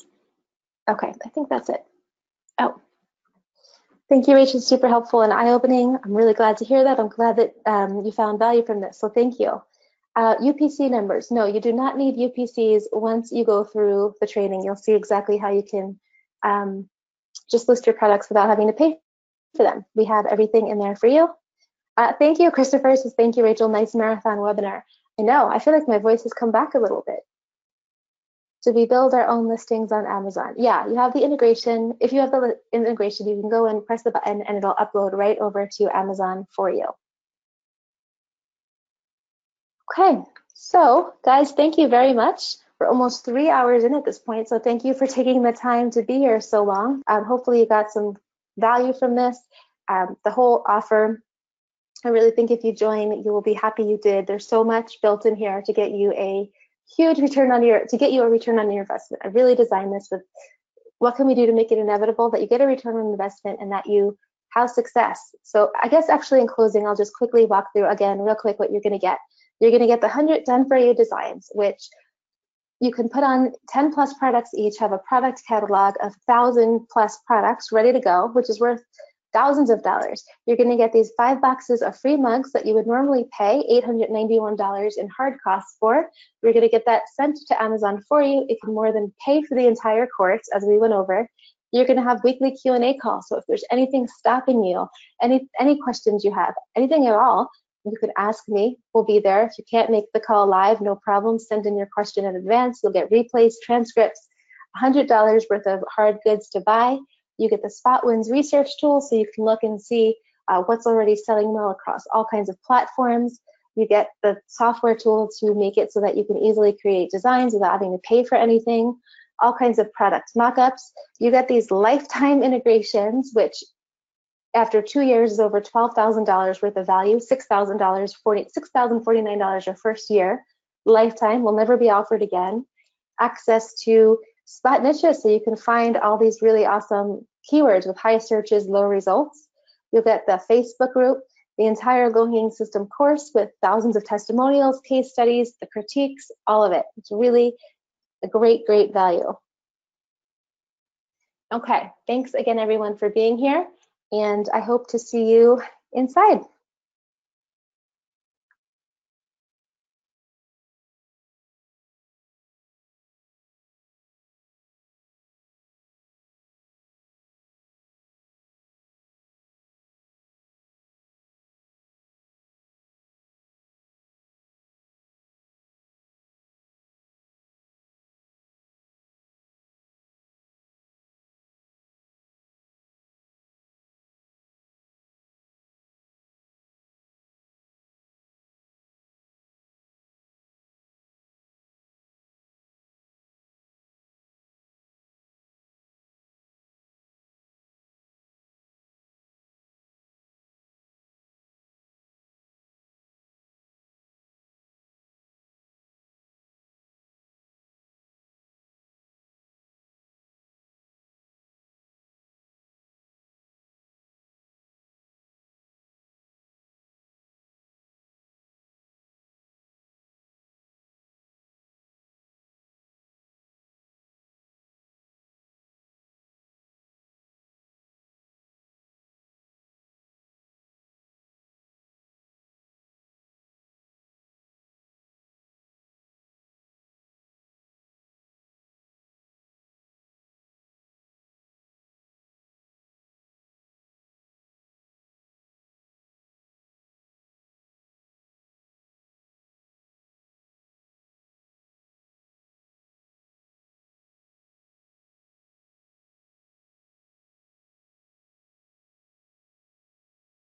Okay, I think that's it. Oh. Thank you, Rachel. Super helpful and eye-opening. I'm really glad to hear that. I'm glad that you found value from this, so thank you. UPC numbers. No, you do not need UPCs once you go through the training. You'll see exactly how you can just list your products without having to pay for them. We have everything in there for you. Thank you, Christopher. Says, thank you, Rachel. Nice marathon webinar. I know, I feel like my voice has come back a little bit. So we build our own listings on Amazon. Yeah, you have the integration. If you have the integration, you can go and press the button and it'll upload right over to Amazon for you. Okay, so guys, thank you very much. We're almost 3 hours in at this point, so thank you for taking the time to be here so long. Hopefully you got some value from this. The whole offer, I really think if you join, you will be happy you did. There's so much built in here to get you a huge return on your investment. I really designed this with what can we do to make it inevitable that you get a return on investment and that you have success. So I guess actually in closing, I'll just quickly walk through again real quick what you're going to get. You're going to get the 100 done for you designs, which you can put on 10 plus products each, have a product catalog of 1,000 plus products ready to go, which is worth thousands of dollars. You're going to get these 5 boxes of free mugs that you would normally pay $891 in hard costs for. We're going to get that sent to Amazon for you. It can more than pay for the entire course, as we went over. You're going to have weekly Q&A calls. So if there's anything stopping you, any questions you have, anything at all, you can ask me. We'll be there. If you can't make the call live, no problem. Send in your question in advance. You'll get replays, transcripts, $100 worth of hard goods to buy. You get the Spot Wins research tool, so you can look and see what's already selling well across all kinds of platforms. You get the software tool to make it so that you can easily create designs without having to pay for anything. All kinds of product mock-ups. You get these lifetime integrations, which after 2 years is over $12,000 worth of value, $6,049 your first year. Lifetime will never be offered again. Access to spot niches, so you can find all these really awesome keywords with high searches, low results. You'll get the Facebook group, the entire low-hanging system course with thousands of testimonials, case studies, the critiques, all of it. It's really a great, great value. Okay, thanks again, everyone, for being here, and I hope to see you inside.